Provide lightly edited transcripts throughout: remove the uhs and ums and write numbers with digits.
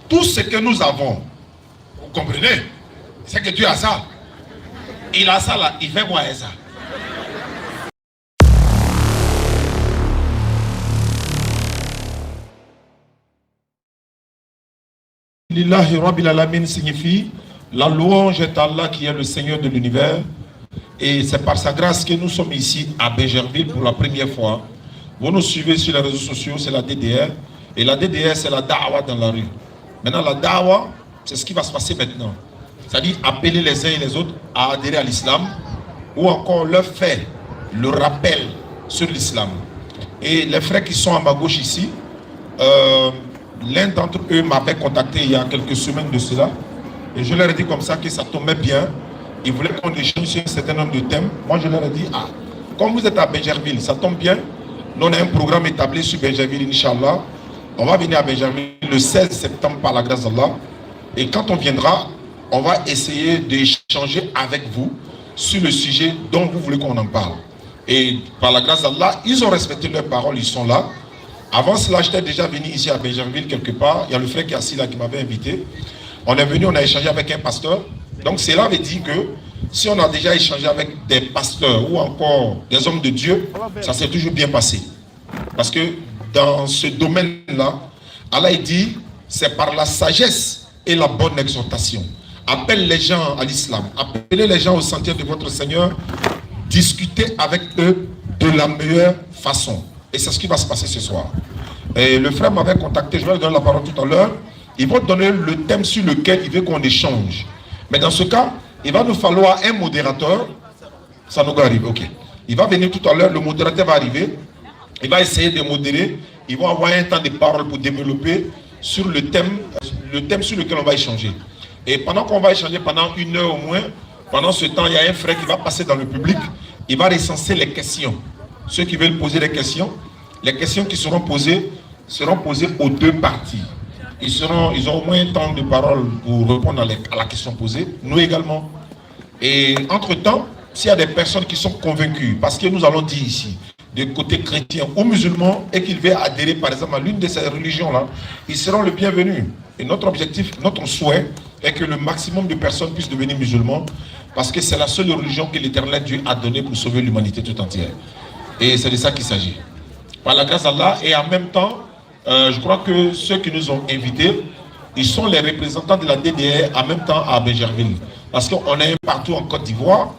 tout ce que nous avons. Vous comprenez? C'est que Dieu a ça. Il a ça là, il fait quoi avec ça? Lillahi Rabbil Alamin signifie la louange est Allah qui est le Seigneur de l'univers. Et c'est par sa grâce que nous sommes ici à Bégerville pour la première fois. Vous nous suivez sur les réseaux sociaux, c'est la DDR. Et la DDR, c'est la da'wa dans la rue. Maintenant, la da'wa, c'est ce qui va se passer maintenant. C'est-à-dire appeler les uns et les autres à adhérer à l'islam ou encore leur faire le rappel sur l'islam. Et les frères qui sont à ma gauche ici, l'un d'entre eux m'avait contacté il y a quelques semaines de cela. Et je leur ai dit comme ça que ça tombait bien. Ils voulaient qu'on échange sur un certain nombre de thèmes. Moi, je leur ai dit, ah, comme vous êtes à Bégerville, ça tombe bien. Nous, on a un programme établi sur Bégerville, Inch'Allah. On va venir à Bégerville le 16 septembre par la grâce d'Allah. Et quand on viendra, on va essayer d'échanger avec vous sur le sujet dont vous voulez qu'on en parle. Et par la grâce d'Allah, ils ont respecté leurs paroles, ils sont là. Avant cela, j'étais déjà venu ici à Bégerville quelque part. Il y a le frère qui est assis là qui m'avait invité. On est venu, on a échangé avec un pasteur. Donc cela veut dire que si on a déjà échangé avec des pasteurs ou encore des hommes de Dieu, ça s'est toujours bien passé. Parce que dans ce domaine-là, Allah dit, c'est par la sagesse et la bonne exhortation. Appelle les gens à l'islam, appelez les gens au sentier de votre Seigneur, discutez avec eux de la meilleure façon. Et c'est ce qui va se passer ce soir. Et le frère m'avait contacté, je vais lui donner la parole tout à l'heure. Il va donner le thème sur lequel il veut qu'on échange. Mais dans ce cas, il va nous falloir un modérateur. Ça nous arrive, ok. Il va venir tout à l'heure, le modérateur va arriver. Il va essayer de modérer. Il va avoir un temps de parole pour développer sur le thème sur lequel on va échanger. Et pendant qu'on va échanger, pendant 1 heure au moins, pendant ce temps, il y a un frère qui va passer dans le public. Il va recenser les questions. Ceux qui veulent poser des questions, les questions qui seront posées aux deux parties. Ils auront au moins un temps de parole pour répondre à la question posée, nous également. Et entre-temps, s'il y a des personnes qui sont convaincues, parce que nous allons dire ici, du côté chrétien ou musulman, et qu'ils veulent adhérer par exemple à l'une de ces religions-là, ils seront le bienvenu. Et notre objectif, notre souhait, est que le maximum de personnes puissent devenir musulmans, parce que c'est la seule religion que l'Éternel Dieu a donnée pour sauver l'humanité tout entière. Et c'est de ça qu'il s'agit. Par la grâce d'Allah, et en même temps, je crois que ceux qui nous ont invités, ils sont les représentants de la DDR en même temps à Bégerville. Parce qu'on est partout en Côte d'Ivoire.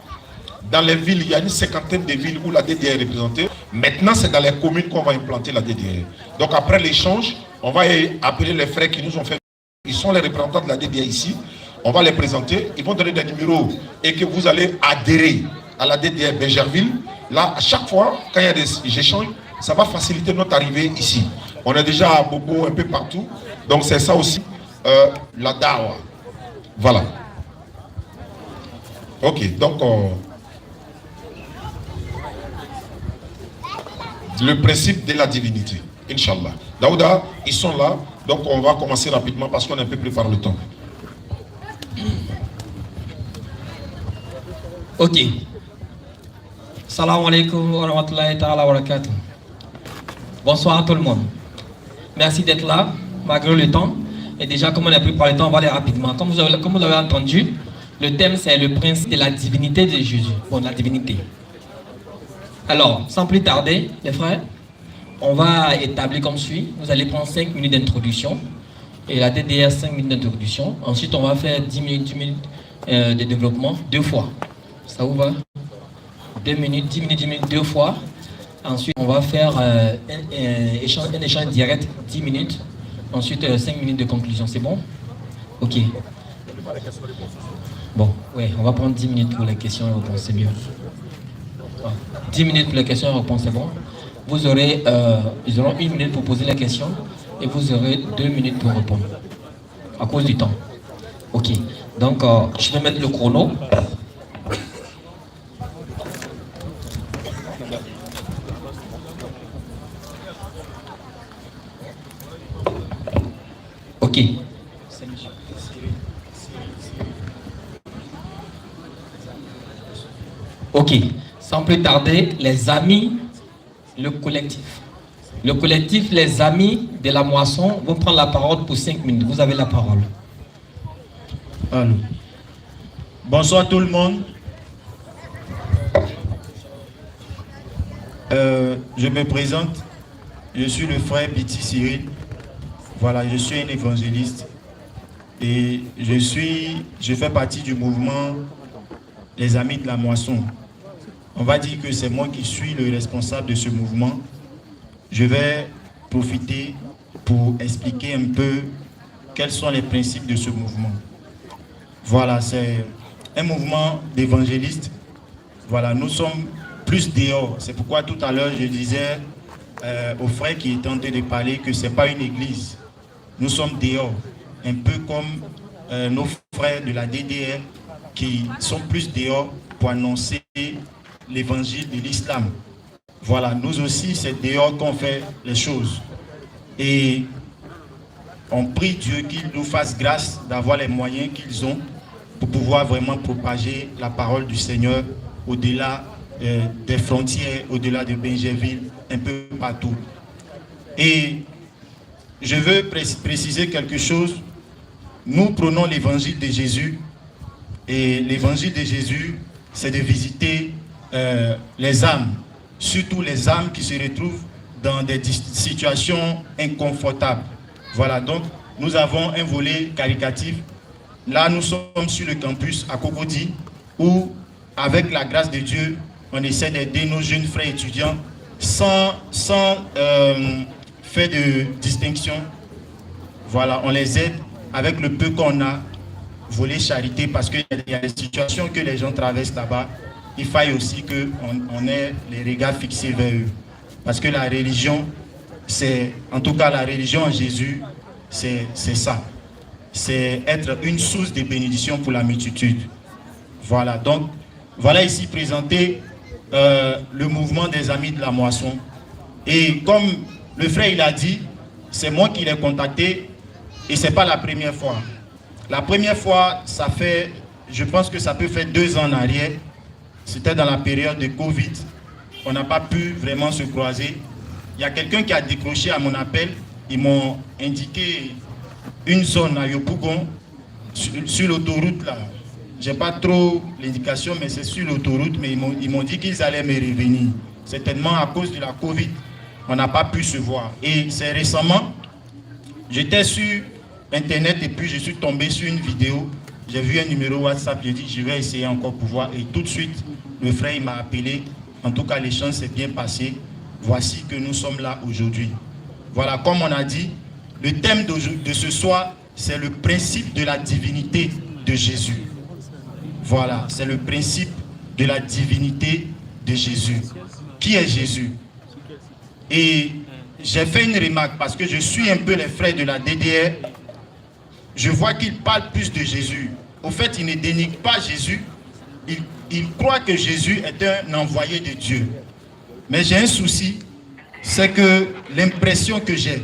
Dans les villes, il y a une 50aine de villes où la DDR est représentée. Maintenant, c'est dans les communes qu'on va implanter la DDR. Donc après l'échange, on va appeler les frères qui nous ont fait. Ils sont les représentants de la DDR ici. On va les présenter. Ils vont donner des numéros et que vous allez adhérer à la DDR Bégerville. Là, à chaque fois, quand il y a des échanges, ça va faciliter notre arrivée ici. On est déjà à Bobo un peu partout. Donc c'est ça aussi, la dawa. Voilà. Ok, donc le principe de la divinité. Inch'Allah. Daouda, ils sont là. Donc on va commencer rapidement parce qu'on est un peu pris par le temps. Ok. Salam alaikum wa rahmatullahi ta'ala wa barakatuh. Bonsoir à tout le monde. Merci d'être là, malgré le temps. Et déjà, comme on est pris par le temps, on va aller rapidement. Comme vous l'avez entendu, le thème, c'est le principe de la divinité de Jésus. Bon, la divinité. Alors, sans plus tarder, les frères, on va établir comme suit. Vous allez prendre 5 minutes d'introduction. Et la DDR, 5 minutes d'introduction. Ensuite, on va faire 10 minutes de développement, 2 fois. Ça vous va? 2 minutes, 10 minutes, 10 minutes, 2 fois. Ensuite, on va faire un échange direct, 10 minutes. Ensuite, 5 minutes de conclusion. C'est bon? Ok. Bon, ouais, on va prendre 10 minutes pour les questions et réponses, c'est mieux. 10 minutes pour les questions et réponses, c'est bon? Ils auront 1 minute pour poser les questions et vous aurez 2 minutes pour répondre. À cause du temps. Ok. Donc, je vais mettre le chrono. Ok. Ok. Sans plus tarder, les amis, le collectif. Le collectif Les Amis de la Moisson vont prendre la parole pour 5 minutes. Vous avez la parole. Allô. Bonsoir tout le monde. Je me présente. Je suis le frère Biti Cyril. Voilà, je suis un évangéliste. Et je fais partie du mouvement Les Amis de la Moisson. On va dire que c'est moi qui suis le responsable de ce mouvement. Je vais profiter pour expliquer un peu quels sont les principes de ce mouvement. Voilà, c'est un mouvement d'évangélistes. Voilà, nous sommes plus dehors. C'est pourquoi tout à l'heure je disais aux frères qui étaient en train de parler que ce n'est pas une église. Nous sommes dehors. Un peu comme nos frères de la DDR qui sont plus dehors pour annoncer l'évangile de l'islam. Voilà, nous aussi, c'est dehors qu'on fait les choses. Et on prie Dieu qu'il nous fasse grâce d'avoir les moyens qu'ils ont pour pouvoir vraiment propager la parole du Seigneur au-delà des frontières, au-delà de Bingerville, un peu partout. Et je veux préciser quelque chose. Nous prenons l'évangile de Jésus. Et l'évangile de Jésus, c'est de visiter les âmes, surtout les âmes qui se retrouvent dans des situations inconfortables. Voilà, donc nous avons un volet caritatif. Là, nous sommes sur le campus à Cocody, où, avec la grâce de Dieu, on essaie d'aider nos jeunes frères étudiants sans faire de distinction. Voilà, on les aide avec le peu qu'on a, volet charité, parce qu'il y a des situations que les gens traversent là-bas. Il faille aussi qu'on ait les regards fixés vers eux. Parce que la religion, en tout cas la religion en Jésus, c'est ça. C'est être une source de bénédiction pour la multitude. Voilà, donc, voilà ici présenté le mouvement des Amis de la Moisson. Et comme le frère il a dit, c'est moi qui l'ai contacté et ce n'est pas la première fois. La première fois, ça fait, je pense que ça peut faire 2 ans en arrière. C'était dans la période de Covid. On n'a pas pu vraiment se croiser. Il y a quelqu'un qui a décroché à mon appel. Ils m'ont indiqué une zone à Yopougon, sur l'autoroute là. Je n'ai pas trop l'indication, mais c'est sur l'autoroute. Mais ils m'ont dit qu'ils allaient me revenir. Certainement à cause de la Covid, on n'a pas pu se voir. Et c'est récemment, j'étais sur Internet et puis je suis tombé sur une vidéo. J'ai vu un numéro WhatsApp, j'ai dit je vais essayer encore pour voir. Et tout de suite, le frère il m'a appelé. En tout cas, l'échange s'est bien passé. Voici que nous sommes là aujourd'hui. Voilà, comme on a dit, le thème de ce soir, c'est le principe de la divinité de Jésus. Voilà, c'est le principe de la divinité de Jésus. Qui est Jésus? Et j'ai fait une remarque parce que je suis un peu les frères de la DDR. Je vois qu'ils parlent plus de Jésus. Au fait, ils ne dénigrent pas Jésus. Ils croient que Jésus est un envoyé de Dieu. Mais j'ai un souci, c'est que l'impression que j'ai,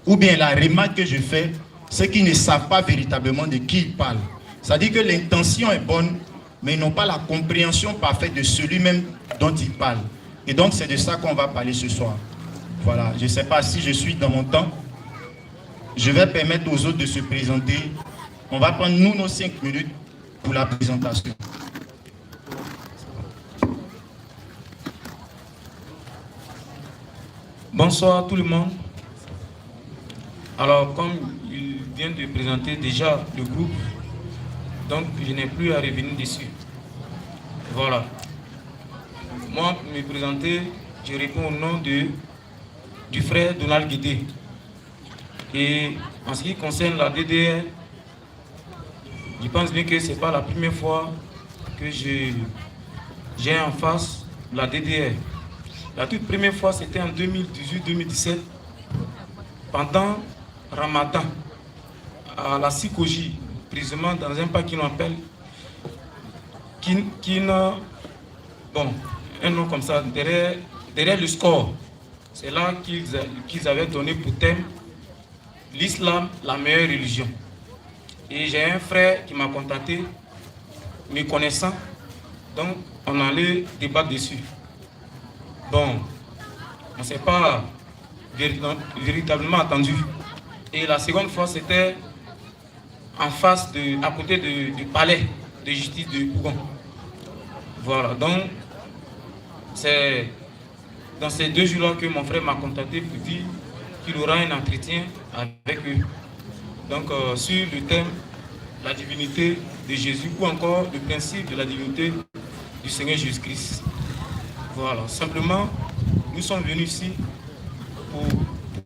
ou bien la remarque que je fais, c'est qu'ils ne savent pas véritablement de qui ils parlent. C'est-à-dire que l'intention est bonne, mais ils n'ont pas la compréhension parfaite de celui-même dont ils parlent. Et donc c'est de ça qu'on va parler ce soir. Voilà, je ne sais pas si je suis dans mon temps. Je vais permettre aux autres de se présenter. On va prendre nous nos 5 minutes pour la présentation. Bonsoir tout le monde. Alors comme il vient de présenter déjà le groupe, donc je n'ai plus à revenir dessus. Voilà. Moi, pour me présenter, je réponds au nom du frère Donald Guédé. Et en ce qui concerne la DDR, je pense bien que ce n'est pas la première fois que j'ai en face la DDR. La toute première fois, c'était en 2018-2017, pendant Ramadan, à la Sikoji, précisément dans un parc qu'on appelle bon, un nom comme ça, derrière le score. C'est là qu'ils avaient donné pour thème l'islam, la meilleure religion. Et j'ai un frère qui m'a contacté, me connaissant, donc on allait débattre dessus. Bon, on ne s'est pas véritablement attendu. Et la seconde fois, c'était à côté du palais de justice de Bougon. Voilà, donc c'est dans ces 2 jours-là que mon frère m'a contacté pour dire qu'il aura un entretien avec eux. Donc sur le thème la divinité de Jésus ou encore le principe de la divinité du Seigneur Jésus-Christ. Voilà, simplement, nous sommes venus ici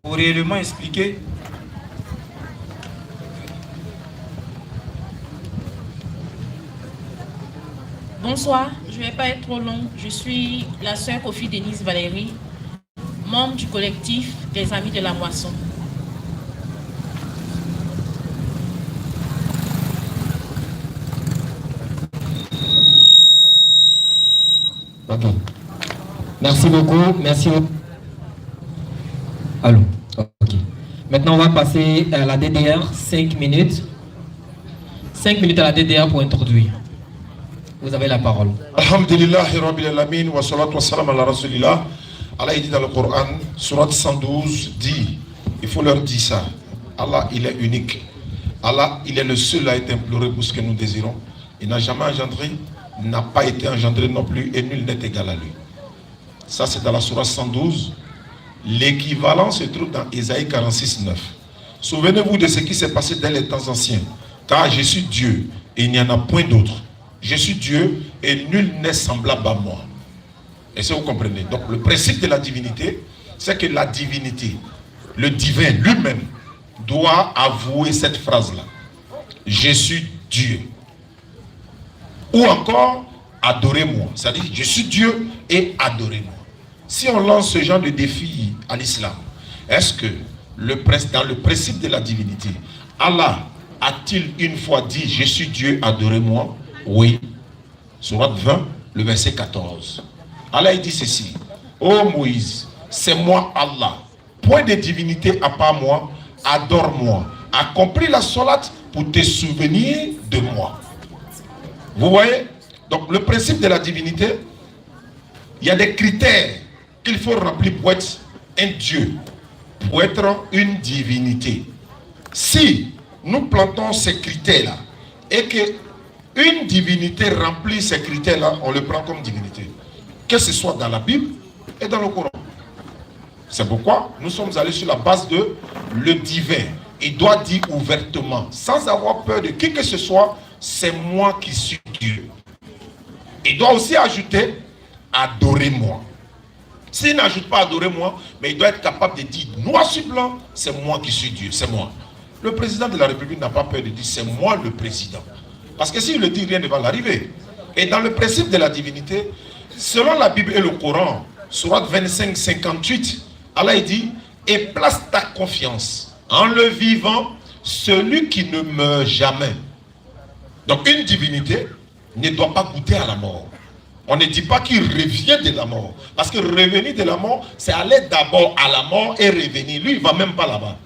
pour réellement expliquer. Bonsoir, je ne vais pas être trop longue. Je suis la sœur Kofi Denise Valérie, membre du collectif des Amis de la Moisson. Ok. Merci beaucoup. Merci. Allô. Ok. Maintenant, on va passer à la DDR. 5 minutes. 5 minutes à la DDR pour introduire. Vous avez la parole. Alhamdulillahi Rabbil Alamin wa salatu wa salam ala Rasulillah. Allah dit dans le Coran, surat 112, dit, il faut leur dire ça. Allah, il est unique. Allah, il est le seul à être imploré pour ce que nous désirons. Il n'a jamais engendré, n'a pas été engendré non plus, et nul n'est égal à lui. Ça, c'est dans la surat 112. L'équivalent se trouve dans Ésaïe 46, 9. Souvenez-vous de ce qui s'est passé dès les temps anciens. Car je suis Dieu, et il n'y en a point d'autre. Je suis Dieu, et nul n'est semblable à moi. Et ça, vous comprenez. Donc, le principe de la divinité, c'est que la divinité, le divin lui-même, doit avouer cette phrase-là. Je suis Dieu. Ou encore, adorez-moi. C'est-à-dire, je suis Dieu et adorez-moi. Si on lance ce genre de défi à l'islam, est-ce que dans le principe de la divinité, Allah a-t-il une fois dit, je suis Dieu, adorez-moi? Oui. Sourate 20, le verset 14. Allah dit ceci. Ô Moïse, c'est moi Allah. Point de divinité à part moi, adore-moi. Accomplis la sourate pour te souvenir de moi. Vous voyez? Donc le principe de la divinité, il y a des critères qu'il faut remplir pour être un Dieu, pour être une divinité. Si nous plantons ces critères-là et que une divinité remplit ces critères-là, on le prend comme divinité. Que ce soit dans la Bible et dans le Coran. C'est pourquoi nous sommes allés sur la base de le divin. Il doit dire ouvertement, sans avoir peur de qui que ce soit, c'est moi qui suis Dieu. Il doit aussi ajouter, adorez-moi. S'il n'ajoute pas adorez-moi, mais il doit être capable de dire, noir sur blanc, c'est moi qui suis Dieu, c'est moi. Le président de la République n'a pas peur de dire, c'est moi le président. Parce que s'il le dit, rien ne va l'arriver. Et dans le principe de la divinité, selon la Bible et le Coran, Sourate 25, 58, Allah dit, et place ta confiance en le vivant, celui qui ne meurt jamais. Donc une divinité ne doit pas goûter à la mort. On ne dit pas qu'il revient de la mort. Parce que revenir de la mort, c'est aller d'abord à la mort et revenir. Lui, il ne va même pas là-bas.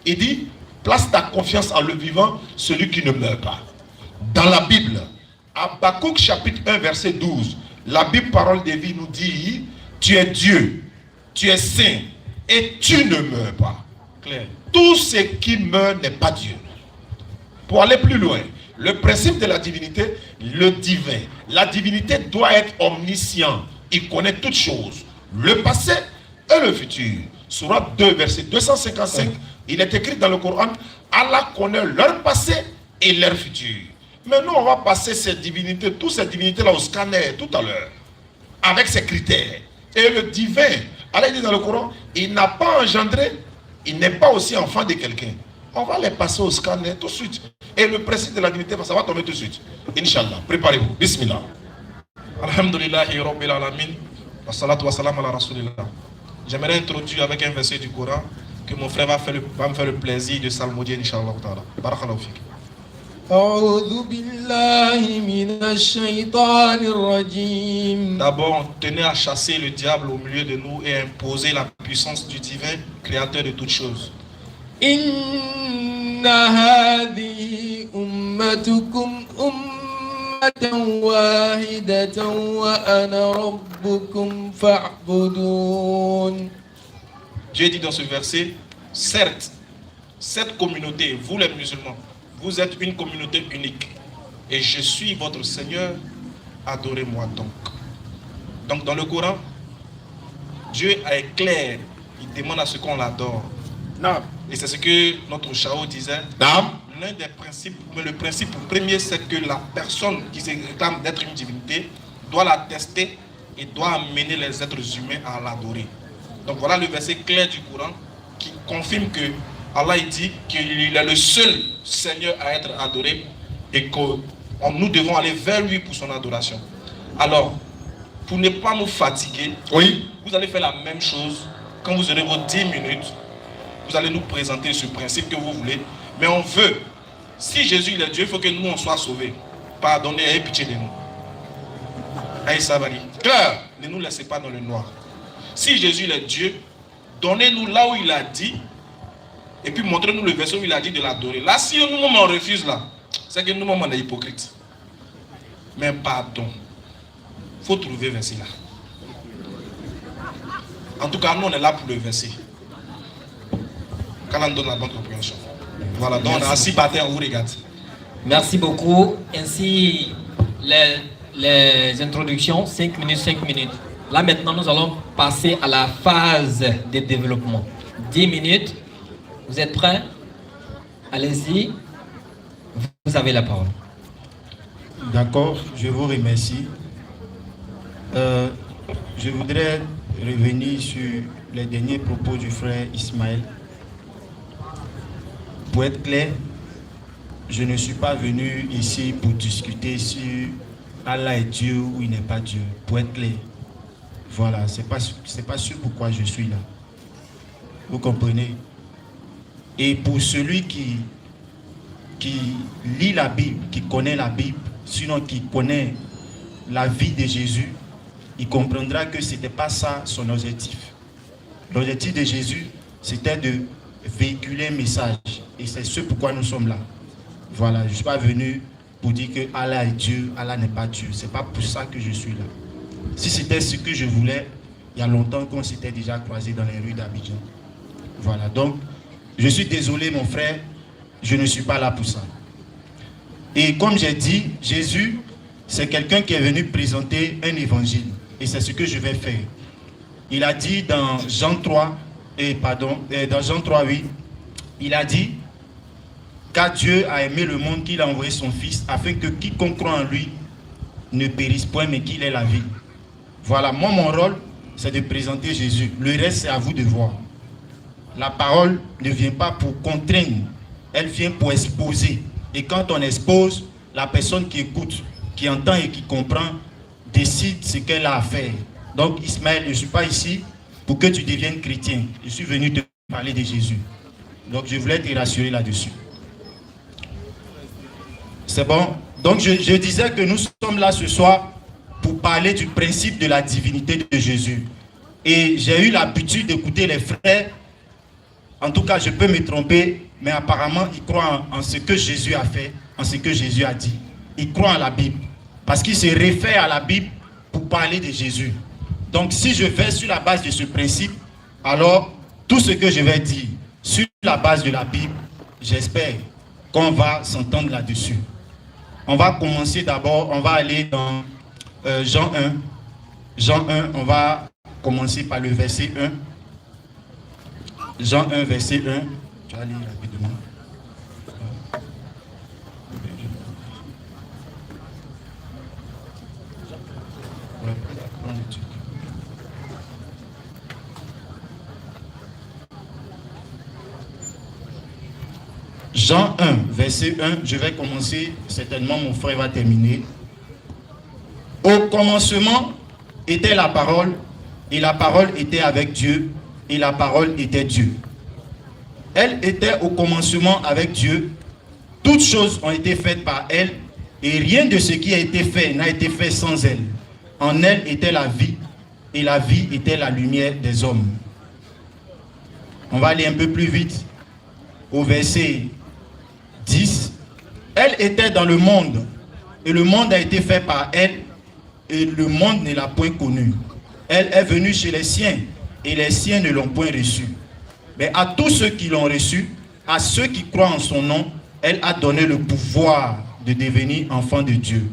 Il dit, place ta confiance en le vivant, celui qui ne meurt pas. Dans la Bible, Habakkuk chapitre 1 verset 12, la Bible parole de vie nous dit, tu es Dieu, tu es saint et tu ne meurs pas. Claire. Tout ce qui meurt n'est pas Dieu. Pour aller plus loin, le principe de la divinité, le divin, la divinité doit être omniscient. Il connaît toutes choses, le passé et le futur. Sourate 2 verset 255, il est écrit dans le Coran, Allah connaît leur passé et leur futur. Mais nous, on va passer ces divinités, toutes ces divinités-là au scanner tout à l'heure, avec ces critères. Et le divin, Allah dit dans le Coran, il n'a pas engendré, il n'est pas aussi enfant de quelqu'un. On va les passer au scanner tout de suite. Et le principe de la divinité, ça va tomber tout de suite. Inch'Allah, préparez-vous. Bismillah. Alhamdulillahi Rabbil Alamin. Wa salatu wa salam ala Rasulillah. J'aimerais introduire avec un verset du Coran que mon frère va me faire le plaisir de salmodier, Inch'Allah. Barakallahu fik. D'abord, tenez à chasser le diable au milieu de nous et imposer la puissance du divin, créateur de toutes choses. Inna hadhihi ummatukum ummatan wahidatan wa ana rabbukum fa'budun. Dieu dit dans ce verset, certes, cette communauté, vous les musulmans, vous êtes une communauté unique. Et je suis votre Seigneur, adorez-moi donc. Donc dans le Coran, Dieu est clair, il demande à ce qu'on l'adore. Et c'est ce que notre Chao disait. L'un des principes, mais le principe premier, c'est que la personne qui se réclame d'être une divinité doit la tester et doit amener les êtres humains à l'adorer. Donc voilà le verset clair du Coran qui confirme que Allah dit qu'il est le seul Seigneur à être adoré et que nous devons aller vers lui pour son adoration. Alors, pour ne pas nous fatiguer, vous allez faire la même chose quand vous aurez vos 10 minutes. Vous allez nous présenter ce principe que vous voulez. Mais on veut, si Jésus il est Dieu, il faut que nous on soit sauvés. Pardonnez et ayez pitié de nous. Aïe Savali. Claire, ne nous laissez pas dans le noir. Si Jésus il est Dieu, donnez-nous là où il a dit, et puis montrez-nous le verset où il a dit de l'adorer. Là, si nous on refuse là, c'est que nous on est hypocrite. Mais pardon. Il faut trouver le verset là. En tout cas, nous on est là pour le verset. Quand on donne la bonne compréhension. Voilà, donc on a 6 batailles, on vous regarde. Merci beaucoup. Ainsi, les introductions, 5 minutes, 5 minutes. Là maintenant, nous allons passer à la phase de développement. 10 minutes. Vous êtes prêts? Allez-y. Vous avez la parole. D'accord, je vous remercie. Je voudrais revenir sur les derniers propos du frère Ismaël. Pour être clair, je ne suis pas venu ici pour discuter sur Allah est Dieu ou il n'est pas Dieu. Pour être clair, voilà, c'est pas sûr pourquoi je suis là. Vous comprenez? Et pour celui qui lit la Bible, qui connaît la Bible, sinon qui connaît la vie de Jésus, il comprendra que ce n'était pas ça son objectif. L'objectif de Jésus, c'était de véhiculer un message. Et c'est ce pourquoi nous sommes là. Voilà, je ne suis pas venu pour dire que Allah est Dieu, Allah n'est pas Dieu. Ce n'est pas pour ça que je suis là. Si c'était ce que je voulais, il y a longtemps qu'on s'était déjà croisé dans les rues d'Abidjan. Voilà, donc, je suis désolé mon frère, je ne suis pas là pour ça. Et comme j'ai dit, Jésus, c'est quelqu'un qui est venu présenter un évangile. Et c'est ce que je vais faire. Il a dit dans Jean 3, dans Jean 3, 8, il a dit, car Dieu a aimé le monde qu'il a envoyé son Fils, afin que quiconque croit en lui ne périsse point, mais qu'il ait la vie. Voilà, moi mon rôle, c'est de présenter Jésus. Le reste, c'est à vous de voir. La parole ne vient pas pour contraindre, elle vient pour exposer. Et quand on expose, la personne qui écoute, qui entend et qui comprend, décide ce qu'elle a à faire. Donc Ismaël, je ne suis pas ici pour que tu deviennes chrétien. Je suis venu te parler de Jésus. Donc je voulais te rassurer là-dessus. C'est bon? Donc je disais que nous sommes là ce soir pour parler du principe de la divinité de Jésus. Et j'ai eu l'habitude d'écouter les frères. En tout cas, je peux me tromper, mais apparemment, ils croient en ce que Jésus a fait, en ce que Jésus a dit. Ils croient en la Bible. Parce qu'ils se réfèrent à la Bible pour parler de Jésus. Donc, si je vais sur la base de ce principe, alors, tout ce que je vais dire sur la base de la Bible, j'espère qu'on va s'entendre là-dessus. On va commencer d'abord, on va aller dans Jean 1. Jean 1, on va commencer par le verset 1. Jean 1, verset 1. Tu vas lire rapidement. Jean 1, verset 1, je vais commencer, certainement mon frère va terminer. Au commencement était la parole, et la parole était avec Dieu, et la parole était Dieu. Elle était au commencement avec Dieu, toutes choses ont été faites par elle, et rien de ce qui a été fait n'a été fait sans elle. En elle était la vie, et la vie était la lumière des hommes. On va aller un peu plus vite, au verset 10. Elle était dans le monde, et le monde a été fait par elle, et le monde ne l'a point connue. Elle est venue chez les siens, et les siens ne l'ont point reçue. Mais à tous ceux qui l'ont reçu, à ceux qui croient en son nom, elle a donné le pouvoir de devenir enfants de Dieu.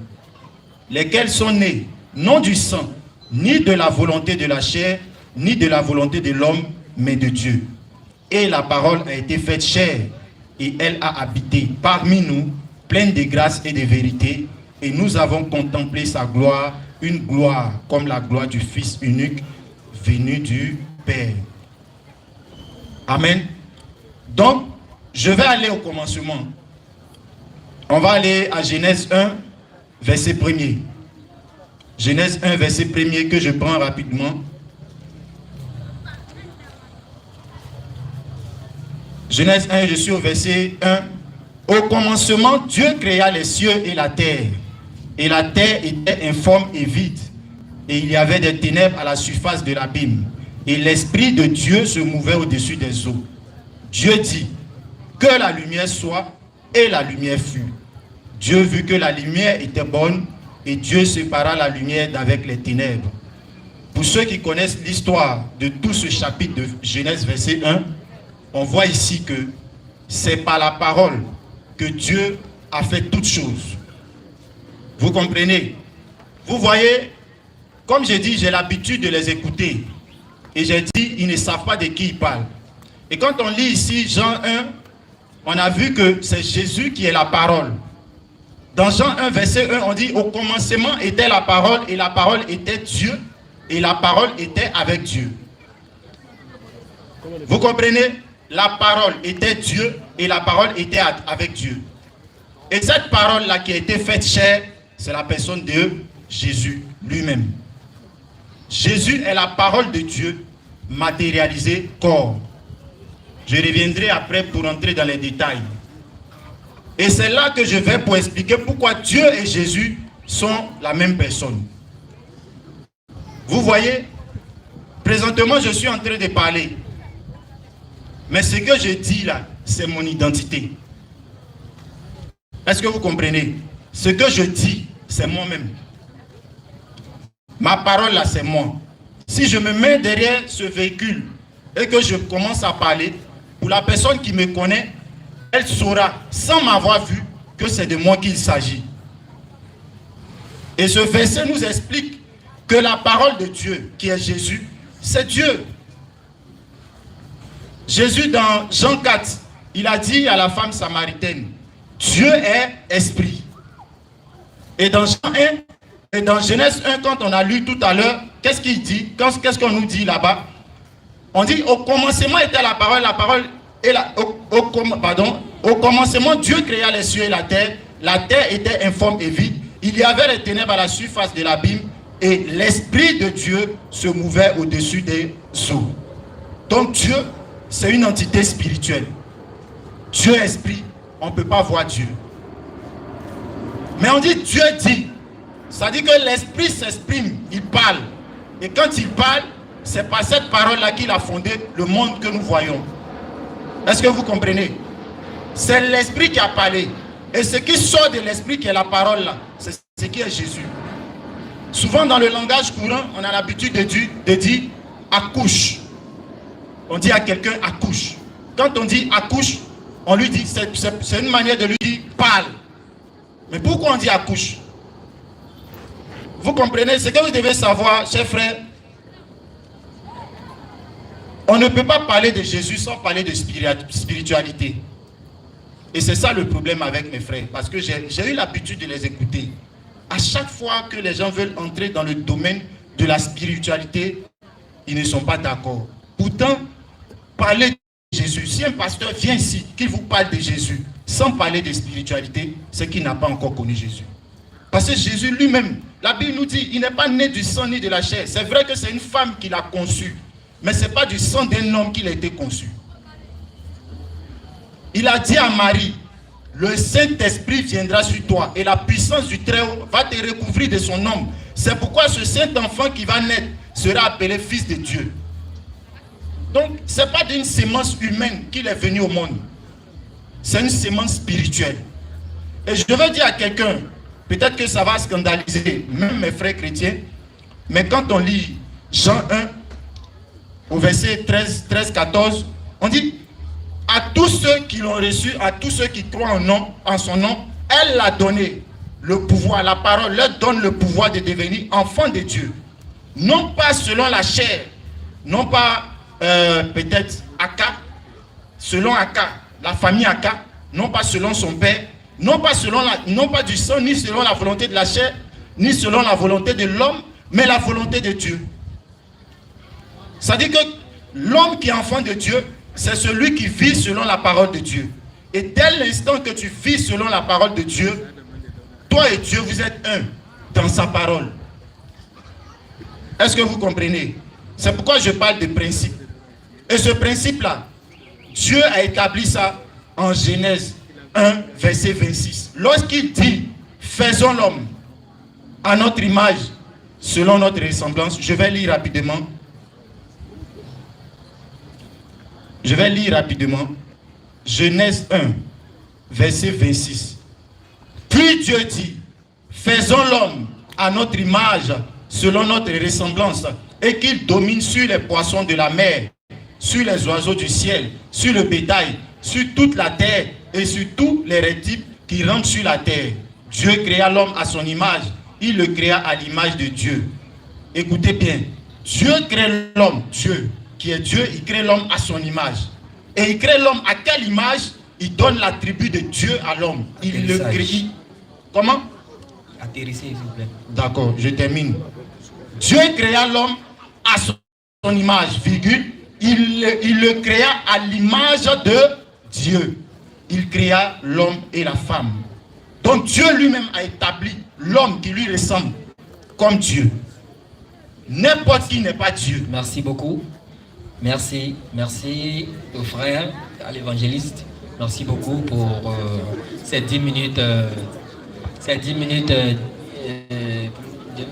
Lesquels sont nés, non du sang, ni de la volonté de la chair, ni de la volonté de l'homme, mais de Dieu. Et la parole a été faite chair, et elle a habité parmi nous, pleine de grâce et de vérité, et nous avons contemplé sa gloire, une gloire comme la gloire du Fils unique, venu du Père. Amen. Donc, je vais aller au commencement. On va aller à Genèse 1, verset 1er. Genèse 1, verset 1er que je prends rapidement. Genèse 1, je suis au verset 1. Au commencement, Dieu créa les cieux et la terre. Et la terre était informe et vide. Et il y avait des ténèbres à la surface de l'abîme. Et l'Esprit de Dieu se mouvait au-dessus des eaux. Dieu dit, que la lumière soit, et la lumière fut. Dieu vit que la lumière était bonne, et Dieu sépara la lumière d'avec les ténèbres. Pour ceux qui connaissent l'histoire de tout ce chapitre de Genèse verset 1, on voit ici que c'est par la parole que Dieu a fait toutes choses. Vous comprenez? Vous voyez, comme j'ai dit, j'ai l'habitude de les écouter. Et j'ai dit, ils ne savent pas de qui ils parlent. Et quand on lit ici Jean 1, on a vu que c'est Jésus qui est la parole. Dans Jean 1, verset 1, on dit, au commencement était la parole, et la parole était Dieu, et la parole était avec Dieu. Vous comprenez? La parole était Dieu, et la parole était avec Dieu. Et cette parole-là qui a été faite chair, c'est la personne de Jésus lui-même. Jésus est la parole de Dieu matérialisée corps. Je reviendrai après pour entrer dans les détails. Et c'est là que je vais pour expliquer pourquoi Dieu et Jésus sont la même personne. Vous voyez, présentement je suis en train de parler. Mais ce que je dis là, c'est mon identité. Est-ce que vous comprenez? Ce que je dis, c'est moi-même. Ma parole là, c'est moi. Si je me mets derrière ce véhicule et que je commence à parler, pour la personne qui me connaît, elle saura, sans m'avoir vu, que c'est de moi qu'il s'agit. Et ce verset nous explique que la parole de Dieu, qui est Jésus, c'est Dieu. Jésus, dans Jean 4, il a dit à la femme samaritaine, Dieu est esprit. Et dans Jean 1, et dans Genèse 1, quand on a lu tout à l'heure, qu'est-ce qu'il dit? Qu'est-ce qu'on nous dit là-bas? On dit, au commencement était la parole et au commencement, Dieu créa les cieux et la terre était informe et vide. Il y avait les ténèbres à la surface de l'abîme, et l'Esprit de Dieu se mouvait au-dessus des eaux. Donc Dieu, c'est une entité spirituelle. Dieu est esprit, on ne peut pas voir Dieu. Mais on dit Dieu dit. Ça dit que l'esprit s'exprime, il parle. Et quand il parle, c'est par cette parole-là qu'il a fondé le monde que nous voyons. Est-ce que vous comprenez? C'est l'esprit qui a parlé. Et ce qui sort de l'esprit qui est la parole là, c'est ce qui est Jésus. Souvent dans le langage courant, on a l'habitude de dire accouche. On dit à quelqu'un accouche. Quand on dit accouche, on lui dit, c'est une manière de lui dire parle. Mais pourquoi on dit accouche? Vous comprenez? Ce que vous devez savoir, chers frères, on ne peut pas parler de Jésus sans parler de spiritualité. Et c'est ça le problème avec mes frères. Parce que j'ai eu l'habitude de les écouter. À chaque fois que les gens veulent entrer dans le domaine de la spiritualité, ils ne sont pas d'accord. Pourtant, parler de Jésus, si un pasteur vient ici, qu'il vous parle de Jésus, sans parler de spiritualité, c'est qu'il n'a pas encore connu Jésus. Parce que Jésus lui-même, la Bible nous dit, il n'est pas né du sang ni de la chair. C'est vrai que c'est une femme qui l'a conçu, mais ce n'est pas du sang d'un homme qu'il a été conçu. Il a dit à Marie, le Saint-Esprit viendra sur toi et la puissance du Très-Haut va te recouvrir de son nom. C'est pourquoi ce Saint-Enfant qui va naître sera appelé Fils de Dieu. Donc, ce n'est pas d'une sémence humaine qu'il est venu au monde. C'est une sémence spirituelle. Et je veux dire à quelqu'un, peut-être que ça va scandaliser même mes frères chrétiens, mais quand on lit Jean 1, au verset 13-14, On dit, à tous ceux qui l'ont reçu, à tous ceux qui croient en son nom, elle l'a donné le pouvoir, la parole leur donne le pouvoir de devenir enfants de Dieu. Non pas selon la chair, non pas peut-être Aka, selon Aka, la famille Aka, non pas selon son père, non pas du sang, ni selon la volonté de la chair, ni selon la volonté de l'homme, mais la volonté de Dieu. C'est-à-dire que l'homme qui est enfant de Dieu, c'est celui qui vit selon la parole de Dieu. Et dès l'instant que tu vis selon la parole de Dieu, toi et Dieu, vous êtes un dans sa parole. Est-ce que vous comprenez? C'est pourquoi je parle de principe. Et ce principe-là, Dieu a établi ça en Genèse 1, verset 26. Lorsqu'il dit, faisons l'homme à notre image, selon notre ressemblance, je vais lire rapidement. Genèse 1, verset 26. Puis Dieu dit, faisons l'homme à notre image, selon notre ressemblance, et qu'il domine sur les poissons de la mer, sur les oiseaux du ciel, sur le bétail, sur toute la terre et sur tous les reptiles qui rampent sur la terre. Dieu créa l'homme à son image, il le créa à l'image de Dieu. Écoutez bien, Dieu crée l'homme, Dieu qui est Dieu, il crée l'homme à son image. Et il crée l'homme à quelle image? Il donne l'attribut de Dieu à l'homme. Il le crée. Comment? Atterrissez, s'il vous plaît. D'accord, je termine. Dieu créa l'homme à son image, virgule. Il le créa à l'image de Dieu. Il créa l'homme et la femme. Donc Dieu lui-même a établi l'homme qui lui ressemble comme Dieu. N'importe qui n'est pas Dieu. Merci beaucoup. Merci au frère, à l'évangéliste. Merci beaucoup pour ces 10 minutes.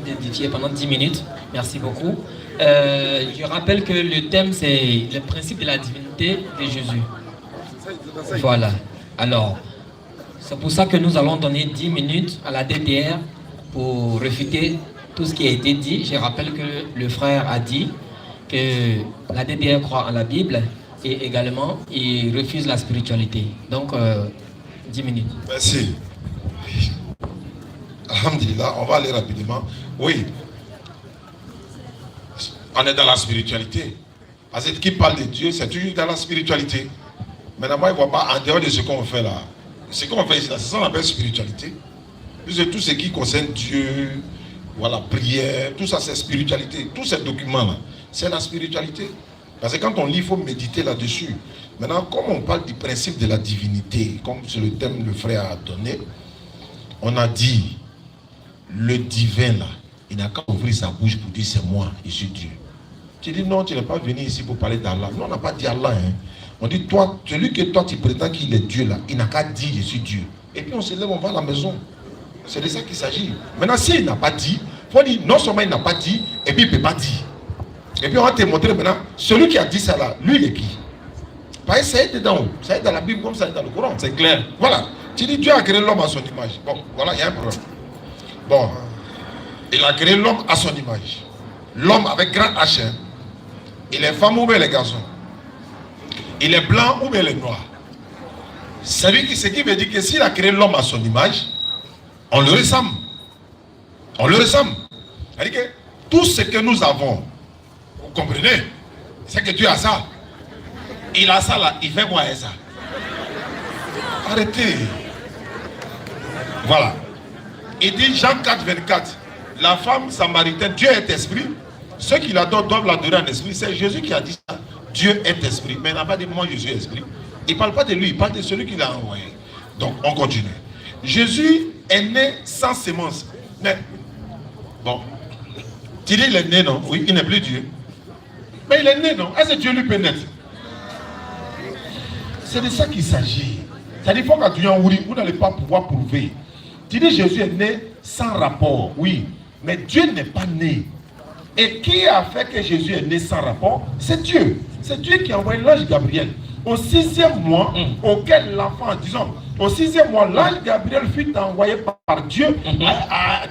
D'édifier pendant 10 minutes. Merci beaucoup. Je rappelle que le thème, c'est le principe de la divinité de Jésus. Voilà. Alors, c'est pour ça que nous allons donner 10 minutes à la DDR pour réfuter tout ce qui a été dit. Je rappelle que le frère a dit que la DDR croit en la Bible et également il refuse la spiritualité. Donc, 10 minutes. Merci. Alhamdulillah, on va aller rapidement. Oui, on est dans la spiritualité. Parce que qui parle de Dieu, c'est toujours dans la spiritualité. Maintenant, moi, il ne voit pas en dehors de ce qu'on fait là. Ce qu'on fait ici, c'est ça qu'on appelle spiritualité. C'est tout ce qui concerne Dieu, voilà, prière, tout ça c'est spiritualité. Tous ces documents-là, c'est la spiritualité. Parce que quand on lit, il faut méditer là-dessus. Maintenant, comme on parle du principe de la divinité, comme c'est le thème que le frère a donné, on a dit, le divin là, il n'a qu'à ouvrir sa bouche pour dire c'est moi, je suis Dieu. Tu dis non, tu n'es pas venu ici pour parler d'Allah. Non, on n'a pas dit Allah. Hein. On dit toi, celui que toi tu prétends qu'il est Dieu là, il n'a qu'à dire je suis Dieu. Et puis on se lève, on va à la maison. C'est de ça qu'il s'agit. Maintenant, s'il n'a pas dit, il faut dire non seulement il n'a pas dit, et puis il ne peut pas dire. Et puis on va te montrer maintenant, celui qui a dit ça là, lui il est qui? Parce que ça est dedans, ça est dans la Bible comme ça est dans le Coran. C'est clair. Voilà. Tu dis Dieu a créé l'homme à son image. Bon, voilà, il y a un problème. Bon, il a créé l'homme à son image. L'homme avec grand H. Hein. Il est femme ou bien les garçons. Il est blanc ou bien il est noir. C'est ce qui veut dire que s'il a créé l'homme à son image, on le ressemble. On le ressemble. C'est-à-dire que tout ce que nous avons, vous comprenez, c'est que Dieu a ça. Il a ça là, il fait quoi avec ça? Arrêtez. Voilà. Il dit Jean 4, 24, la femme samaritaine, Dieu est esprit. Ceux qui l'adorent doivent l'adorer en esprit. C'est Jésus qui a dit ça. Dieu est esprit. Mais il n'a pas dit moi je suis esprit. Il ne parle pas de lui, il parle de celui qui l'a envoyé. Donc on continue. Jésus est né sans sémence. Mais, bon. Tu dis il est né, non? Oui, il n'est plus Dieu. Mais il est né, non? Est-ce que Dieu lui peut naître? C'est de ça qu'il s'agit. C'est-à-dire qu'il faut qu'à Dieu, vous n'allez pas pouvoir prouver. Tu dis Jésus est né sans rapport, oui. Mais Dieu n'est pas né. Et qui a fait que Jésus est né sans rapport? C'est Dieu. C'est Dieu qui a envoyé l'ange Gabriel au 6e mois auquel l'enfant, disons, Au 6e mois, l'ange Gabriel fut envoyé par Dieu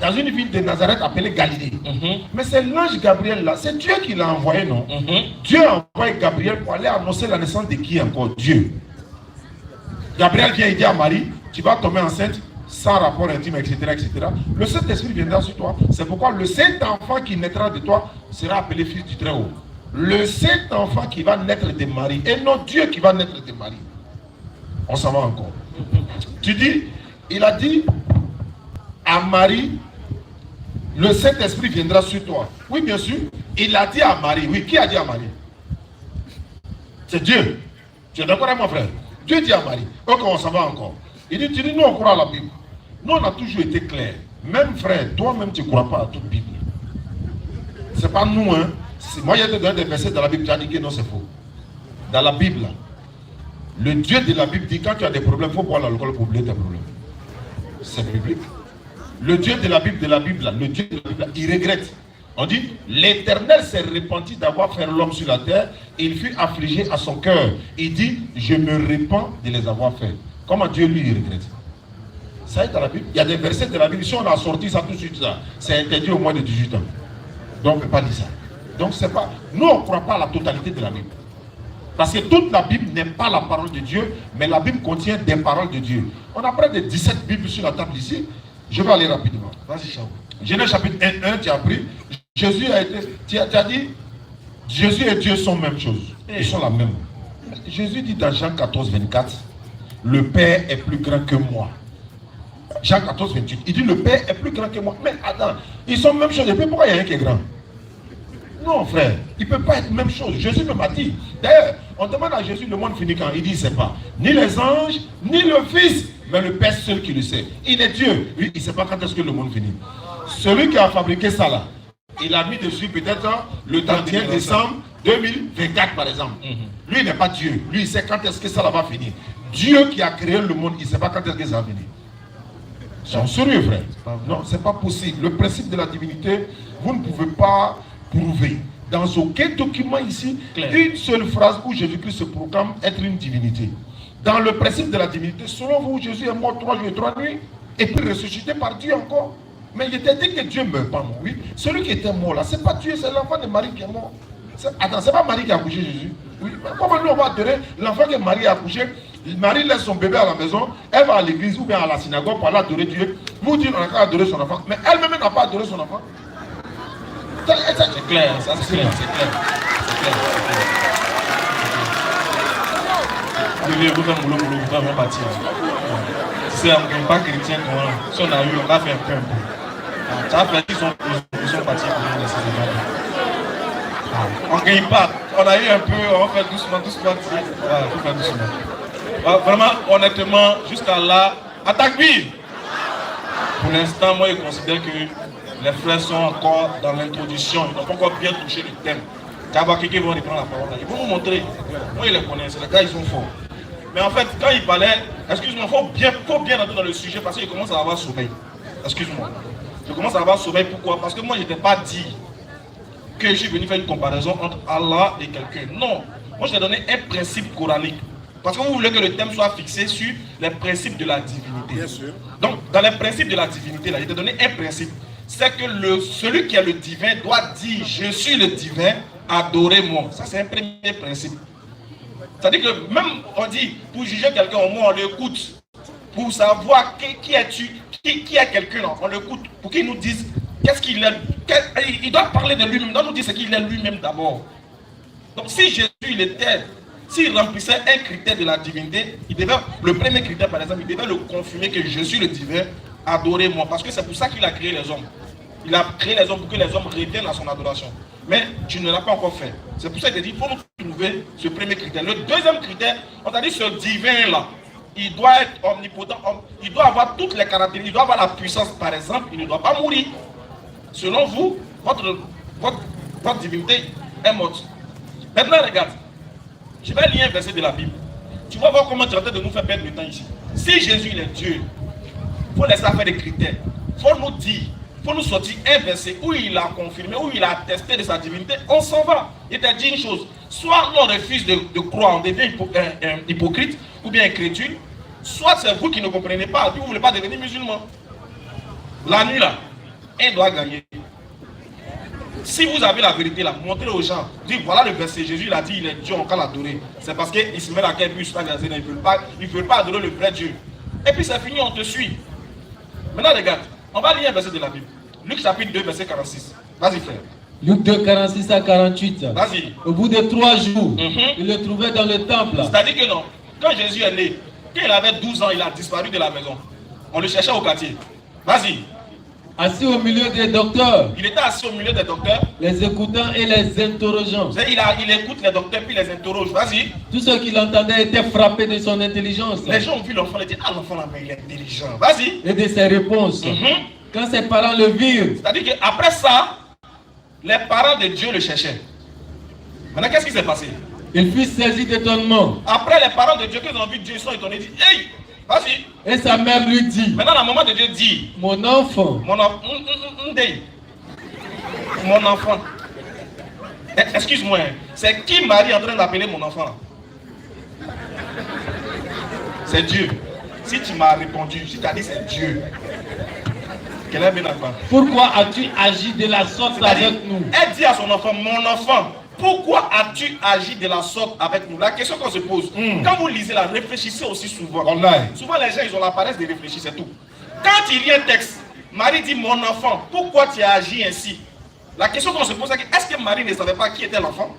dans une ville de Nazareth appelée Galilée. Mais c'est l'ange Gabriel là, c'est Dieu qui l'a envoyé, non? Dieu a envoyé Gabriel pour aller annoncer la naissance de qui encore? Dieu. Gabriel vient et dit à Marie, tu vas tomber enceinte sans rapport intime, etc. etc. Le Saint-Esprit viendra sur toi. C'est pourquoi le Saint-Enfant qui naîtra de toi sera appelé fils du Très-Haut. Le Saint-Enfant qui va naître de Marie, et non Dieu qui va naître de Marie. On s'en va encore. Tu dis, il a dit à Marie, le Saint-Esprit viendra sur toi. Oui, bien sûr. Il a dit à Marie. Oui, qui a dit à Marie? C'est Dieu. Tu es d'accord avec mon frère? Dieu dit à Marie. Ok, on s'en va encore. Il dit, tu dis, nous on croit à la Bible. Nous on a toujours été clairs. Même frère, toi-même tu ne crois pas à toute Bible. C'est pas nous, hein. Moi, il y a des versets dans la Bible, tu as dit que non, c'est faux. Dans la Bible, là, le Dieu de la Bible dit quand tu as des problèmes, il faut boire l'alcool pour oublier tes problèmes. C'est biblique. Le Dieu de la Bible, là, le Dieu de la Bible, là, il regrette. On dit, l'Éternel s'est repenti d'avoir fait l'homme sur la terre, et il fut affligé à son cœur. Il dit, je me repens de les avoir faits. Comment Dieu lui il regrette? Ça est dans la Bible. Il y a des versets de la Bible, si on a sorti ça tout de suite, c'est interdit au moins de 18 ans. Donc on ne peut pas dire ça. Donc c'est pas. Nous on ne croit pas à la totalité de la Bible. Parce que toute la Bible n'est pas la parole de Dieu, mais la Bible contient des paroles de Dieu. On a près de 17 Bibles sur la table ici. Je vais aller rapidement. Vas-y, Chao. Genèse chapitre 1, tu as pris. Jésus a été. Tu as dit, Jésus et Dieu sont même chose. Ils sont la même. Jésus dit dans Jean 14, 24, le Père est plus grand que moi. Jean 14, 28. Il dit, le Père est plus grand que moi. Mais attends, ils sont même chose. Et puis pourquoi il y a un qui est grand? Non, frère, il ne peut pas être même chose. Jésus me m'a dit. D'ailleurs, on demande à Jésus le monde finit quand? Il dit, il ne sait pas. Ni les anges, ni le Fils, mais le Père seul qui le sait. Il est Dieu. Lui, il ne sait pas quand est-ce que le monde finit. Celui qui a fabriqué ça là, il a mis dessus peut-être le 31 décembre 2024 par exemple. Lui, il n'est pas Dieu. Lui, il sait quand est-ce que ça là va finir. Dieu qui a créé le monde, il ne sait pas quand est-ce que ça va finir. C'est sérieux, frère. Non, ce n'est pas possible. Le principe de la divinité, vous ne pouvez pas prouver dans aucun document ici une seule phrase où Jésus-Christ se proclame être une divinité. Dans le principe de la divinité, selon vous, Jésus est mort 3 jours et 3 nuits et puis ressuscité par Dieu encore. Mais il était dit que Dieu ne meurt pas, non? Oui. Celui qui était mort là, c'est pas Dieu, c'est l'enfant de Marie qui est mort. Attends, c'est pas Marie qui a accouché Jésus. Oui. Comment nous on va adorer l'enfant que Marie a accouché? Marie laisse son bébé à la maison, elle va à l'église ou bien à la synagogue pour aller adorer Dieu. Vous dites qu'on a adoré son enfant, mais elle-même n'a pas adoré son enfant. C'est clair, ça c'est clair, c'est clair. Vous faites un boulot, vous faites un bâtir. Si on ne pas chrétien, si on a eu, on a fait un peu. Ça a fait qu'ils sont partis pour nous, on ne gagne pas. On a eu un peu, on fait doucement. Voilà, il faut faire doucement. Vraiment, honnêtement, jusqu'à là, attaque vie. Pour l'instant, moi, je considère que les frères sont encore dans l'introduction, ils n'ont pas encore bien touché le thème. Quelqu'un va reprendre la parole. Ils vont nous montrer. Moi, ils les connaissent, les gars, ils sont forts. Mais en fait, quand il parlait, excuse-moi, il faut bien entrer dans le sujet parce qu'il commence à avoir sommeil. Excuse-moi. Je commence à avoir sommeil, pourquoi? Parce que moi, je n'étais pas dit que je suis venu faire une comparaison entre Allah et quelqu'un. Non. Moi, je t'ai donné un principe coranique. Parce que vous voulez que le thème soit fixé sur les principes de la divinité. Bien sûr. Donc, dans les principes de la divinité, là, je t'ai donné un principe. C'est que celui qui est le divin doit dire « Je suis le divin, adorez-moi ». Ça, c'est un premier principe. C'est-à-dire que même, on dit, pour juger quelqu'un, au moins, on l'écoute. Pour savoir qui es-tu, qui est quelqu'un, on l'écoute. Pour qu'il nous dise qu'est-ce qu'il est. Il doit parler de lui-même, il doit nous dire ce qu'il est lui-même d'abord. Donc, si Jésus, il était... S'il remplissait un critère de la divinité, le premier critère par exemple, il devait le confirmer que je suis le divin, adorez-moi. Parce que c'est pour ça qu'il a créé les hommes. Il a créé les hommes pour que les hommes reviennent à son adoration. Mais tu ne l'as pas encore fait. C'est pour ça qu'il a dit, il faut nous trouver ce premier critère. Le deuxième critère, on t'a dit ce divin-là, il doit être omnipotent, il doit avoir toutes les caractéristiques, il doit avoir la puissance. Par exemple, il ne doit pas mourir. Selon vous, votre divinité est morte. Maintenant, regarde. Je vais lire un verset de la Bible. Tu vas voir comment tu es en train de nous faire perdre le temps ici. Si Jésus il est Dieu, il faut laisser faire des critères. Il faut nous dire, il faut nous sortir un verset où il a confirmé, où il a attesté de sa divinité. On s'en va. Il t'a dit une chose. Soit on refuse de croire, on devient hypocrite ou bien incrédule. Soit c'est vous qui ne comprenez pas, puis vous ne voulez pas devenir musulman. La nuit là, un doit gagner. Si vous avez la vérité là, montrez aux gens. Dites voilà le verset, Jésus il a dit il est Dieu, on peut l'adorer. C'est parce qu'il se met à quel but, ils ne veulent pas adorer le vrai Dieu. Et puis c'est fini, on te suit. Maintenant regarde, on va lire un verset de la Bible. Luc chapitre 2, verset 46. Vas-y frère. Luc 2, 46 à 48. Vas-y. Au bout de 3 jours, il le trouvait dans le temple. C'est-à-dire que non, quand Jésus est né, quand il avait 12 ans, il a disparu de la maison. On le cherchait au quartier. Vas-y. Assis au milieu des docteurs, Il était assis au milieu des docteurs. les écoutant et les interrogeant. Il écoute les docteurs puis les interroge. Vas-y. Tous ceux qui l'entendaient étaient frappés de son intelligence Les gens ont vu l'enfant, ils ont dit ah l'enfant là, mais il est intelligent. Vas-y. et de ses réponses. Quand ses parents le virent, C'est-à-dire qu'après ça, les parents de Dieu le cherchaient. Maintenant, qu'est-ce qui s'est passé? il fut saisi d'étonnement. Après, les parents de Dieu, qui ont vu Dieu, ils sont étonnés, ils disent hey, vas-y. Et sa mère lui dit, Maintenant, la maman de Dieu dit mon enfant, mon enfant. Excuse-moi, c'est qui Marie en train d'appeler mon enfant? C'est Dieu. Si tu m'as répondu, si tu as dit c'est Dieu. Quel est bien d'accord? pourquoi as-tu agi de la sorte avec nous? Elle dit à son enfant, mon enfant, pourquoi as-tu agi de la sorte avec nous? La question qu'on se pose, quand vous lisez là, réfléchissez aussi souvent. Souvent les gens, ils ont la paresse de réfléchir, c'est tout. Quand il lit un texte, Marie dit, mon enfant, pourquoi tu as agi ainsi? La question qu'on se pose, c'est est-ce que Marie ne savait pas qui était l'enfant?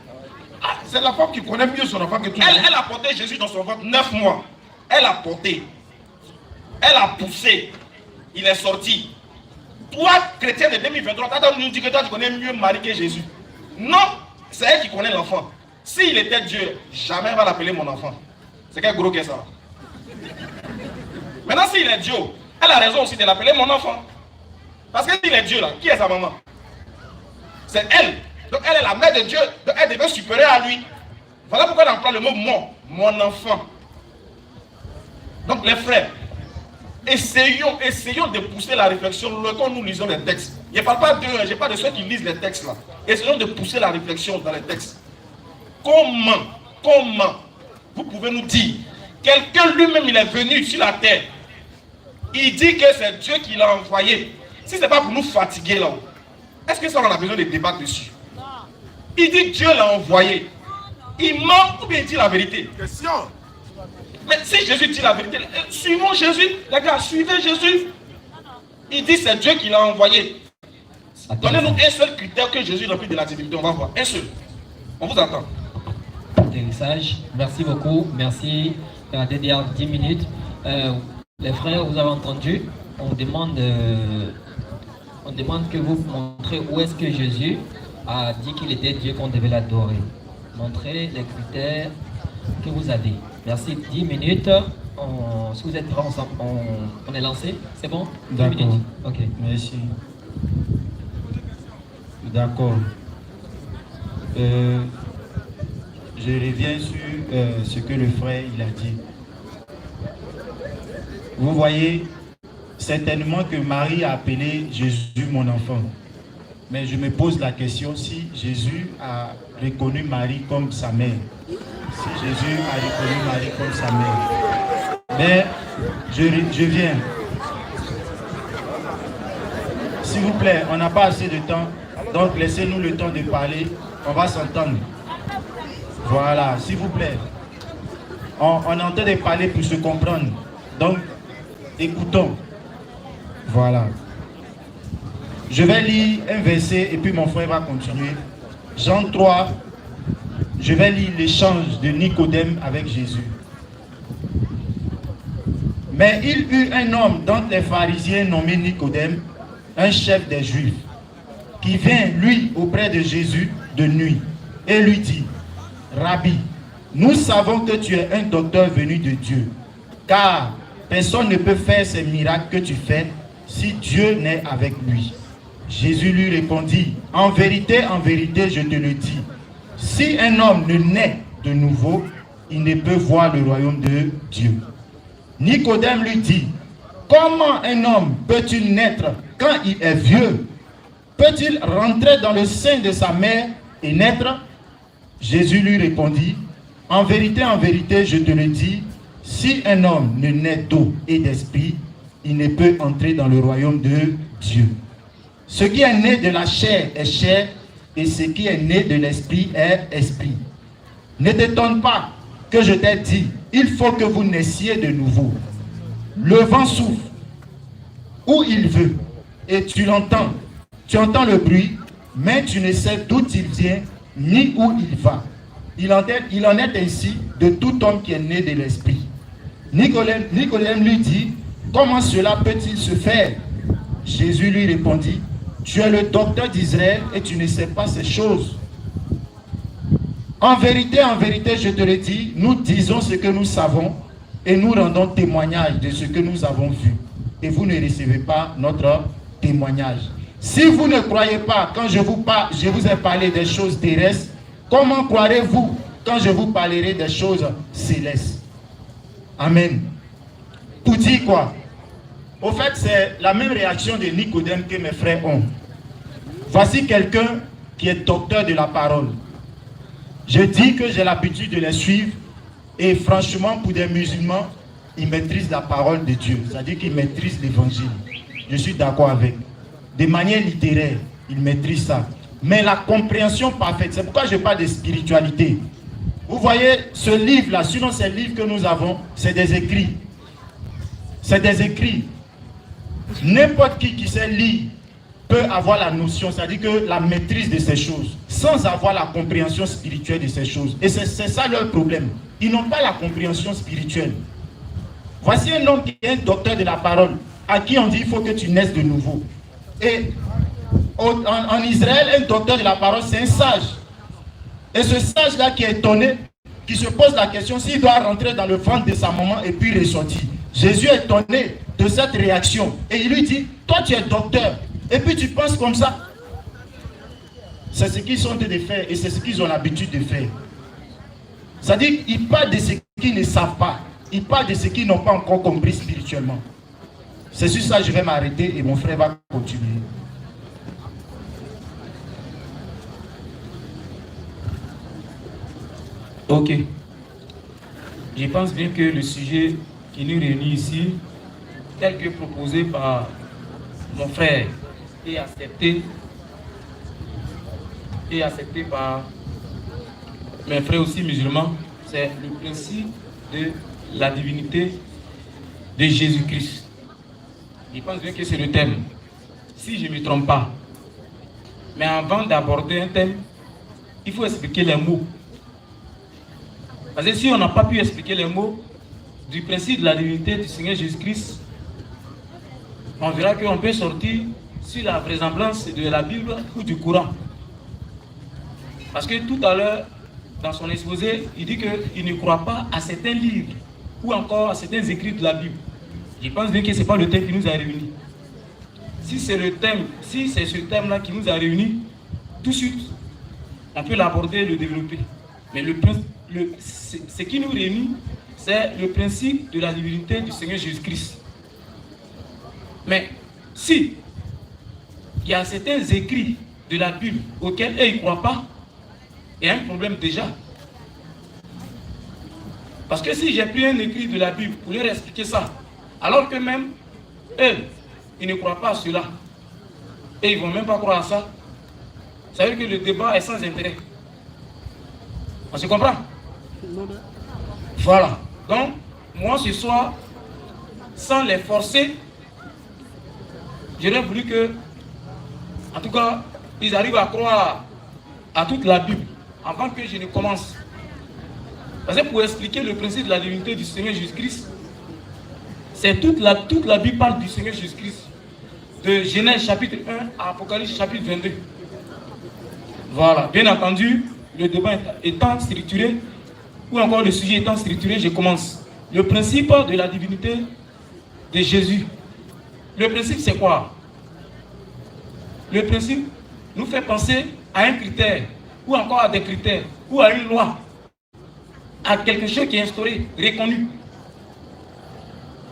C'est la femme qui connaît mieux son enfant que tout le monde. Elle a porté Jésus dans son ventre 9 mois. Elle a porté. Elle a poussé. Il est sorti. Toi, chrétien de 2023, tu nous dis que toi tu connais mieux Marie que Jésus. Non, c'est elle qui connaît l'enfant. S'il était Dieu, jamais elle va l'appeler mon enfant. C'est quel gros que ça. Maintenant, s'il est Dieu, elle a raison aussi de l'appeler mon enfant. Parce que s'il est Dieu là, qui est sa maman? C'est elle. Donc elle est la mère de Dieu. Donc elle devait supérieure à lui. Voilà pourquoi elle emploie le mot mon enfant. Donc les frères, essayons de pousser la réflexion quand nous lisons les textes. Je ne parle pas d'eux, je parle de ceux qui lisent les textes là. Essayons de pousser la réflexion dans les textes. Comment vous pouvez nous dire, quelqu'un lui-même il est venu sur la terre, il dit que c'est Dieu qui l'a envoyé. Si ce n'est pas pour nous fatiguer là, est-ce que ça on a besoin de débattre dessus? Il dit Dieu l'a envoyé. Il ment ou bien il dit la vérité? Question. Mais si Jésus dit la vérité, suivons Jésus, les gars, suivez Jésus. Il dit c'est Dieu qui l'a envoyé. Donnez-nous un seul critère que Jésus remplit de la divinité, on va voir. Un seul. On vous attend. Atterrissage. Merci beaucoup. Merci. On a déjà 10 minutes. Les frères, vous avez entendu, on demande que vous montrez où est-ce que Jésus a dit qu'il était Dieu, qu'on devait l'adorer. Montrez les critères que vous avez. Merci. 10 minutes. Si vous êtes prêts, on est lancé. C'est bon? 10 D'accord. minutes. Ok. Merci. D'accord. Je reviens sur ce que le frère il a dit. Vous voyez, certainement que Marie a appelé Jésus mon enfant. Mais je me pose la question si Jésus a reconnu Marie comme sa mère. Si Jésus a reconnu Marie comme sa mère. Mais je viens. S'il vous plaît, on n'a pas assez de temps. Donc laissez-nous le temps de parler. On va s'entendre. Voilà, s'il vous plaît. On est en train de parler pour se comprendre. Donc, écoutons. Voilà. Je vais lire un verset et puis mon frère va continuer. Jean 3, je vais lire l'échange de Nicodème avec Jésus. Mais il eut un homme d'entre les pharisiens nommé Nicodème, un chef des Juifs, qui vint, lui, auprès de Jésus de nuit et lui dit, Rabbi, nous savons que tu es un docteur venu de Dieu, car personne ne peut faire ces miracles que tu fais si Dieu n'est avec lui. Jésus lui répondit, en vérité, je te le dis, si un homme ne naît de nouveau, il ne peut voir le royaume de Dieu. Nicodème lui dit, comment un homme peut-il naître quand il est vieux? Peut-il rentrer dans le sein de sa mère et naître? Jésus lui répondit, en vérité, je te le dis, Si un homme ne naît d'eau et d'esprit, il ne peut entrer dans le royaume de Dieu. Ce qui est né de la chair est chair, et ce qui est né de l'esprit est esprit. Ne t'étonne pas que je t'ai dit, il faut que vous naissiez de nouveau. Le vent souffle où il veut, et tu l'entends. Tu entends le bruit, mais tu ne sais d'où il vient, ni où il va. Il en est ainsi de tout homme qui est né de l'esprit. Nicodème lui dit, comment cela peut-il se faire? Jésus lui répondit, tu es le docteur d'Israël et tu ne sais pas ces choses. En vérité, je te le dis, nous disons ce que nous savons et nous rendons témoignage de ce que nous avons vu. Et vous ne recevez pas notre témoignage. Si vous ne croyez pas quand je vous ai parlé des choses terrestres, comment croirez-vous quand je vous parlerai des choses célestes? Amen. Pour dire quoi? Au fait, c'est la même réaction de Nicodème que mes frères ont. Voici quelqu'un qui est docteur de la parole. Je dis que j'ai l'habitude de les suivre et franchement, pour des musulmans, ils maîtrisent la parole de Dieu. C'est-à-dire qu'ils maîtrisent l'évangile. Je suis d'accord avec. De manière littéraire, ils maîtrisent ça. Mais la compréhension parfaite, c'est pourquoi je parle de spiritualité. Vous voyez, ce livre-là, sinon ces livres que nous avons, c'est des écrits. C'est des écrits. N'importe qui sait lire peut avoir la notion, c'est-à-dire que la maîtrise de ces choses, sans avoir la compréhension spirituelle de ces choses. Et c'est ça leur problème. Ils n'ont pas la compréhension spirituelle. Voici un homme qui est un docteur de la parole, à qui on dit il faut que tu naisses de nouveau. Et en Israël, un docteur de la parole, c'est un sage. Et ce sage-là qui est étonné, qui se pose la question s'il doit rentrer dans le ventre de sa maman et puis ressortir. Jésus est étonné de cette réaction. Et il lui dit, toi tu es docteur, et puis tu penses comme ça. C'est ce qu'ils sont en train de faire et c'est ce qu'ils ont l'habitude de faire. C'est-à-dire qu'ils parlent de ce qu'ils ne savent pas. Ils parlent de ce qu'ils n'ont pas encore compris spirituellement. C'est sur ça que je vais m'arrêter et mon frère va continuer. Ok. Je pense bien que le sujet qui nous réunit ici, tel que proposé par mon frère et accepté par mes frères aussi musulmans, c'est le principe de la divinité de Jésus-Christ. Je pense bien que c'est le thème, si je ne me trompe pas. Mais avant d'aborder un thème, il faut expliquer les mots. Parce que si on n'a pas pu expliquer les mots du principe de la divinité du Seigneur Jésus-Christ, on verra qu'on peut sortir sur la vraisemblance de la Bible ou du Coran. Parce que tout à l'heure, dans son exposé, il dit qu'il ne croit pas à certains livres ou encore à certains écrits de la Bible. Je pense bien que ce n'est pas le thème qui nous a réunis. Si c'est le thème, si c'est ce thème-là qui nous a réunis, tout de suite, on peut l'aborder et le développer. Mais ce qui nous réunit, c'est le principe de la divinité du Seigneur Jésus-Christ. Mais si il y a certains écrits de la Bible auxquels eux ils ne croient pas, il y a un problème déjà. Parce que si j'ai pris un écrit de la Bible pour leur expliquer ça, alors que même eux, ils ne croient pas à cela, et ils ne vont même pas croire à ça, ça veut dire que le débat est sans intérêt. On se comprend? Voilà. Donc, moi ce soir, sans les forcer, j'aurais voulu que, en tout cas, ils arrivent à croire à toute la Bible avant que je ne commence. Parce que pour expliquer le principe de la divinité du Seigneur Jésus-Christ, c'est toute la Bible parle du Seigneur Jésus-Christ. De Genèse chapitre 1 à Apocalypse chapitre 22. Voilà. Bien entendu, le débat étant structuré, ou encore le sujet étant structuré, je commence. Le principe de la divinité de Jésus. Le principe, c'est quoi? Le principe nous fait penser à un critère, ou encore à des critères, ou à une loi, à quelque chose qui est instauré, reconnu.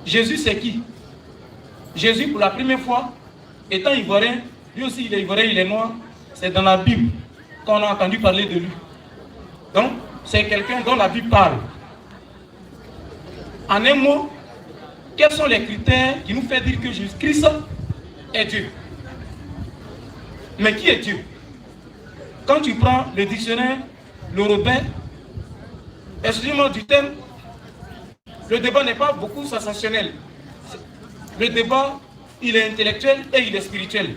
Jésus, c'est qui? Jésus, pour la première fois, étant ivoirien, lui aussi il est ivoirien, il est noir, c'est dans la Bible qu'on a entendu parler de lui. Donc, c'est quelqu'un dont la Bible parle. En un mot, quels sont les critères qui nous font dire que Jésus-Christ est Dieu? Mais qui est Dieu? Quand tu prends le dictionnaire, le Robert, excusez-moi du thème, le débat n'est pas beaucoup sensationnel. Le débat, il est intellectuel et il est spirituel.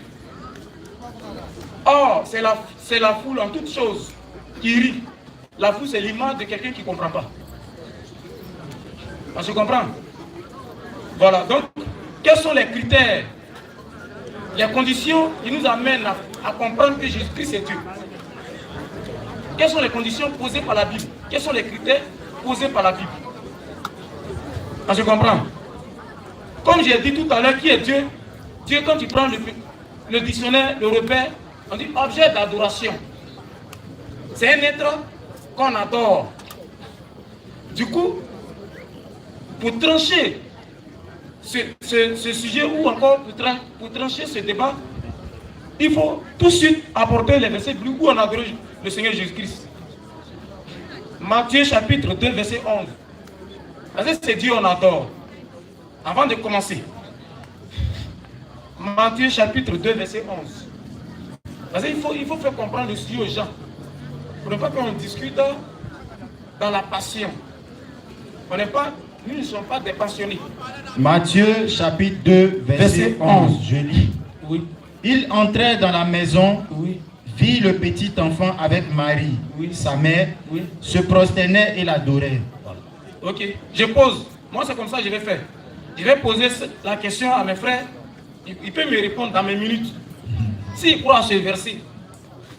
Or, c'est la foule en toute chose qui rit. La foule, c'est l'image de quelqu'un qui ne comprend pas. Je comprends. Voilà, donc, quels sont les critères, les conditions qui nous amènent à comprendre que Jésus-Christ est Dieu? Quelles sont les conditions posées par la Bible? Quels sont les critères posés par la Bible? Je comprends. Comme j'ai dit tout à l'heure, qui est Dieu? Dieu, quand tu prends le dictionnaire, le repère, on dit objet d'adoration. C'est un être qu'on adore. Du coup, pour trancher ce sujet ou encore pour trancher ce débat, il faut tout de suite apporter les versets bibliques où on adore le Seigneur Jésus-Christ. Matthieu chapitre 2, verset 11. Parce que c'est Dieu on adore. Avant de commencer. Matthieu chapitre 2, verset 11. Parce qu'il faut faire comprendre le sujet aux gens. Pour ne pas qu'on discute dans la passion. Nous ne sommes pas des passionnés. Matthieu chapitre 2, verset 11. Je lis. Oui. Il entrait dans la maison, Oui. vit le petit enfant avec Marie, Oui. sa mère, Oui. se prosternait et l'adorait. Ok. Je pose. Moi, c'est comme ça que je vais faire. Je vais poser la question à mes frères. Ils peuvent me répondre dans mes minutes. S'ils croient à ce verset.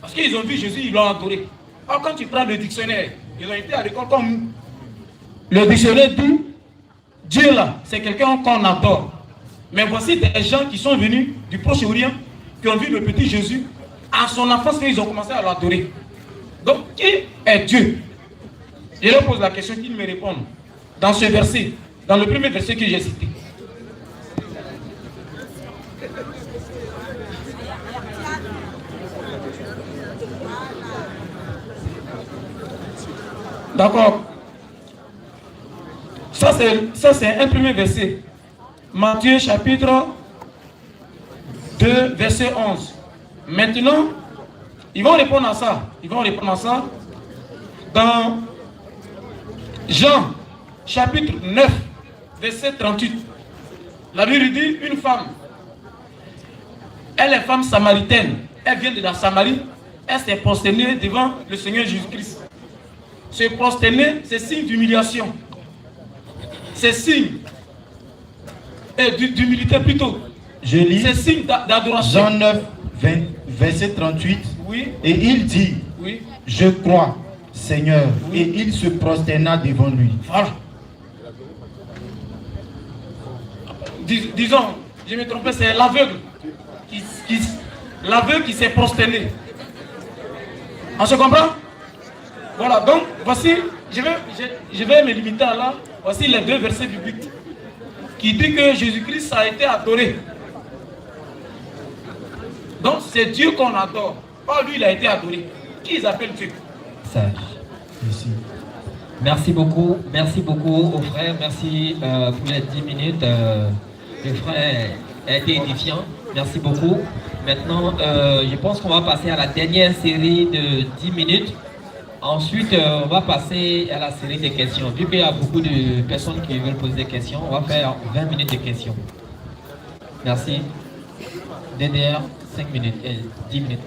Parce qu'ils ont vu Jésus, ils l'ont adoré. Alors quand tu prends le dictionnaire, ils ont été à l'école comme nous. Le dictionnaire dit, Dieu là, c'est quelqu'un qu'on adore. Mais voici des gens qui sont venus du Proche-Orient, qui ont vu le petit Jésus, à son enfance, ils ont commencé à l'adorer. Donc, qui est Dieu? Je leur pose la question, qu'ils me répondent. Dans ce verset, dans le premier verset que j'ai cité. D'accord. Ça, c'est un premier verset. Matthieu chapitre 2, verset 11. Maintenant, ils vont répondre à ça. Ils vont répondre à ça dans Jean chapitre 9, verset 38. La Bible dit, une femme, elle est femme samaritaine. Elle vient de la Samarie. Elle s'est prosternée devant le Seigneur Jésus-Christ. Se prosterner, c'est signe d'humiliation. C'est signe d'humilité plutôt. Je lis. C'est signe d'adoration. Jean 9, verset 38. Oui. Et il dit, Oui. je crois, Seigneur. Oui. Et il se prosterna devant lui. Voilà. Disons, je me trompais, c'est l'aveugle. L'aveugle qui s'est prosterné. On se comprend? Voilà, donc voici, je vais me limiter à là. Voici les deux versets bibliques qui disent que Jésus-Christ a été adoré. Donc c'est Dieu qu'on adore. Pas lui, il a été adoré. Qui ils appellent Dieu? Sage. Merci beaucoup aux frères. Merci pour les 10 minutes. Le frère a été édifiant. Merci beaucoup. Maintenant, je pense qu'on va passer à la dernière série de 10 minutes. Ensuite, on va passer à la série des questions. Vu qu'il y a beaucoup de personnes qui veulent poser des questions, on va faire 20 minutes de questions. Merci. DDR, 5 minutes, 10 minutes.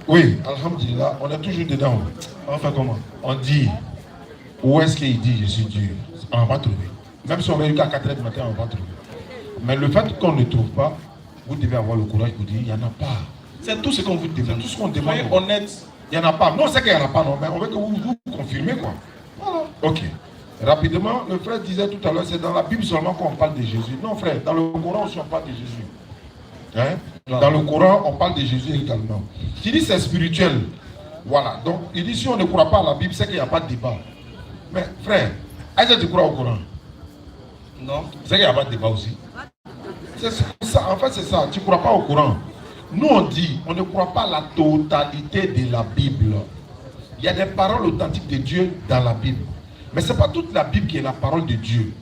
Oui, alhamdulillah, on est toujours dedans. On fait comment? On dit, où est-ce qu'il dit je suis Dieu? On va trouver. Même si on va jusqu'à 4h du matin, on va trouver. Mais le fait qu'on ne trouve pas, vous devez avoir le courage pour dire, il n'y en a pas. C'est tout ce qu'on vous demande, tout ce qu'on demande. Soyez honnête, il n'y en a pas. Non, c'est qu'il n'y en a pas, non, mais on veut que vous confirmez, quoi. Voilà. Ok. Rapidement, le frère disait tout à l'heure, c'est dans la Bible seulement qu'on parle de Jésus. Non, frère, dans le Coran aussi, on parle de Jésus. Hein? Dans le Coran, on parle de Jésus également. Il dit c'est spirituel. Voilà. Donc, il dit si on ne croit pas à la Bible, c'est qu'il n'y a pas de débat. Mais frère, est-ce que tu crois au Coran? Non. C'est qu'il n'y a pas de débat aussi. C'est ça. En fait, c'est ça. Tu ne crois pas au Coran. Nous, on dit, on ne croit pas à la totalité de la Bible. Il y a des paroles authentiques de Dieu dans la Bible. Mais ce n'est pas toute la Bible qui est la parole de Dieu.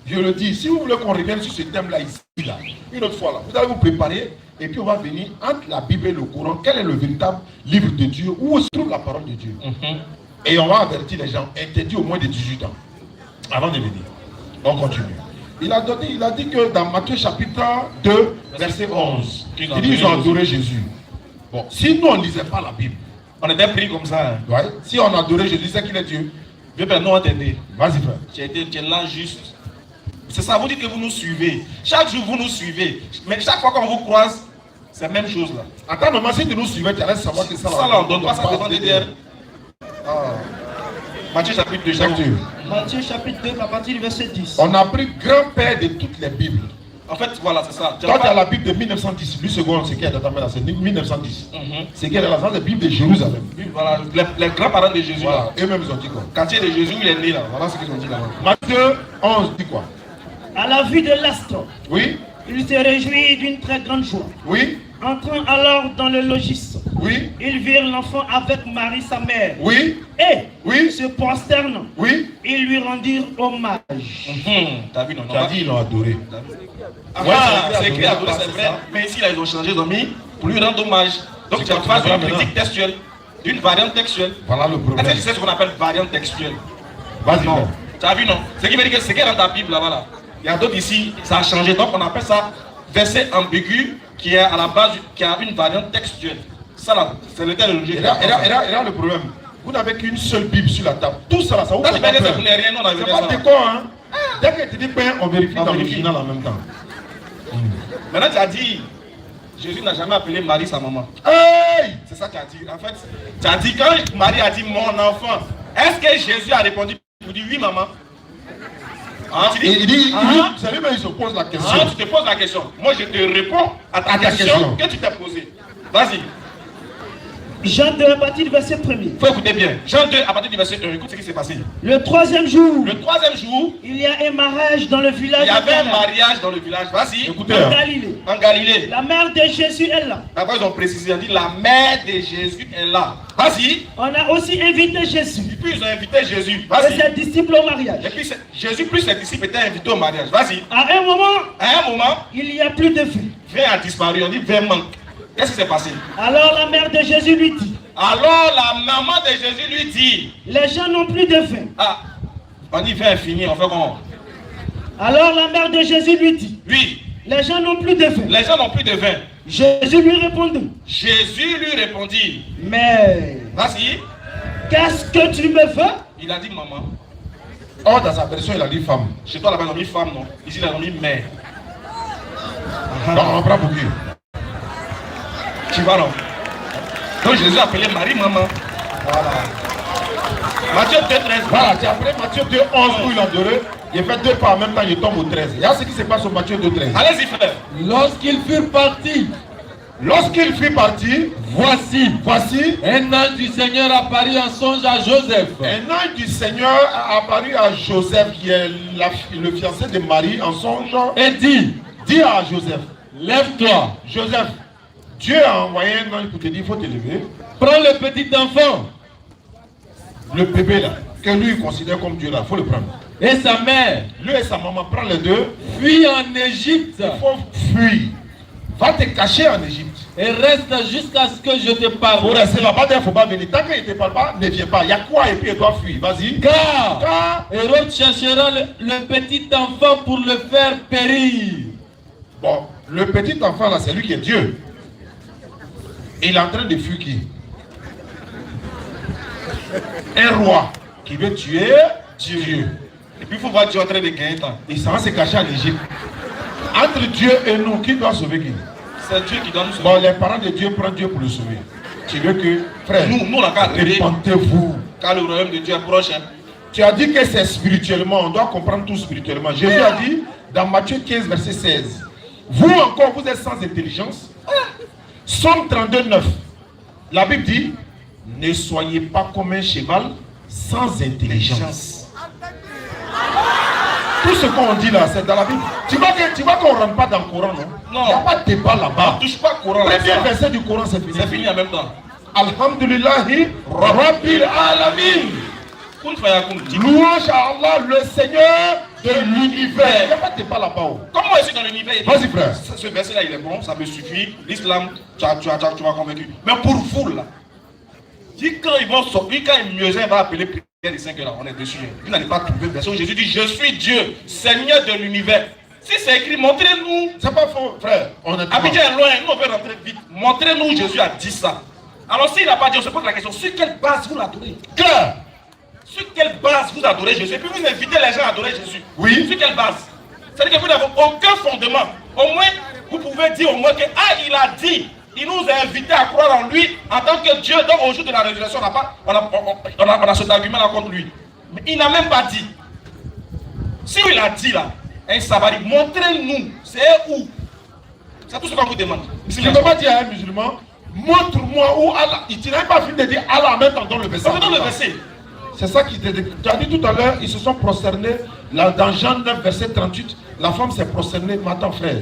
Je le dis, si vous voulez qu'on revienne sur ce thème-là ici, là, une autre fois, là, vous allez vous préparer et puis on va venir entre la Bible et le Coran. Quel est le véritable livre de Dieu? Où se trouve la parole de Dieu? Et on va avertir les gens, interdit au moins de 18 ans, avant de venir. On continue. Il a dit que dans Matthieu chapitre 2, verset 11, il dit qu'ils ont adoré Jésus. Bon, si nous on ne lisait pas la Bible, On était pris comme ça. ouais, si on adorait Jésus, c'est qu'il est Dieu. Je vais non entendre. Vas-y frère. Tu es là juste. C'est ça, vous dites que vous nous suivez. Chaque jour, vous nous suivez. Mais chaque fois qu'on vous croise, c'est la même chose là. Attends, normalement, si tu nous suivais, tu allais savoir que ça Ça, on ne donne pas ça devant des terres. Matthieu chapitre 2, Matthieu chapitre 2, à partir du verset 10. On a pris grand-père de toutes les Bibles. En fait, voilà, c'est ça. Toi, tu as la Bible de 1910. Lui, seconde, c'est qui est dans ta main là? C'est 1910. C'est qui est dans la Bible de Jérusalem. Voilà, les grands-parents de Jésus là. Voilà, eux-mêmes, ils ont dit quoi? Quartier de Jésus, il est né là. Voilà ce qu'ils ont dit là. Matthieu 11 dit quoi? À la vue de l'astre, Oui, il se réjouit d'une très grande joie. oui, Entrant alors dans le logis, oui, ils virent l'enfant avec Marie sa mère. oui, Et, oui, se prosternant, oui. ils lui rendirent hommage. T'as vu, non? Tu as dit, ils l'ont adoré. C'est écrit à c'est vrai. Mais ici, là, ils ont changé, ils ont mis pour lui rendre hommage. Donc, tu as face d'une critique textuelle, d'une variante textuelle. Voilà le Est-ce problème. que tu sais ce qu'on appelle variante textuelle? Vas-y, Non. frère. Tu as vu, non? Ce qui veut dire que c'est dans ta Bible là-bas. Là. Il y a d'autres ici, ça a changé. Donc, on appelle ça verset ambigu qui est à la base, qui a une variante textuelle. Ça là, c'est le terme de logique. Et là, le problème. Vous n'avez qu'une seule Bible sur la table. Tout ça, là, ça vous Quand fait tu pas m'as dit peur. ça, vous n'avez rien, non, on avait C'est dit pas ça. décor, hein. Dès que tu dis ben, on vérifie dans l'original en même temps. Maintenant, tu as dit, Jésus n'a jamais appelé Marie sa maman. Hey! C'est ça que tu as dit. En fait, tu as dit, quand Marie a dit mon enfant, est-ce que Jésus a répondu? Il dit oui, maman. Hein, tu Et dis, il dit, hein? c'est lui-même, il se pose la question. Hein, tu te poses la question. Moi, je te réponds à ta question que tu t'es posée. Vas-y. Jean 2, à partir du verset 1er. Il faut écouter bien. Jean 2, à partir du verset 1, écoute ce qui s'est passé. Le troisième jour, Le troisième jour, il y a un mariage dans le village il y avait un de mariage dans le village. Vas-y. Écoutez, en hein. Galilée. En Galilée. La mère de Jésus est là. D'abord, ils ont précisé, ils ont dit la mère de Jésus est là. Vas-y. On a aussi invité Jésus Et puis, ils ont invité Jésus. et Vas-y. ses disciples au mariage. Et puis, Jésus plus ses disciples étaient invités au mariage. Vas-y. À un moment, À un moment, il n'y a plus de vin. vin a disparu. On dit vin manque. Qu'est-ce qui s'est passé? Alors la mère de Jésus lui dit, Alors, la maman de Jésus lui dit, les gens n'ont plus de vin. ah, on dit vin est fini, on fait comment? Alors la mère de Jésus lui dit, Oui, les gens n'ont plus de vin. les gens n'ont plus de vin. Jésus lui répondit, Jésus lui répondit, mais vas-y. qu'est-ce que tu me veux? Il a dit maman. Oh, dans sa version, il a dit femme. Chez toi, là-bas, ils ont mis femme, non? Ici, ils ont mis mère. Donc, on prend beaucoup. Tu vois, non? Donc, Jésus a appelé Marie maman. Voilà. Matthieu 2, 13. Voilà, c'est après Matthieu 2, 11 où il a adoré. Il fait deux pas en même temps, il tombe au 13. Il y a ce qui se passe au Matthieu 2, 13. Allez-y, frère. Lorsqu'ils furent partis, Lorsqu'il fut parti, voici, un ange du Seigneur apparut en songe à Joseph. ange du Seigneur a apparu à Joseph, qui est le fiancé de Marie, en songe. Et dit, Dis à Joseph, lève-toi, Joseph, Dieu a envoyé un ange pour te dire, il faut te lever. prends le petit enfant Le bébé là, que lui il considère comme Dieu là, il faut le prendre. et sa mère, Lui et sa maman, prends les deux, fuis en Égypte il faut fuir. Va te cacher en Égypte. et reste jusqu'à ce que je te Pour parle. rester là-bas, il ne faut pas venir. Tant qu'il ne te parle pas, ne viens pas. Il y a quoi et puis il doit fuir. Vas-y. Car Hérode cherchera le petit enfant pour le faire périr. Bon, le petit enfant là, c'est lui qui est Dieu. Il est en train de fuir qui? Un roi qui veut tuer Dieu. Et puis, il faut voir Dieu en train de gagner temps. Il s'en va se cacher en Égypte. Entre Dieu et nous, qui doit sauver qui? C'est Dieu qui doit nous sauver. Bon, les parents de Dieu prennent Dieu pour le sauver. Tu veux que, frère, Nous, on a qu'à arrêter. répentez-vous. Car le royaume de Dieu est proche. Hein. Tu as dit que c'est spirituellement, on doit comprendre tout spirituellement. Jésus a dit dans Matthieu 15, verset 16, vous encore, vous êtes sans intelligence. Somme 32, 9. La Bible dit, ne soyez pas comme un cheval sans intelligence. Tout ce qu'on dit là, c'est dans la Bible. Tu vois qu'on ne rentre pas dans le Coran, non? Non. Il n'y a pas de débat là-bas. Touche pas au Coran. Premier verset du Coran, c'est fini. C'est fini en même temps. Alhamdulillahi Rabbil Alamin. Kun faya kun. Louange à Allah, le Seigneur de l'univers. Il n'y a pas de débat là-bas. Comment je suis dans l'univers? Vas-y, frère. Ce verset-là, il est bon, ça me suffit. L'islam, tu m'as convaincu. Mais pour vous, là, quand ils vont sortir, quand Mieuxin va appeler prière des 5 heures, on est dessus. Vous n'allez pas trouver le verset où Jésus dit, je suis Dieu, Seigneur de l'univers. Si c'est écrit, montrez-nous. C'est pas faux, frère. Abidjan est loin, nous on veut rentrer vite. Montrez-nous où Jésus a dit ça. Alors s'il n'a pas dit, on se pose la question, sur quelle base vous l'adorez? Claire. Sur quelle base vous adorez Jésus? Et puis vous invitez les gens à adorer Jésus. Oui. Sur quelle base? C'est-à-dire que vous n'avez aucun fondement. Au moins, vous pouvez dire au moins que, ah, il a dit, il nous a invités à croire en lui en tant que Dieu. Donc au jour de la résurrection, on a cet argument-là contre lui. Mais il n'a même pas dit. Si il a dit là, un sabbat, montrez-nous, c'est où? C'est tout ce qu'on vous demande. Tu ne peux pas dire à un musulman, montre-moi où Allah. Tu n'as pas fini de dire Allah en même temps dans le verset. Dans le verset. C'est ça qui te dit. Tu as dit tout à l'heure, ils se sont prosternés. Là, dans Jean 9, verset 38, la femme s'est prosternée. Mais attends, frère,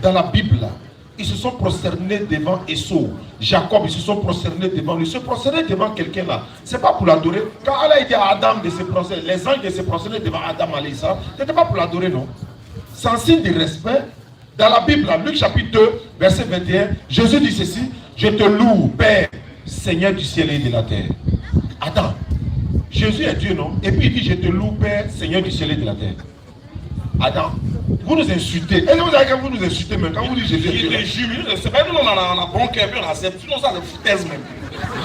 dans la Bible, là, ils se sont prosternés devant Esau. Jacob, ils se sont prosternés devant lui. Se prosterner devant quelqu'un là, c'est pas pour l'adorer. Quand Allah dit à Adam de se prosterner, les anges de se prosterner devant Adam, ce n'était pas pour l'adorer, non. C'est un signe de respect. Dans la Bible, là, Luc chapitre 2, verset 21, Jésus dit ceci, je te loue, Père, Seigneur du ciel et de la terre. Attends, Jésus est Dieu, non? Et puis il dit, je te loue, Père, Seigneur du ciel et de la terre. Adam, vous nous insultez. Est-ce que vous savez que vous nous insultez même quand vous dites Jésus est Dieu? C'est pas nous, on a bon cœur, puis on accepte. Sinon, ça, c'est foutaise même.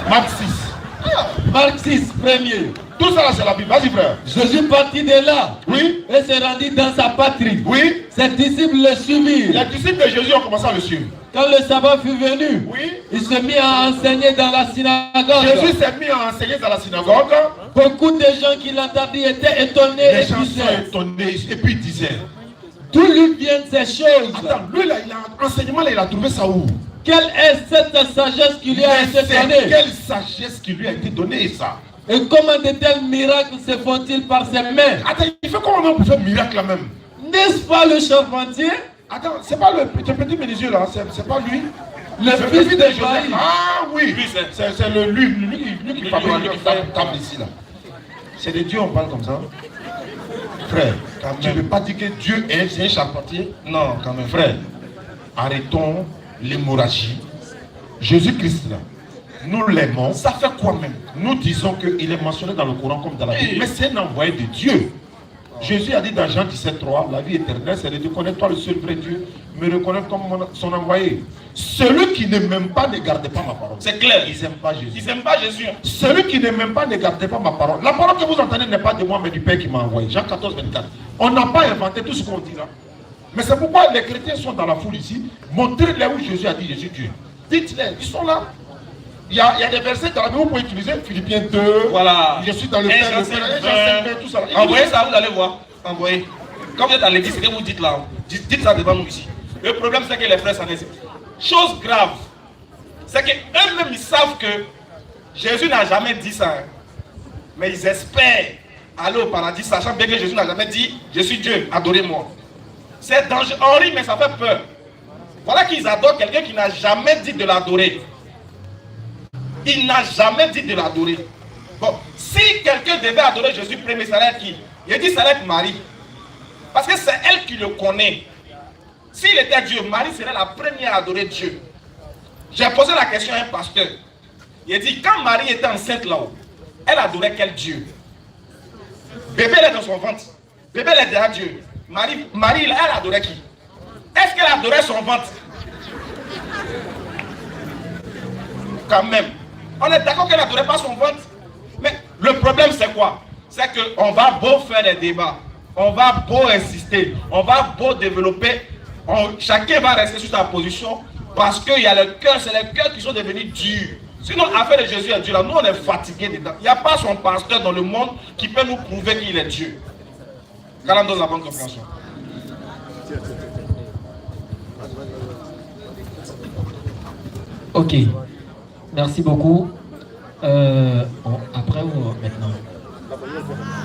Marc 6. Marc 6, premier. Tout ça là, c'est la Bible. Vas-y, frère. Jésus partit de là. Oui. Et se rendit dans sa patrie. Oui. Ses disciples le suivirent. Les disciples de Jésus ont commencé à le suivre. Quand le sabbat fut venu, oui, il se mit à enseigner dans la synagogue. Jésus s'est mis à enseigner dans la synagogue. Beaucoup de gens qui l'entendirent étaient étonnés. Les gens sont étonnés et puis ils disaient, d'où lui viennent ces choses? Attends, lui là, enseignement là, il a trouvé ça où? Quelle est cette sagesse qui lui a été donnée? Quelle sagesse qui lui a été donnée, ça? Et comment de tels miracles se font-ils par ses mains? Attends, il fait comment même pour faire miracle là même? N'est-ce pas le charpentier? Attends, c'est pas le petit menuisier là, c'est pas lui? Le fils de Joseph. Ah oui, c'est lui qui fabrique la table ici là. C'est de Dieu on parle comme ça. Frère, tu ne peux pas dire que Dieu est un charpentier? Non, quand même. Frère, arrêtons l'hémorragie. Jésus-Christ là, nous l'aimons. Ça fait quoi même? Nous disons qu'il est mentionné dans le Coran comme dans la Bible. Mais c'est un envoyé de Dieu. Jésus a dit dans Jean 17,3, la vie éternelle, c'est de connaître toi le seul vrai Dieu, me reconnaître comme son envoyé. Celui qui ne m'aime pas ne garde pas ma parole. C'est clair. Ils n'aiment pas Jésus. Ils n'aiment pas Jésus. Celui qui ne m'aime pas ne garde pas ma parole. La parole que vous entendez n'est pas de moi, mais du Père qui m'a envoyé. Jean 14, 24. On n'a pas inventé tout ce qu'on dit là. Mais c'est pourquoi les chrétiens sont dans la foule ici. Montrez-les où Jésus a dit Jésus Dieu. Dites-les, ils sont là. Il y a des versets dans la Bible, vous pouvez utiliser Philippiens 2. Voilà. Je suis dans le Père, tout ça. Envoyez ça, vous allez voir. Envoyez. Quand vous êtes à l'église, ce que vous dites là, dites ça devant nous ici. Le problème, c'est que les frères s'en hésitent. Chose grave, c'est qu'eux-mêmes, ils savent que Jésus n'a jamais dit ça. Hein. Mais ils espèrent aller au paradis, sachant bien que Jésus n'a jamais dit « Je suis Dieu, adorez-moi ». C'est dangereux, horrible, mais ça fait peur. Voilà qu'ils adorent quelqu'un qui n'a jamais dit de l'adorer. Il n'a jamais dit de l'adorer. Bon, si quelqu'un devait adorer Jésus premier, ça allait être qui? Il dit ça allait être Marie. Parce que c'est elle qui le connaît. S'il était Dieu, Marie serait la première à adorer Dieu. J'ai posé la question à un pasteur. Il a dit, quand Marie était enceinte là-haut, elle adorait quel Dieu? Bébé elle est dans son ventre. Bébé elle est derrière Dieu. Marie elle adorait qui? Est-ce qu'elle adorait son ventre? Quand même. On est d'accord qu'elle n'adorait pas son ventre. Mais le problème c'est quoi? C'est qu'on va beau faire des débats, on va beau insister, on va beau développer, chacun va rester sur sa position parce qu'il y a le cœur, c'est les cœurs qui sont devenus durs. Sinon, l'affaire de Jésus est Dieu là, nous on est fatigués dedans. Il n'y a pas son pasteur dans le monde qui peut nous prouver qu'il est Dieu. Quand on donne la bonne compréhension. Ok, merci beaucoup. Après ou maintenant?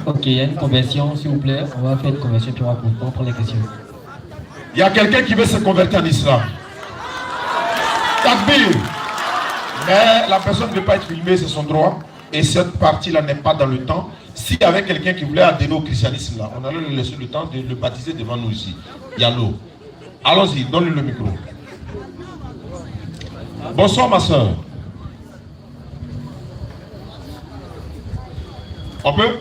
Ok, il y a une conversion, s'il vous plaît. On va faire une conversion, puis on va prendre les questions. Il y a quelqu'un qui veut se convertir en islam. Takbir. Mais la personne ne veut pas être filmée, c'est son droit. et cette partie-là n'est pas dans le temps, s'il y avait quelqu'un qui voulait adhérer au christianisme, là, on allait lui laisser le temps de le baptiser devant nous ici. Il y a l'eau. Allons-y, donne-lui le micro. Bonsoir ma soeur. On peut?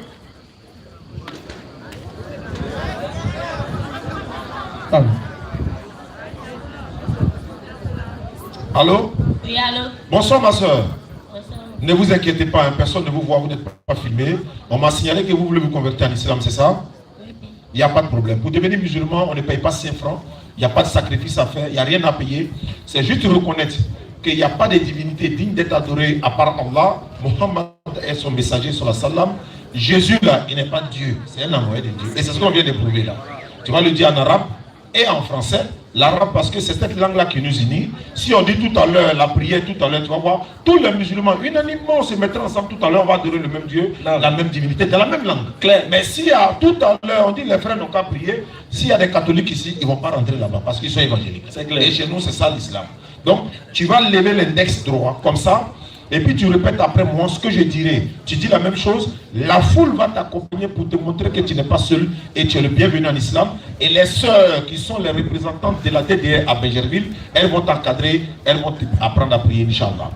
Allô? Oui, allô? Bonsoir ma soeur. Bonsoir. Ne vous inquiétez pas, hein, personne ne vous voit, vous n'êtes pas filmé. On m'a signalé que vous voulez vous convertir en islam, c'est ça? Oui. Il n'y a pas de problème. Pour devenir musulman, on ne paye pas 5 francs. Il n'y a pas de sacrifice à faire, il n'y a rien à payer. C'est juste reconnaître qu'il n'y a pas de divinité digne d'être adorée à part Allah. Mohammed est son messager sur la salam. Jésus là, il n'est pas Dieu, c'est un envoyé de Dieu. Et c'est ce qu'on vient de prouver là. Tu vas le dire en arabe et en français. L'arabe parce que c'est cette langue-là qui nous unit. Si on dit tout à l'heure la prière, tout à l'heure, tu vas voir, tous les musulmans, unanimement, on se mettra ensemble tout à l'heure, on va adorer le même Dieu, la même divinité, dans la même langue. Claire. Mais s'il y a tout à l'heure, on dit les frères n'ont qu'à prier, s'il y a des catholiques ici, ils ne vont pas rentrer là-bas parce qu'ils sont évangéliques. Et chez nous, c'est ça l'islam. Donc, tu vas lever l'index droit, comme ça, et puis tu répètes après moi ce que je dirai. Tu dis la même chose, la foule va t'accompagner pour te montrer que tu n'es pas seul et tu es le bienvenu en islam. Et les sœurs qui sont les représentantes de la DDR à Bégerville, elles vont t'encadrer, elles vont apprendre à prier, Inch'Allah.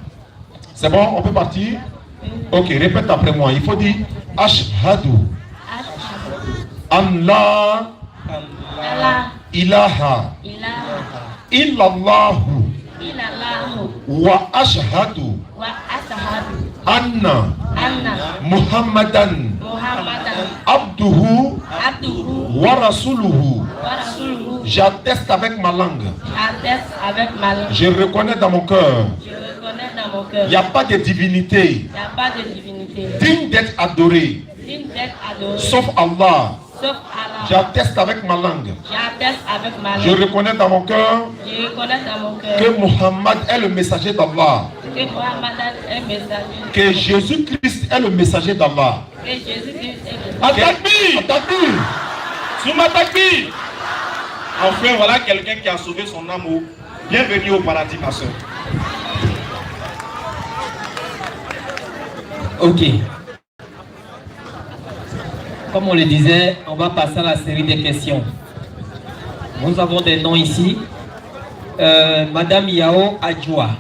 C'est bon, on peut partir? Ok, répète après moi. Il faut dire Ashhadu an la ilaha illallahu wa ashhadu anna Muhammadan abduhu wa rasuluhu. J'atteste avec ma langue. Je reconnais dans mon cœur. Il n'y a pas de divinité digne d'être adorée sauf Allah. J'atteste avec ma langue. Je reconnais dans mon cœur que Muhammad est le messager d'Allah. Que Jésus-Christ est le messager d'Allah. Atakbir! Souma Takbir! Enfin, voilà quelqu'un qui a sauvé son amour. Bienvenue au paradis, ma soeur. Ok. Comme on le disait, on va passer à la série des questions. Nous avons des noms ici. Madame Yao Adjoua.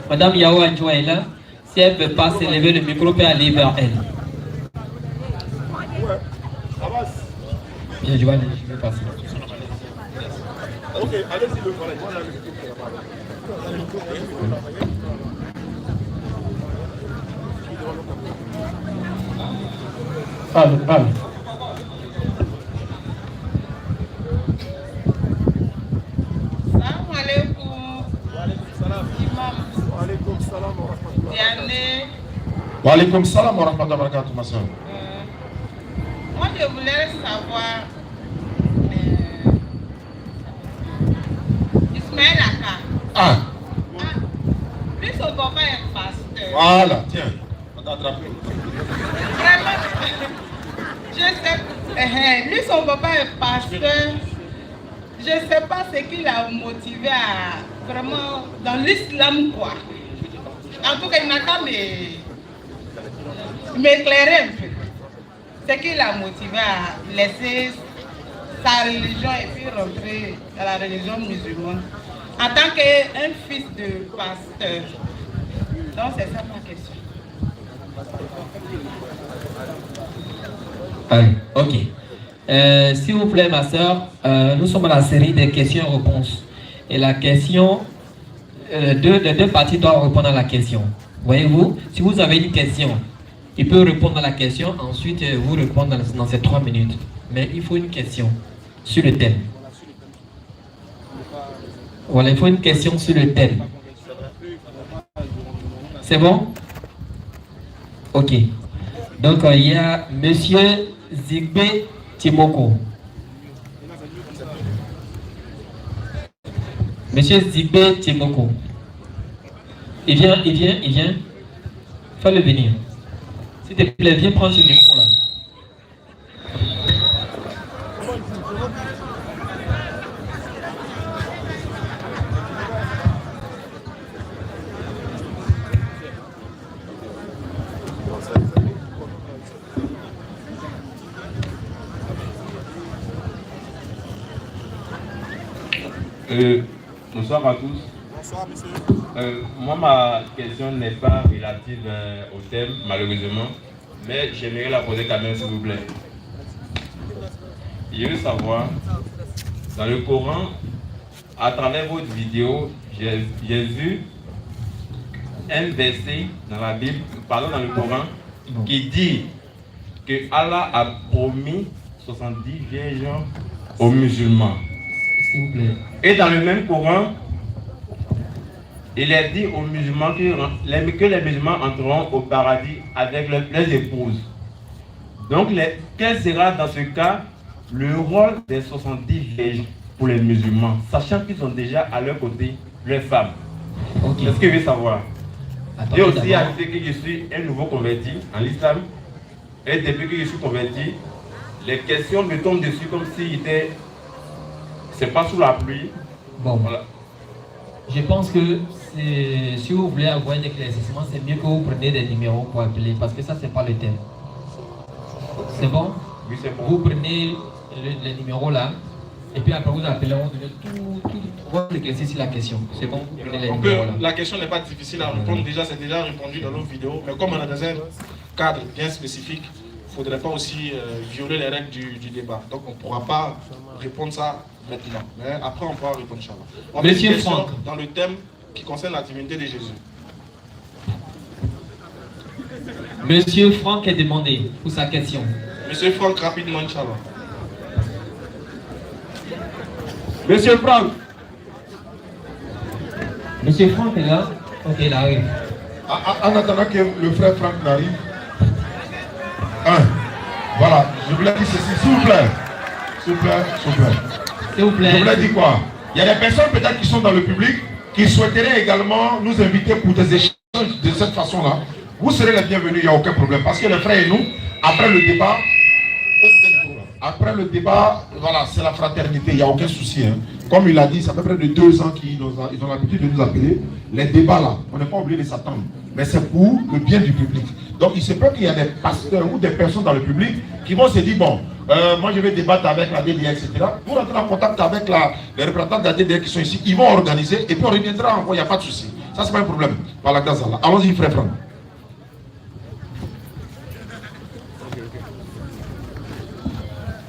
Madame Yao Adjoua est là. Si elle ne veut pas s'élever, le micro peut aller vers elle. Bien, je vais passer. Ok, allez-y, le volet. Parle. Wa alaykoum salam wa rahmatullahi wa barakatuh, ma soeur. Moi, je voulais savoir Ismaël Aka. Ah, Lui, son papa est pasteur. voilà, tiens. On t'a attrapé. Vraiment, je sais, lui, son papa est pasteur. Je ne sais pas ce qui l'a motivé à vraiment dans l'islam, quoi. En tout cas, il n'a qu'à m'éclairer un peu. Ce qui l'a motivé à laisser sa religion et puis rentrer dans la religion musulmane en tant qu'un fils de pasteur. Donc, c'est ça ma question. Ok. S'il vous plaît, ma soeur, nous sommes à la série des questions-réponses. Et la question, les deux parties doivent répondre à la question. Voyez-vous, si vous avez une question, il peut répondre à la question, ensuite vous répondre dans ces 3 minutes. Mais il faut une question sur le thème. Voilà, il faut une question sur le thème. C'est bon? Ok. Donc, il y a Monsieur Zigbe Timoko. Monsieur Zigbe Timoko. Il vient. Fais-le venir. S'il te plaît, viens prendre ce micro là. Bonsoir à tous. Bonsoir, monsieur. Moi, ma question n'est pas relative au thème, malheureusement, mais j'aimerais la poser quand même, s'il vous plaît. Je veux savoir, dans le Coran, à travers votre vidéo, j'ai vu un verset dans la Bible, pardon, dans le Coran, qui dit que Allah a promis 70 vierges aux musulmans. S'il vous plaît. Et dans le même Coran, il est dit aux musulmans que les musulmans entreront au paradis avec leurs épouses. Donc, quel sera dans ce cas le rôle des 70 vierges pour les musulmans, sachant qu'ils ont déjà à leur côté leurs femmes? Okay. C'est ce que je veux savoir. Attendez, J'ai aussi ajouté que je suis un nouveau converti en islam. Et depuis que je suis converti, les questions me tombent dessus comme s'il était... C'est pas sous la pluie. Bon. Voilà. Je pense que si vous voulez avoir un éclaircissement, c'est mieux que vous preniez des numéros pour appeler, parce que ça, c'est pas le thème. C'est bon? Oui, c'est bon. Vous prenez les numéros là, et puis après vous appelez, on donne tout, on va éclaircir sur la question. C'est bon? Vous prenez les numéros là. La question n'est pas difficile à répondre, déjà c'est déjà répondu dans nos vidéos, mais comme on est dans un cadre bien spécifique, il ne faudrait pas aussi violer les règles du débat. Donc on ne pourra pas répondre ça maintenant. Mais après on pourra répondre, Inch'Allah. Monsieur Franck. Dans le thème qui concerne la divinité de Jésus. Monsieur Franck est demandé pour sa question. Monsieur Franck, rapidement, Inch'Allah. Monsieur Franck. Monsieur Franck est là? Ok, il arrive. En attendant que le frère Franck n'arrive, voilà, je voulais dire ceci, s'il vous plaît. S'il vous plaît, s'il vous plaît. S'il vous plaît. Je voulais dire quoi? Il y a des personnes peut-être qui sont dans le public qui souhaiteraient également nous inviter pour des échanges de cette façon-là. Vous serez les bienvenus, il n'y a aucun problème. Parce que les frères et nous, après le débat, voilà, c'est la fraternité, il n'y a aucun souci. Hein. Comme il a dit, ça fait près de 2 ans qu'ils ont l'habitude de nous appeler. Les débats là, on n'est pas obligé de s'attendre. Mais c'est pour le bien du public. Donc il se peut qu'il y a des pasteurs ou des personnes dans le public qui vont se dire, bon, moi je vais débattre avec la DDR, etc. Vous rentrez en contact avec les représentants de la DDR qui sont ici, ils vont organiser et puis on reviendra encore, il n'y a pas de souci. Ça, c'est pas un problème. Par la grâce d'Allah. Allons-y, frère Franck.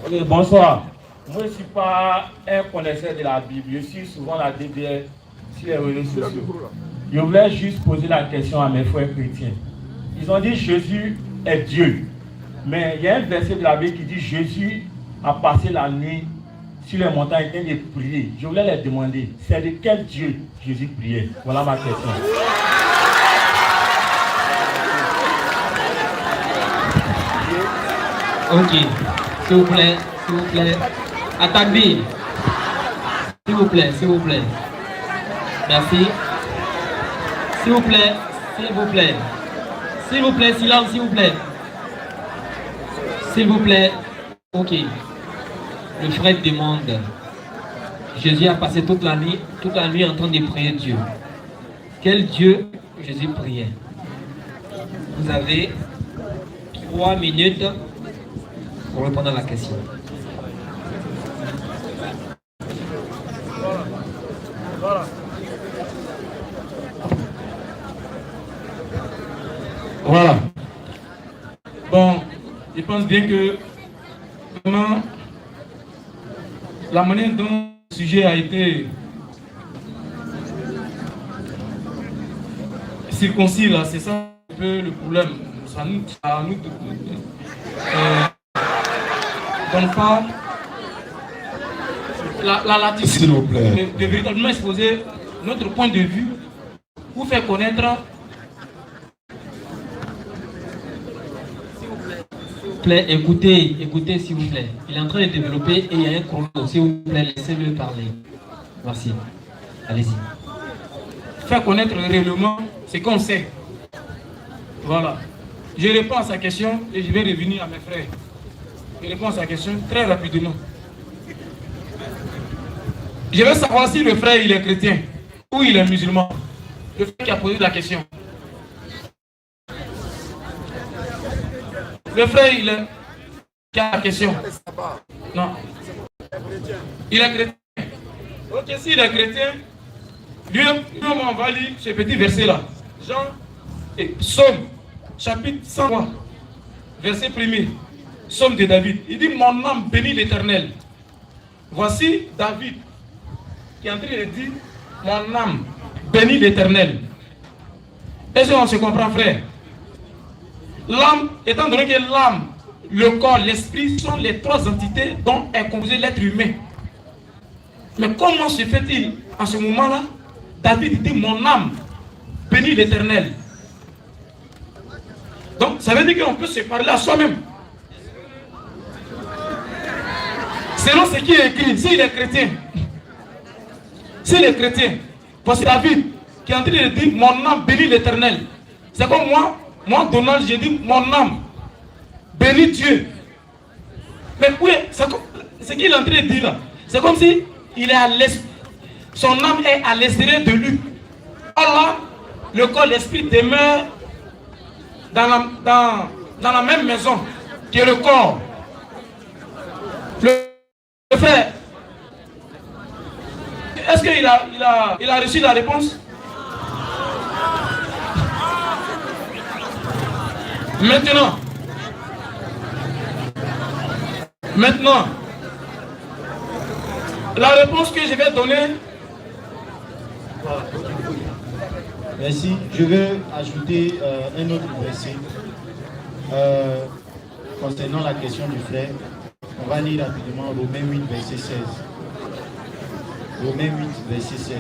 Ok, bonsoir. Moi, je ne suis pas un connaisseur de la Bible. Je suis souvent la DDR sur les réseaux sociaux. Je voulais juste poser la question à mes frères chrétiens. Ils ont dit Jésus est Dieu. Mais il y a un verset de la Bible qui dit Jésus a passé la nuit sur les montagnes en train de prier. Je voulais les demander, c'est de quel Dieu Jésus priait? Voilà ma question. Ok, s'il vous plaît, s'il vous plaît. Attendez. S'il vous plaît, s'il vous plaît. Merci. S'il vous plaît, s'il vous plaît. S'il vous plaît, silence, s'il vous plaît. S'il vous plaît. Ok. Le frère demande. Jésus a passé toute la nuit en train de prier Dieu. Quel Dieu Jésus priait? Vous avez 3 minutes pour répondre à la question. Voilà. Bon, je pense bien que vraiment, la manière dont le sujet a été circoncis là, c'est ça un peu le problème. Ça nous donne pas la latitude de véritablement exposer notre point de vue pour faire connaître. Écoutez, s'il vous plaît. Il est en train de développer et il y a un chrono. S'il vous plaît, laissez-le parler. Merci. Allez-y. Faire connaître réellement ce qu'on sait. Voilà. Je réponds à sa question et je vais revenir à mes frères. Je réponds à sa question très rapidement. Je veux savoir si le frère il est chrétien ou il est musulman. Le frère qui a posé la question. Le frère, il est... qui a la question. Non. Il est chrétien. Ok, s'il est chrétien, lui, on va lire ce petit verset-là. Jean et Psaume, chapitre 103, verset 1er. Psaume de David. Il dit, mon âme bénit l'Éternel. Voici David qui est en train de dire, mon âme bénit l'Éternel. Est-ce qu'on se comprend, frère? L'âme, étant donné que l'âme, le corps, l'esprit sont les trois entités dont est composé l'être humain. Mais comment se fait-il en ce moment-là? David dit, mon âme bénit l'Éternel. Donc, ça veut dire qu'on peut se parler à soi-même. Selon ce qui est écrit, s'il est chrétien, voici David qui est en train de dire, mon âme bénit l'Éternel. C'est comme moi Donald, j'ai dit, mon âme bénit Dieu. Mais oui, ce qu'il est en train de dire là, c'est comme si il est à son âme est à l'extérieur de lui. Or là, le corps, l'esprit demeure dans la même maison que le corps. Le frère, est-ce qu'il a reçu la réponse? Maintenant, la réponse que je vais donner. Merci. Je veux ajouter un autre verset concernant la question du frère. On va lire rapidement Romains 8, verset 16. Romains 8, verset 16.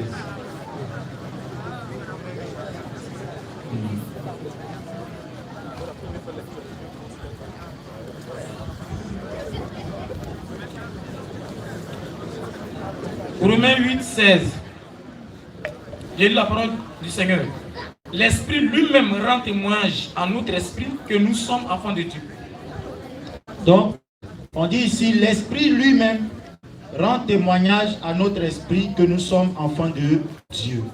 Romains 8, 16. J'ai lu la parole du Seigneur. L'Esprit lui-même rend témoignage à notre esprit que nous sommes enfants de Dieu. Donc, on dit ici, l'Esprit lui-même rend témoignage à notre esprit que nous sommes enfants de Dieu.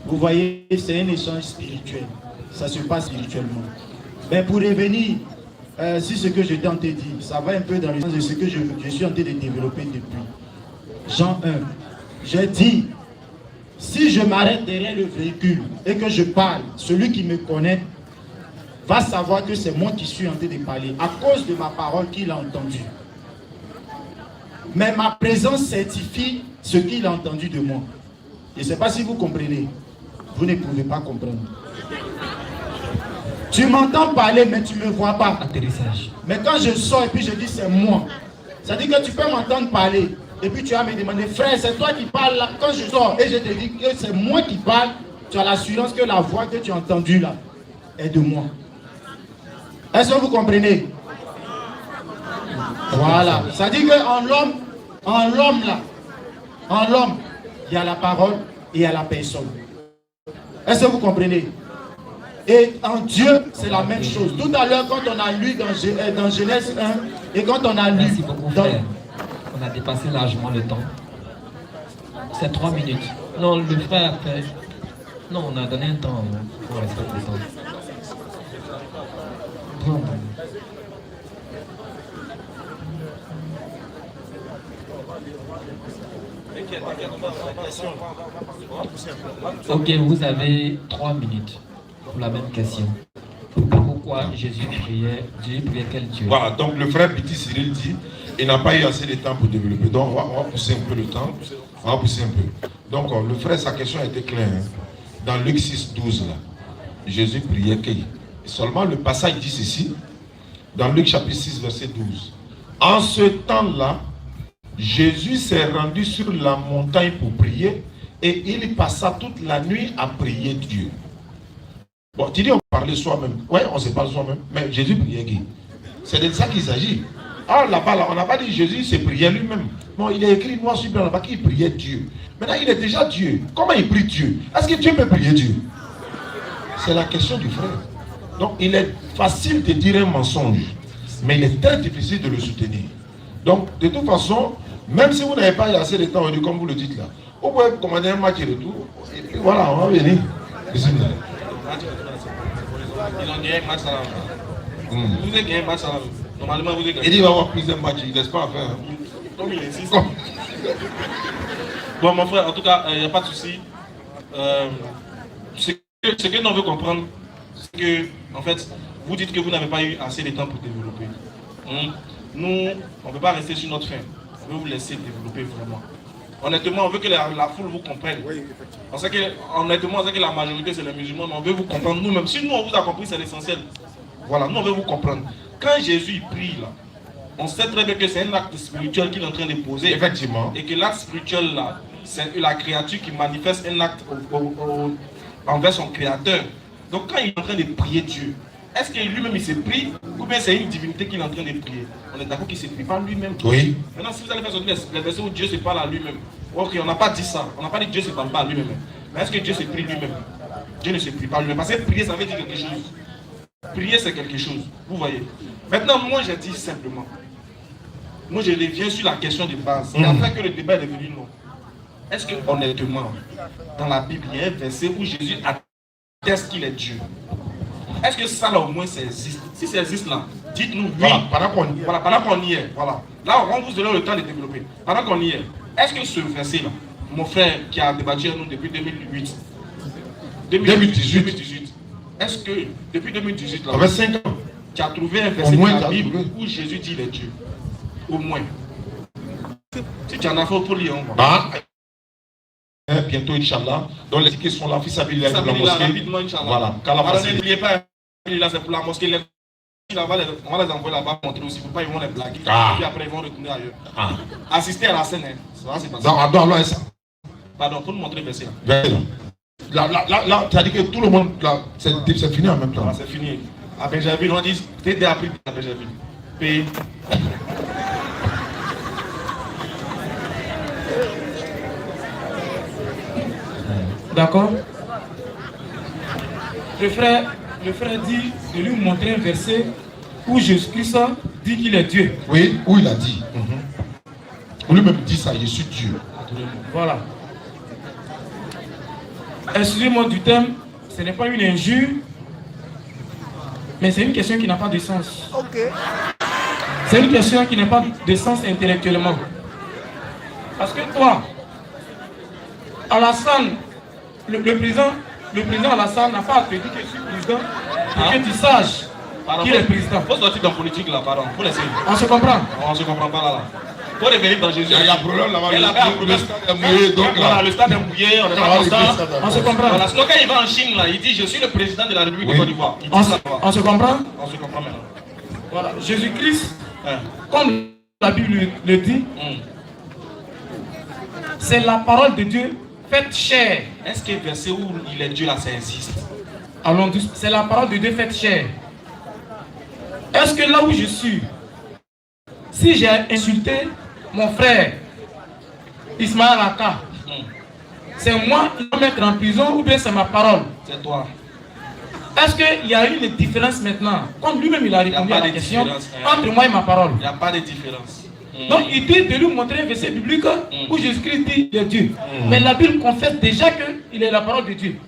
Vous voyez, c'est un échange spirituel. Ça se passe spirituellement. Mais pour revenir sur ce que je t'ai en train de dire, ça va un peu dans le sens de ce que je suis en train de développer depuis. Jean 1, j'ai dit, si je m'arrête derrière le véhicule et que je parle, celui qui me connaît va savoir que c'est moi qui suis en train de parler à cause de ma parole qu'il a entendue. Mais ma présence certifie ce qu'il a entendu de moi. Je ne sais pas si vous comprenez. Vous ne pouvez pas comprendre. Tu m'entends parler, mais tu ne me vois pas. Atterrissage. Mais quand je sors et puis je dis c'est moi, ça dit que tu peux m'entendre parler. Et puis tu vas me demander, frère, c'est toi qui parles là. Quand je sors et je te dis que c'est moi qui parle, tu as l'assurance que la voix que tu as entendue là est de moi. Est-ce que vous comprenez? Voilà. Ça dit qu'en l'homme là, en l'homme, il y a la parole et il y a la personne. Est-ce que vous comprenez? Et en Dieu, c'est la même chose. Tout à l'heure, quand on a lu dans Genèse 1, et quand on a lu... Merci beaucoup, frère. On a dépassé largement le temps. C'est 3 minutes. Non, le frère fait... Non, on a donné un temps pour respecter le temps. Bon. Ok, vous avez 3 minutes pour la même question. Pourquoi Jésus priait quel Dieu? Voilà, donc le frère Petit Cyril dit, il n'a pas eu assez de temps pour développer. Donc on va pousser un peu le temps. On va pousser un peu. Donc le frère, sa question était claire. Hein. Dans Luc 6, 12, là, Jésus priait qui? Seulement le passage dit ceci. Dans Luc chapitre 6, verset 12. En ce temps-là, Jésus s'est rendu sur la montagne pour prier et il passa toute la nuit à prier Dieu. Bon, tu dis on parlait soi-même. Ouais, on se parle soi-même. Mais Jésus priait qui? C'est de ça qu'il s'agit. Alors là-bas, là, on n'a pas dit Jésus se priait lui-même. Non, il est écrit noir sur blanc là-bas qu'il priait Dieu. Maintenant, il est déjà Dieu. Comment il prie Dieu? Est-ce que Dieu peut prier Dieu? C'est la question du frère. Donc, il est facile de dire un mensonge, mais il est très difficile de le soutenir. Donc, de toute façon, même si vous n'avez pas assez de temps, comme vous le dites là, vous pouvez commander un match et retour. Et puis voilà, on va venir. Ils ont gagné un match à la Vous avez gagné un match à la Normalement, vous avez gagné. Il dit qu'il va avoir plus d'un match, il ne laisse pas faire. Comme il insiste. Bon, mon frère, en tout cas, il n'y a pas de souci. Ce que l'on veut comprendre, c'est que, en fait, vous dites que vous n'avez pas eu assez de temps pour développer. Nous, on ne peut pas rester sur notre fin. On veut vous laisser développer vraiment. Honnêtement, on veut que la foule vous comprenne. On sait que, honnêtement, on sait que la majorité, c'est les musulmans, mais on veut vous comprendre nous-mêmes. Si nous, on vous a compris, c'est l'essentiel. Voilà, nous, on veut vous comprendre. Quand Jésus prie, là, on sait très bien que c'est un acte spirituel qu'il est en train de poser. Effectivement. Et que l'acte spirituel, là, c'est la créature qui manifeste un acte envers son créateur. Donc, quand il est en train de prier Dieu, est-ce que lui-même il se prie ou bien c'est une divinité qu'il est en train de prier? On est d'accord qu'il ne se prie pas lui-même. Oui. Maintenant, si vous allez faire les versets où Dieu se parle à lui-même, ok, on n'a pas dit ça. On n'a pas dit que Dieu ne se parle pas à lui-même. Mais est-ce que Dieu se prie lui-même? Dieu ne se prie pas lui-même. Parce que prier, ça veut dire quelque chose. Prier, c'est quelque chose. Vous voyez. Maintenant, moi, je dis simplement. Moi, je reviens sur la question de base. Et après que le débat est devenu long. Est-ce que, honnêtement, dans la Bible, il y a un verset où Jésus atteste qu'il est Dieu? Est-ce que ça, là, au moins, ça existe? Si ça existe, là, dites-nous oui. Voilà, pendant qu'on y est. Voilà. Là, on vous donne le temps de développer. Pendant qu'on y est, est-ce que ce verset-là, mon frère qui a débattu avec nous depuis 2018, est-ce que, depuis 2018, là, avec 5 ans, tu as trouvé un verset dans la Bible où Jésus dit il est Dieu? Au moins. Si tu en as fait pour lire, on va. Bientôt, Inch'Allah. Donc les tickets sont là, fils Abilillah pour la mosquée. Rapidement, Inch'Allah. Voilà. N'oubliez pas, là c'est pour la mosquée. On va les envoyer là-bas montrer aussi. Pour pas ils vont les blaguer. Et puis après ils vont retourner ailleurs. Assister à la scène. Ça c'est pas ça. Pardon, pour nous montrer le verset. Là, tu as dit que tout le monde, là, c'est fini en même temps. C'est fini. À Benjerville, on dit, t'es appris à Benjerville. Pays. D'accord. Le frère dit de lui montrer un verset où Jésus-Christ dit qu'il est Dieu. Oui, où il a dit. Lui-même dit ça, je suis Dieu. Voilà. Excusez-moi du thème, ce n'est pas une injure, mais c'est une question qui n'a pas de sens. C'est une question qui n'a pas de sens intellectuellement. Parce que toi, Alassane, le président Alassane n'a pas à te dire que je suis président et que tu saches qui est président. Faut sortir dans la politique là, pardon. Faut laisser. On se comprend? On se comprend pas là. Faut revenir dans Jésus. Il y a un problème là-bas. Le stade est mouillé. Donc là, le stade est mouillé, on n'est pas content. On se comprend. Voilà, sinon quand il va en Chine là, il dit je suis le président de la République de Côte d'Ivoire. On se comprend? On se comprend maintenant. Voilà, Jésus-Christ, comme la Bible le dit, c'est la parole de Dieu faite chair. Est-ce que le verset où il est Dieu là, ça existe? Allons, c'est la parole de Dieu faite chair. Est-ce que là où je suis, si j'ai insulté mon frère Ismaël Aka, c'est moi qui vais mettre en prison ou bien c'est ma parole? C'est toi. Est-ce qu'il y a une différence maintenant? Comme lui-même il a répondu à la question, entre moi et ma parole. Il n'y a pas de différence. Donc il dit de lui montrer un verset biblique où Jésus-Christ dit qu'il est Dieu. Mais la Bible confesse déjà qu'il est la parole de Dieu.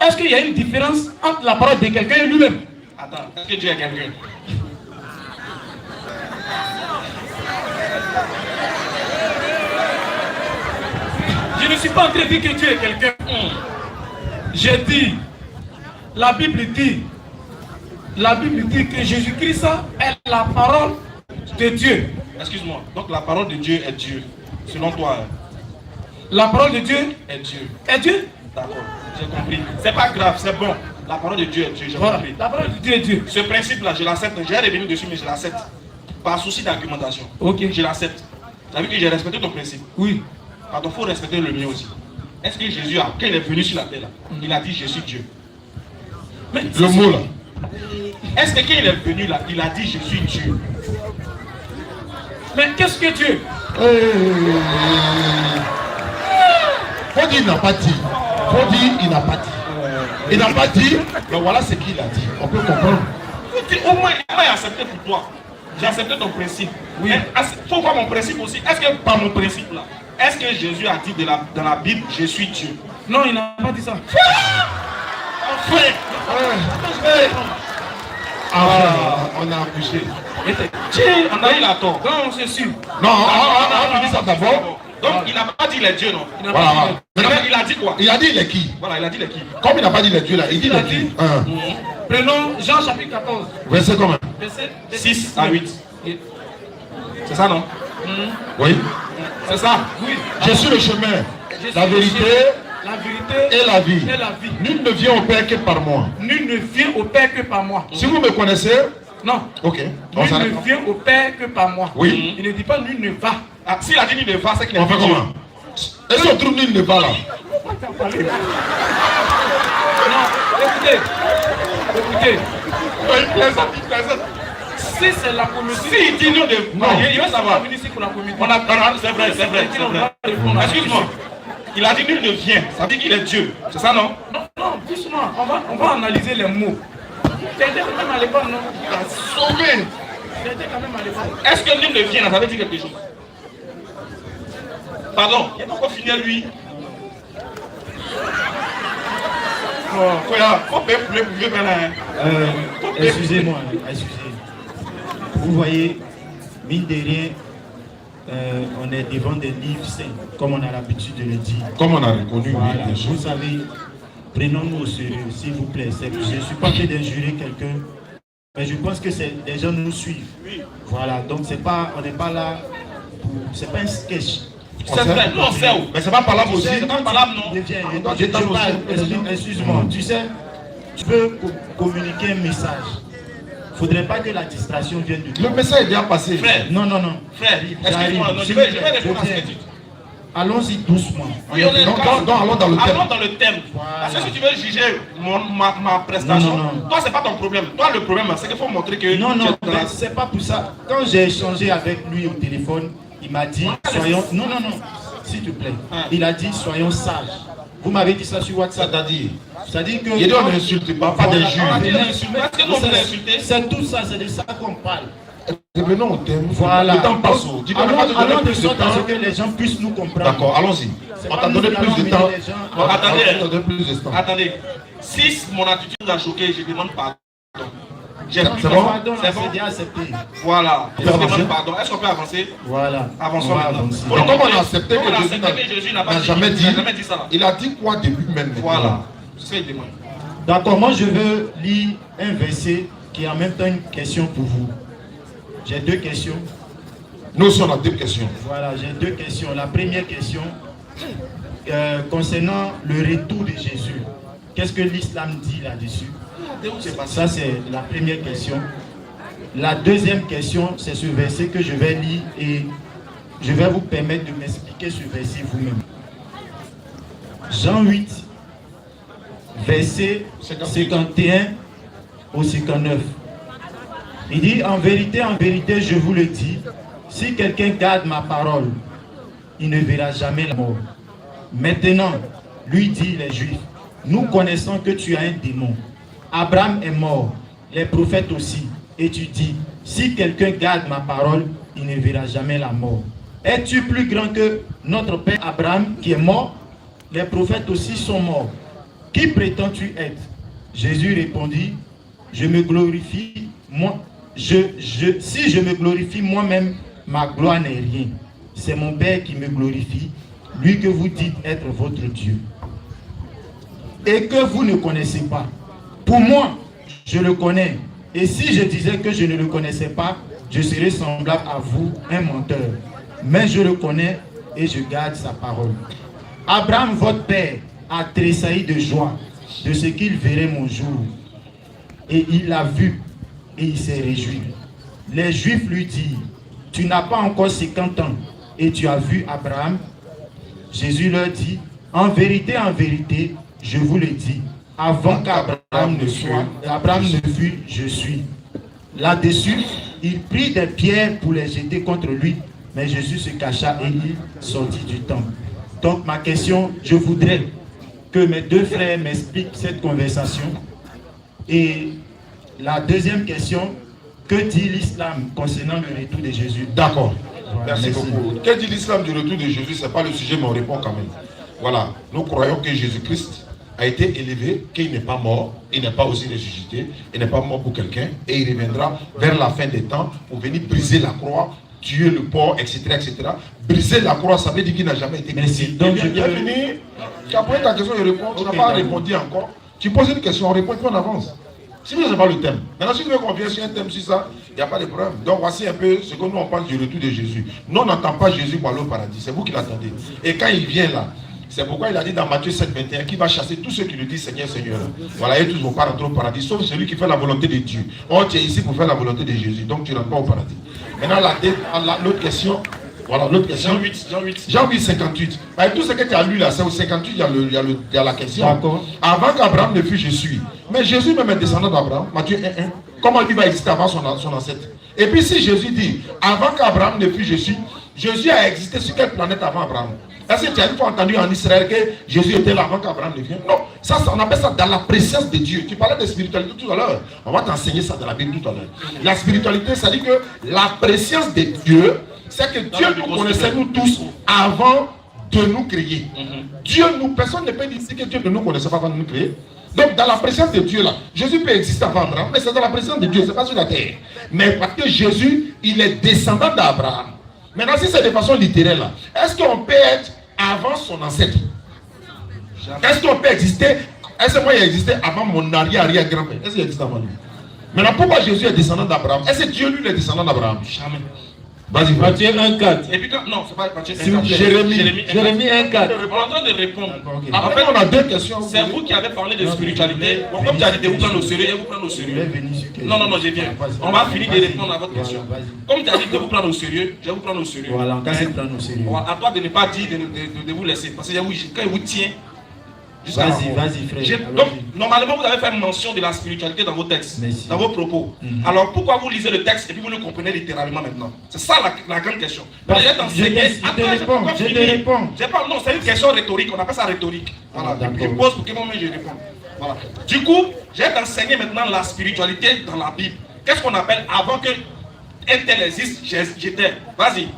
Est-ce qu'il y a une différence entre la parole de quelqu'un et lui-même? Attends, est-ce que Dieu est quelqu'un? Je ne suis pas en train de dire que Dieu est quelqu'un. J'ai dit, la Bible dit que Jésus-Christ est la parole de Dieu. Excuse-moi, donc la parole de Dieu est Dieu, selon toi? La parole de Dieu est Dieu. Est Dieu? D'accord, j'ai compris. C'est pas grave, c'est bon. La parole de Dieu est Dieu, j'ai compris. La parole de Dieu est Dieu. Ce principe-là, je l'accepte. Je vais revenir dessus, mais je l'accepte. Par souci d'argumentation. Ok. Je l'accepte. Tu as vu que j'ai respecté ton principe? Oui. Pardon, il faut respecter le mien aussi. Est-ce que Jésus, quand il est venu sur la terre, là, il a dit je suis Dieu? Mais le mot là. Est-ce que quand il est venu là, il a dit je suis Dieu? Mais qu'est-ce que Dieu? Faut dire il n'a pas dit. Faut dire il n'a pas dit. Il n'a pas dit, mais voilà ce qu'il a dit. On peut comprendre. Au moins, il m'a accepté pour toi. J'ai accepté ton principe. Oui. Il faut voir mon principe aussi. Est-ce que par mon principe là, est-ce que Jésus a dit dans la Bible je suis Dieu? Non, il n'a pas dit ça. On a accouché. On a eu la tort. Non, c'est sûr. Non, on a fini ça d'abord. Donc il n'a pas dit les dieux, non? Voilà. Il a dit quoi? Il a dit les qui? Voilà, il a dit les qui? Comme il n'a pas dit les dieux là, il dit les qui? Prenons Jean chapitre 14. Verset combien? Verset 6 à 8. C'est ça, non? Oui. C'est ça? Oui. Je suis le chemin, la vérité et la vie. Nul ne vient au Père que par moi. Nul ne vient au Père que par moi. Si vous me connaissez, non. Ok. Nul ne vient au Père que par moi. Oui. Il ne dit pas nul ne va. Ah, s'il a dit nul ne va, c'est qu'il a on fait comment? Est-ce qu'on trouve nul ne va là? Non, écoutez. Si c'est la communauté. Si il dit nul ne va, il va savoir. C'est vrai. Excuse-moi. Il a dit nul ne vient, ça veut dire qu'il est Dieu. C'est ça, non? Non, doucement. On va analyser les mots. T'étais quand même à l'époque, non? Il a sauvé. T'étais quand même à l'époque. Est-ce que nul ne vient, ça veut dire quelque chose? Pardon, il n'a pas fini lui. Excusez-moi, vous voyez, mine de rien, on est devant des livres saints, comme on a l'habitude de le dire. Comme on a reconnu, voilà. oui, Vous savez, prenons-nous au sérieux, s'il vous plaît. Je ne suis pas fait d'injurer quelqu'un, mais je pense que des gens nous suivent. Voilà, donc on n'est pas là pour... C'est pas un sketch. C'est vrai, non, c'est où? Mais c'est pas parlable aussi. C'est pas parlable, non? Excuse-moi, tu sais, tu peux communiquer un message. Il ne faudrait pas que la distraction vienne du... Le message est bien passé. Frère. Non. Frère, excuse-moi, je vais répondre à ce que tu dis. Allons-y doucement. Oui, on est donc, allons dans le thème. Allons dans le thème. Voilà. Parce que si tu veux juger ma prestation, toi, c'est pas ton problème. Toi, le problème, c'est qu'il faut montrer que... Non, c'est pas pour ça. Quand j'ai échangé avec lui au téléphone, il m'a dit, soyons... Non, s'il te plaît. Il a dit, soyons sages. Vous m'avez dit ça sur WhatsApp. C'est-à-dire que... Il dit, on n'insulte pas d'injure. C'est tout ça, c'est de ça qu'on parle. Revenons au thème. Voilà. Le temps passe. Allons de sorte à ce que les gens puissent nous comprendre. D'accord, allons-y. On t'a donné plus de temps. Attendez. Si mon attitude a choqué, je demande pardon. C'est bon? C'est bon? Déjà accepté. Voilà. Je demande pardon. Est-ce qu'on peut avancer? Voilà. Avançons maintenant. Donc, comme on a accepté que Jésus n'a jamais dit ça. Il a dit quoi depuis même? Voilà. C'est ce qu'il demande. D'accord, moi je veux lire un verset qui est en même temps une question pour vous. J'ai deux questions. Nous aussi on a deux questions. Voilà, j'ai deux questions. La première question, concernant le retour de Jésus. Qu'est-ce que l'islam dit là-dessus? Ça c'est la première question. La deuxième question, c'est ce verset que je vais lire et je vais vous permettre de m'expliquer ce verset vous-même. Jean 8, verset 51 au 59. Il dit, en vérité, je vous le dis, si quelqu'un garde ma parole, il ne verra jamais la mort. Maintenant, lui dit les Juifs, nous connaissons que tu as un démon. Abraham est mort, les prophètes aussi. Et tu dis, si quelqu'un garde ma parole, il ne verra jamais la mort. Es-tu plus grand que notre père Abraham qui est mort? Les prophètes aussi sont morts. Qui prétends-tu être? Jésus répondit, je me glorifie, si je me glorifie moi-même, ma gloire n'est rien. C'est mon Père qui me glorifie, lui que vous dites être votre Dieu. Et que vous ne connaissez pas. Pour moi, je le connais. Et si je disais que je ne le connaissais pas, je serais semblable à vous, un menteur. Mais je le connais et je garde sa parole. Abraham, votre père, a tressailli de joie de ce qu'il verrait mon jour. Et il l'a vu et il s'est réjoui. Les Juifs lui disent, tu n'as pas encore 50 ans et tu as vu Abraham? Jésus leur dit, en vérité, je vous le dis, avant qu'Abraham ne fût, je suis. Là-dessus, il prit des pierres pour les jeter contre lui, mais Jésus se cacha et il sortit du temple. Donc ma question, je voudrais que mes deux frères m'expliquent cette conversation. Et la deuxième question, que dit l'islam concernant le retour de Jésus? D'accord. Voilà, merci beaucoup. Que dit l'islam du retour de Jésus? Ce n'est pas le sujet, mais on répond quand même. Voilà, nous croyons que Jésus-Christ a été élevé, qu'il n'est pas mort, il n'est pas aussi ressuscité, il n'est pas mort pour quelqu'un, et il reviendra vers la fin des temps pour venir briser la croix, tuer le porc, etc., etc. Briser la croix, ça veut dire qu'il n'a jamais été brisé. Donc je viens finir, après ta question, je réponds, tu n'as pas répondu encore. Tu poses une question, on répond, puis on avance. Si vous n'avez pas le thème. Maintenant, si vous voulez qu'on vienne sur un thème sur ça, il n'y a pas de problème. Donc voici un peu ce que nous on parle du retour de Jésus. Nous on n'entend pas Jésus pour aller au paradis, c'est vous qui l'attendez. Et quand il vient là, c'est pourquoi il a dit dans Matthieu 7, 21 qu'il va chasser tous ceux qui lui disent Seigneur, Seigneur. Voilà, et tous vont pas rentrer au paradis, sauf celui qui fait la volonté de Dieu. Oh, tu es ici pour faire la volonté de Jésus, donc tu ne rentres pas au paradis. Maintenant, l'autre question. Voilà, l'autre question. Jean 8, 58. Avec tout ce que tu as lu là, c'est au 58, il y a la question. Avant qu'Abraham ne fût, je suis. Mais Jésus même est descendant d'Abraham, Matthieu 1, 1. Comment lui va exister avant son ancêtre? Et puis si Jésus dit, avant qu'Abraham ne fût, je suis, Jésus a existé sur quelle planète avant Abraham? Est-ce que tu as une fois entendu en Israël que Jésus était là avant qu'Abraham ne vienne? Non, ça on appelle ça dans la présence de Dieu. Tu parlais de spiritualité tout à l'heure. On va t'enseigner ça dans la Bible tout à l'heure. La spiritualité, ça dit que la présence de Dieu, c'est que Dieu nous connaissait nous tous avant de nous créer. Dieu nous, personne ne peut dire que Dieu ne nous connaissait pas avant de nous créer. Donc dans la présence de Dieu là, Jésus peut exister avant Abraham, mais c'est dans la présence de Dieu, c'est pas sur la terre. Mais parce que Jésus, il est descendant d'Abraham. Maintenant, si c'est de façon littérale là, est-ce qu'on peut être avant son ancêtre? Est-ce qu'on peut exister? Est-ce que moi il a existé avant mon arrière-grand-père? Est-ce qu'il existe avant lui? Maintenant, pourquoi Jésus est descendant d'Abraham? Est-ce que Dieu lui est descendant d'Abraham? Jamais. Vas-y, Matthieu 1,4. Et puis, non, c'est pas Matthieu 1,4. Jérémie 1,4. On est en train de répondre. En fait, on a deux questions. C'est vous qui avez parlé de spiritualité. Bon, comme tu as dit de vous prendre au sérieux, je vous prendre au sérieux. Non, je viens. On va finir de répondre à votre question. Comme tu as dit de vous prendre au sérieux, je vais vous prendre au sérieux. Voilà, en cas de prendre au sérieux. À toi de ne pas dire de vous laisser. Parce que quand il vous tient. Vas-y, frère. Donc, normalement, vous avez fait mention de la spiritualité dans vos textes, dans vos propos. Alors, pourquoi vous lisez le texte et puis vous le comprenez littéralement maintenant? C'est ça la grande question. Je te réponds. Non, c'est une question rhétorique. On appelle ça rhétorique. Voilà. Je pose pour que moi-même je réponds. Voilà. Du coup, je vais t'enseigner maintenant la spiritualité dans la Bible. Qu'est-ce qu'on appelle avant que un tel existe, j'étais. Vas-y.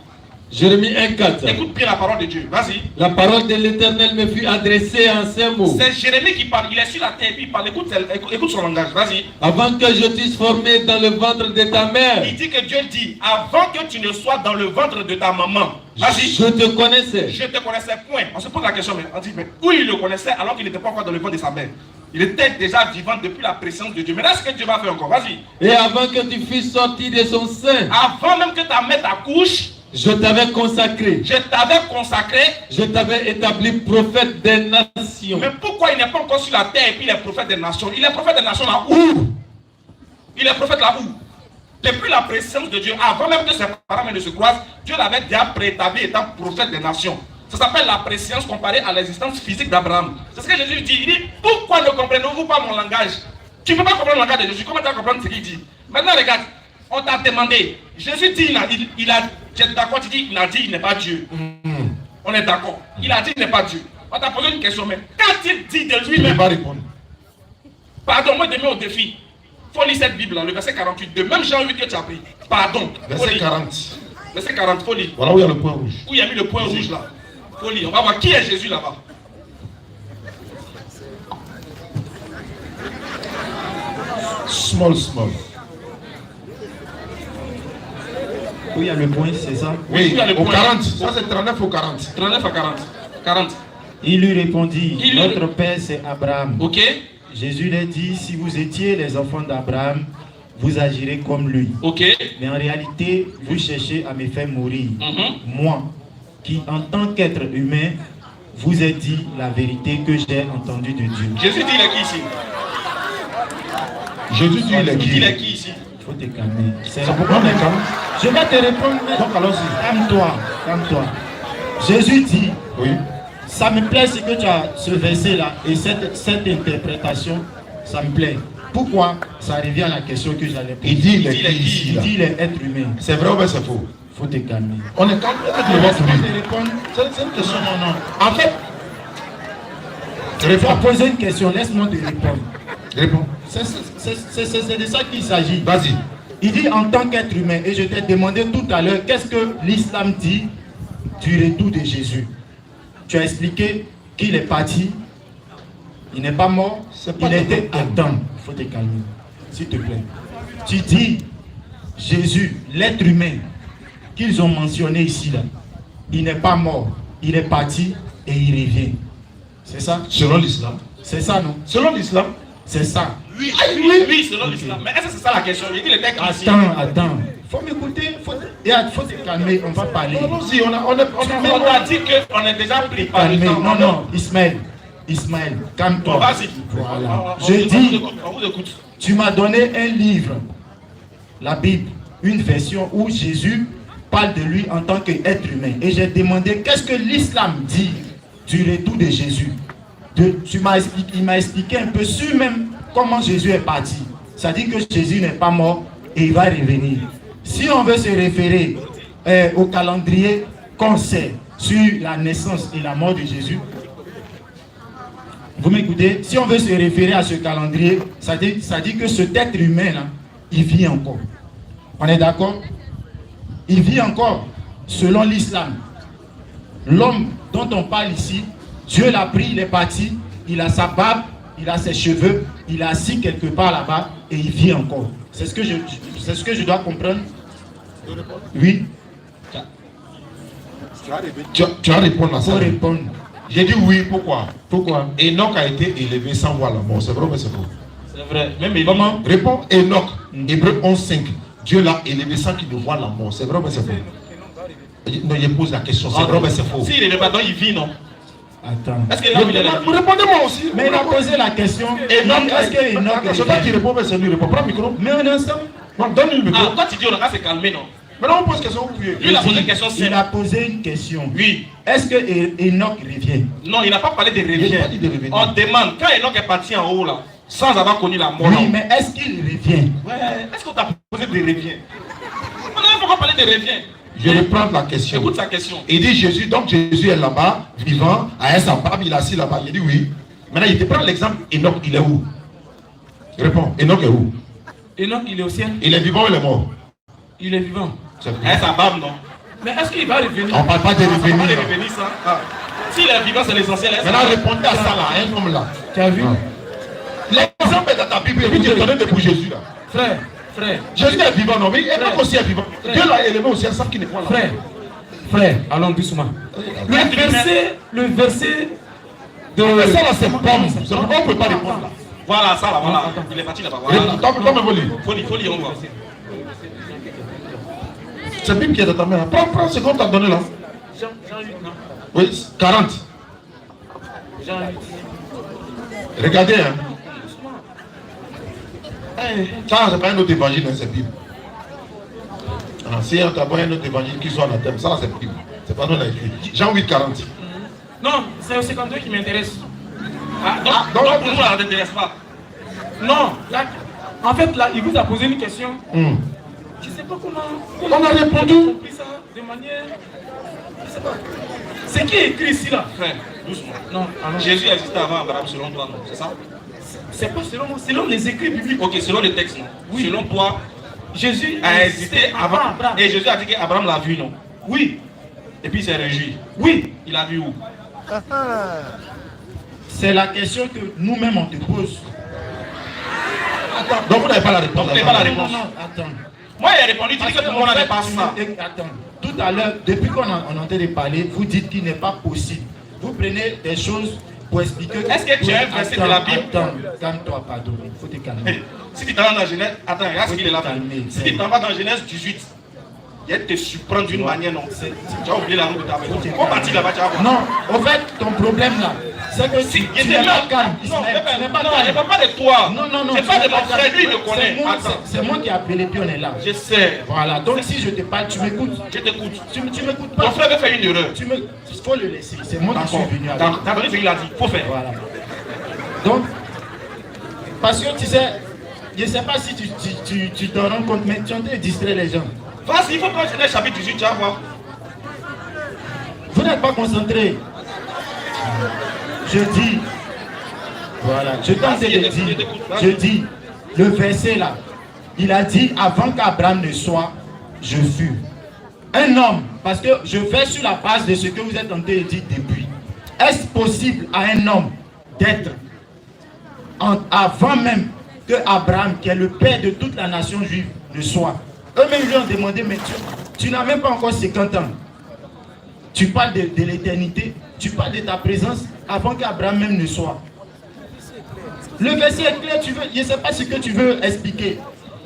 Jérémie 1,4. Écoute bien la parole de Dieu, vas-y. La parole de l'Éternel me fut adressée en ces mots. C'est Jérémie qui parle, il est sur la terre, puis il parle, écoute son langage, vas-y. Avant que je t'eusse formé dans le ventre de ta mère. Il dit que Dieu dit, avant que tu ne sois dans le ventre de ta maman. Vas-y. Je te connaissais. Je te connaissais, point. On se pose la question, mais on dit, mais où il le connaissait alors qu'il n'était pas encore dans le ventre de sa mère? Il était déjà vivant depuis la présence de Dieu. Mais là, ce que Dieu va faire encore, vas-y. Et avant que tu fusses sorti de son sein. Avant même que ta mère t'accouche. Je t'avais consacré. Je t'avais consacré. Je t'avais établi prophète des nations. Mais pourquoi il n'est pas encore sur la terre et puis il est prophète des nations? Il est prophète des nations là où? Il est prophète là où? Depuis la présence de Dieu, avant même que ses parents ne se croisent, Dieu l'avait déjà préétabli étant prophète des nations. Ça s'appelle la préscience comparée à l'existence physique d'Abraham. C'est ce que Jésus dit. Il dit, pourquoi ne comprenez-vous pas mon langage? Tu ne peux pas comprendre le langage de Jésus. Comment tu vas comprendre ce qu'il dit? Maintenant regarde, on t'a demandé. Jésus dit, tu es d'accord, tu dis, il a dit, il n'est pas Dieu. On est d'accord. Il a dit, il n'est pas Dieu. On t'a posé une question, mais quand il dit de lui-même. Il ne va pas répondre. Pardon, moi je te mets au défi. Il faut lire cette Bible, là, le verset 48 de même Jean 8 que tu as pris. Pardon. Verset 40. Verset 40, il faut lire. Voilà où il y a le point rouge. Où il y a mis le point rouge là. Il faut lire. On va voir qui est Jésus là-bas. Small. Où il y a le point, c'est ça? Oui, au 40. Ça c'est 39 au 40. 39 à 40. Il lui répondit, notre père c'est Abraham. Ok. Jésus lui dit, si vous étiez les enfants d'Abraham, vous agirez comme lui. Ok. Mais en réalité, vous cherchez à me faire mourir. Moi, qui en tant qu'être humain, vous ai dit la vérité que j'ai entendue de Dieu. Jésus dit, il est qui ici? Jésus dit, il est qui ici? Il faut te calmer. C'est pourquoi on est calme. Je vais te répondre. Donc allons-y. Calme-toi. Jésus dit, oui. Ça me plaît ce que tu as, ce verset-là, et cette interprétation, ça me plaît. Pourquoi? Ça revient à la question que j'allais poser. Il dit il est être humain. C'est vrai ou bien c'est faux? Il faut te calmer. On est calme. C'est une question. Non. En fait, tu vas poser une question, laisse-moi te répondre. Réponds. C'est de ça qu'il s'agit. Vas-y. Il dit en tant qu'être humain, et je t'ai demandé tout à l'heure, qu'est-ce que l'islam dit du retour de Jésus? Tu as expliqué qu'il est parti Il n'est pas mort. Il était... Attends, il faut te calmer. S'il te plaît. Tu dis, Jésus, l'être humain, qu'ils ont mentionné ici, là, il n'est pas mort. Il est parti et il revient. C'est ça? Selon l'islam. C'est ça, non? Selon l'islam. C'est ça. Oui, selon l'islam. Mais est-ce que c'est ça la question? Il dit les textes ici. Attends. Faut m'écouter. Faut te calmer. On va parler. Si, on a dit qu'on est déjà pris par le temps. Non, Ismaël, calme-toi. Vas-y. Voilà. Je dis, on vous écoute. Tu m'as donné un livre, la Bible, une version où Jésus parle de lui en tant qu'être humain. Et j'ai demandé qu'est-ce que l'islam dit du retour de Jésus. Il m'a expliqué un peu sur même comment Jésus est parti. Ça dit que Jésus n'est pas mort et il va revenir. Si on veut se référer au calendrier qu'on sait sur la naissance et la mort de Jésus, vous m'écoutez? Si on veut se référer à ce calendrier, ça dit que cet être humain-là, il vit encore. On est d'accord? Il vit encore, selon l'islam. L'homme dont on parle ici, Dieu l'a pris, il est parti, il a sa barbe, il a ses cheveux, il est assis quelque part là-bas et il vit encore. C'est ce que je dois comprendre? Oui. Tu vas répondre à ça. Faut répondre. J'ai dit oui, pourquoi? Enoch a été élevé sans voir la mort. C'est vrai ou c'est faux? C'est vrai. Même comment? Réponds. Enoch, Hébreu 11:5. Dieu l'a élevé sans qu'il ne voie la mort. C'est vrai ou c'est faux? Non, il pose la question. C'est vrai ou c'est faux? S'il n'est pas donc il vit, non? Attends. Est-ce que là, il est là? Répondez-moi aussi. Mais il a posé la question. Enoch, est-ce que Enoch... C'est toi qui réponds, mais c'est lui. Réponds. Prends le micro. Mais un instant. Non, donne-lui le micro. Quand tu dis on a s'est calmé, non? Maintenant, on pose question. Il a posé une question simple. Il a posé une question. Oui. Est-ce que Enoch revient? Non, il n'a pas parlé de revient. On demande, quand Enoch est parti en haut, là, sans avoir connu la mort. Oui, mais est-ce qu'il revient? Ouais, est-ce qu'on t'a posé de revient? On n'a pas parlé de revient. Je reprends la question. Écoute sa question. Il dit Jésus, donc Jésus est là-bas, vivant, à sa barbe, il est assis là-bas. Il dit oui. Maintenant, il te prend l'exemple, Enoch, il est où? Réponds, Enoch est où? Enoch, il est au ciel. Il est vivant ou il est mort? Il est vivant. À sa barbe, non? Mais est-ce qu'il va revenir? On ne parle pas de revenir. On parle de revenir, ça. S'il est vivant, c'est l'essentiel. Maintenant, répondez à ça là, un homme là. Tu as vu? L'exemple est dans ta Bible, et puis tu es donné pour Jésus là. Frère. Jésus est vivant, non, mais Enoch aussi est vivant. Dieu l'a élevé au ciel sans qu'il ne voit là. Frère, allons doucement. Le verset de... Mais ça là, c'est bon. C'est pourquoi on ne peut pas répondre là. Voilà, ça là, voilà. Il est parti là-bas. Faut lire, on voit. C'est la Bible qui est dans ta main. Prends ce qu'on t'a donné là. Jean 8, non? Oui, 40. Jean 8. Regardez, hein. Ça, c'est pas un autre évangile, hein, c'est Bible. Si on t'a pas un autre évangile qui soit dans la thème, ça, c'est Bible. C'est pas nous qui l'a écrit. Jean 8, 40. Non, c'est le 52 qui m'intéresse. Donc pour nous, ça ne t'intéresse pas. Non, là, en fait, là, il vous a posé une question. Je ne sais pas comment on a répondu. Compris ça de manière... Je sais pas. C'est qui est écrit ici là? Frère, doucement. Non, Jésus existait avant Abraham selon toi, non? C'est ça? C'est pas selon moi, selon les écrits bibliques. Ok, selon les textes, non? Oui. Selon toi, Jésus a existé avant Abraham. Et Jésus a dit qu'Abraham l'a vu, non? Oui. Et puis il s'est réjoui. Oui. Il a vu où? C'est la question que nous-mêmes on te pose. Attends, donc vous n'avez pas la réponse. Vous n'avez pas la réponse. Non, attends. Moi, il a répondu, tu dis que tout le monde n'avait pas ça. Attends, tout à l'heure, depuis qu'on entend de parler, vous dites qu'il n'est pas possible. Vous prenez des choses pour expliquer. Est-ce que tu as un verset de la Bible? Attends, calme-toi, pardon, il faut te calmer. Si tu t'en vas dans Genèse, attends, regarde ce qu'il est là. Si tu t'en vas dans Genèse 18, il te surprend d'une manière, non? Tu as oublié la route de ta maison. Comment partir là-bas, tu vas voir? Non, en fait, ton problème là, c'est que si tu n'es pas calme. Non, je ne parle pas de toi. Non. Je parle de mon frère, lui, il me connaît. C'est moi qui ai appelé, puis on est là. Je sais. Voilà, donc si je te parle, tu m'écoutes. Je t'écoute. Tu m'écoutes pas. Ton frère veut faire une erreur. Il faut le laisser. C'est moi qui suis venu avec. T'as donné ce qu'il a dit. Il faut faire. Voilà. Donc, parce que tu sais, je ne sais pas si tu te rends compte, mais tu es en train de distraire les gens. Vas-y, il faut prendre Genèse chapitre 18, tu vas voir. Vous n'êtes pas concentré. Je dis, voilà, je t'en ai dit, je dis, le verset là, il a dit avant qu'Abraham ne soit, je fus. Un homme, parce que je vais sur la base de ce que vous êtes en train de dire depuis. Est-ce possible à un homme d'être avant même que Abraham, qui est le père de toute la nation juive, ne soit. Eux-mêmes lui ont demandé, mais tu n'as même pas encore 50 ans. Tu parles de l'éternité, tu parles de ta présence avant qu'Abraham même ne soit. Le verset est clair, je ne sais pas ce que tu veux expliquer.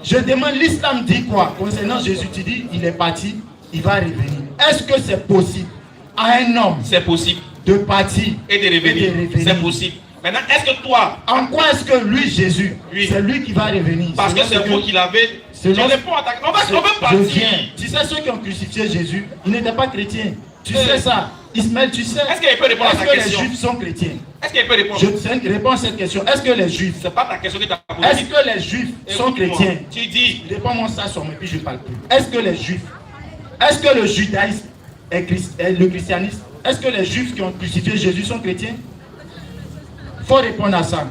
Je demande, l'islam dit quoi concernant Jésus? Tu dis, il est parti, il va revenir. Est-ce que c'est possible à un homme de partir et de revenir? C'est possible. Maintenant, est-ce que toi... En quoi est-ce que lui, Jésus, c'est lui qui va revenir? Parce que c'est vous qui l'avez... Je réponds à ta... On va partir. Tu sais ceux qui ont crucifié Jésus, ils n'étaient pas chrétiens. Tu sais ça. Ismaël, tu sais. Est-ce qu'il peut répondre à ta question? Est-ce que les Juifs sont chrétiens? Est-ce qu'il peut répondre? Je réponds à cette question. Est-ce que les Juifs... C'est pas ta question que tu as posée. Est-ce que les Juifs sont chrétiens? Tu dis... Réponds-moi ça sur moi, puis je ne parle plus. Est-ce que les Juifs... Est-ce que le judaïsme est le christianisme? Est-ce que les Juifs qui ont crucifié Jésus sont chrétiens? Il faut répondre à ça.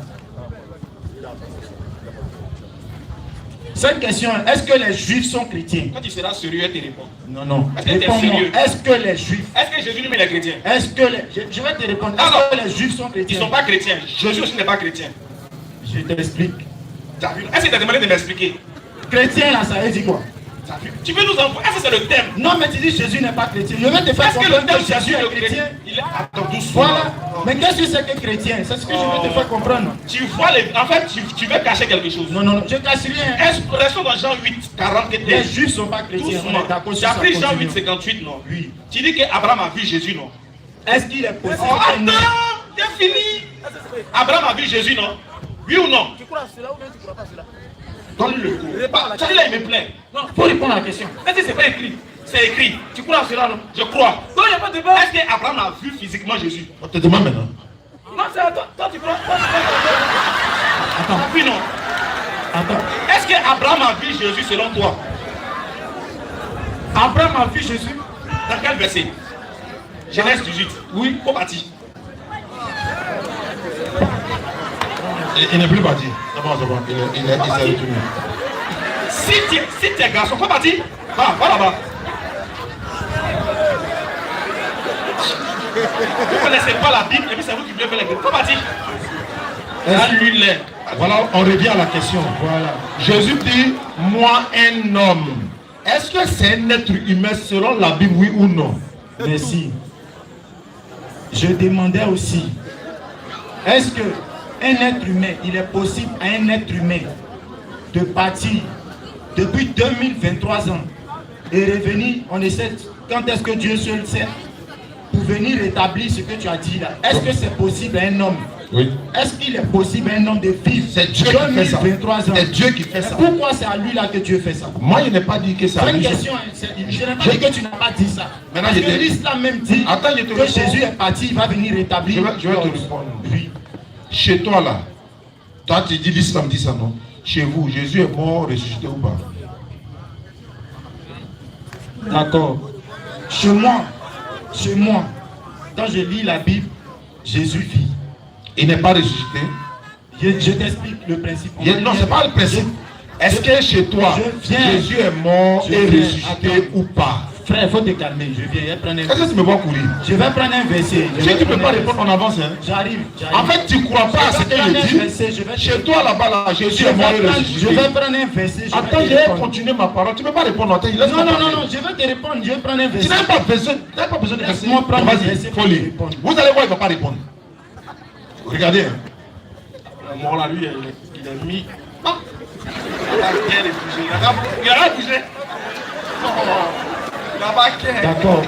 Cette question, est-ce que les Juifs sont chrétiens? Quand tu seras sérieux, tu réponds. Non. Réponds-moi. Est-ce que les Juifs... Est-ce que Jésus lui-même est chrétien? Est-ce que les... Je vais te répondre. Est-ce que les Juifs sont chrétiens? Ils ne sont pas chrétiens. Jésus aussi n'est pas chrétien. Je t'explique. Est-ce que tu as demandé de m'expliquer? Chrétien, là, ça veut dire quoi? Tu veux nous envoyer? Est-ce que c'est le thème? Non, mais tu dis Jésus n'est pas chrétien. Je vais te faire comprendre que Jésus est chrétien. Il est à ton douce. Voilà. Mais qu'est-ce que c'est que chrétien? C'est ce que je vais te faire comprendre. Tu vois, en fait, tu veux cacher quelque chose. Non, je ne cache rien. Restons dans Jean 8, 40. Les Juifs ne sont pas chrétiens. Tu as pris Jean 8, 58, non? Oui. Tu dis qu'Abraham a vu Jésus, non? Est-ce qu'il est possible? Attends, j'ai fini. Abraham a vu Jésus, non? Oui ou non? Tu crois à cela ou bien tu ne crois pas à cela? Donne-le le coup. Ça dit là, il me plaît. Non, il faut répondre à la question. Est-ce que c'est pas écrit? C'est écrit. Tu crois à cela, non? Je crois. Non, il n'y a pas de débat. Est-ce qu'Abraham a vu physiquement Jésus? On te demande maintenant. Non, c'est à toi. Toi, tu crois. Attends. Oui, non. Attends. Est-ce qu'Abraham a vu Jésus selon toi? Abraham a vu Jésus? Dans quel verset? Genèse 18. Oui, au parti. Il n'est plus parti. C'est bon. Il s'est retourné. Si tu es garçon, faut partir. Va là-bas. Vous ne connaissez pas la Bible et puis c'est vous qui voulez faire les Bibles. Faut partir. Voilà, on revient à la question. Voilà. Jésus dit, moi un homme. Est-ce que c'est un être humain selon la Bible, oui ou non? Merci. Je demandais aussi, est-ce que un être humain, il est possible à un être humain de partir depuis 2023 ans et revenir, on essaie, quand est-ce que Dieu seul sait, pour venir rétablir ce que tu as dit là? Est-ce que c'est possible à un homme? Oui. Est-ce qu'il est possible à un homme de vivre? C'est Dieu qui fait ça. 2023 ans. C'est Dieu qui fait ça. Pourquoi c'est à lui là que Dieu fait ça? Moi, je n'ai pas dit que c'est à C'est une lui. question, je n'ai pas dit que tu n'as pas dit ça. Maintenant, Parce que l'islam même dit que Jésus est parti, il va venir rétablir. Je vais te répondre. Oui. Chez toi là, toi tu dis l'islam dit ça, non? Chez vous, Jésus est mort, ressuscité ou pas? D'accord. Chez moi, quand je lis la Bible, Jésus vit. Il n'est pas ressuscité. Je t'explique le principe. Non, ce n'est pas le principe. Est-ce que chez toi, Jésus est mort et ressuscité ou pas? Frère, il faut te calmer. Je viens prendre un verset. Est-ce que tu me vois courir? Je vais prendre un verset. Si tu ne peux pas répondre en avance, hein? J'arrive. En fait, tu ne crois pas à ce que je dis. Chez toi là-bas, là, Jésus est mort et ressuscité. Je vais prendre un verset. Attends, je vais continuer ma parole. Tu ne peux pas répondre. Attends, non, je vais te répondre. Je vais prendre un verset. Tu n'as pas besoin de verset. Laisse-moi prendre un verset. Faut lire. Vous allez voir, il ne va pas répondre. Regardez. Le mort là, lui, il a mis. Ah! Il a bougé. D'accord.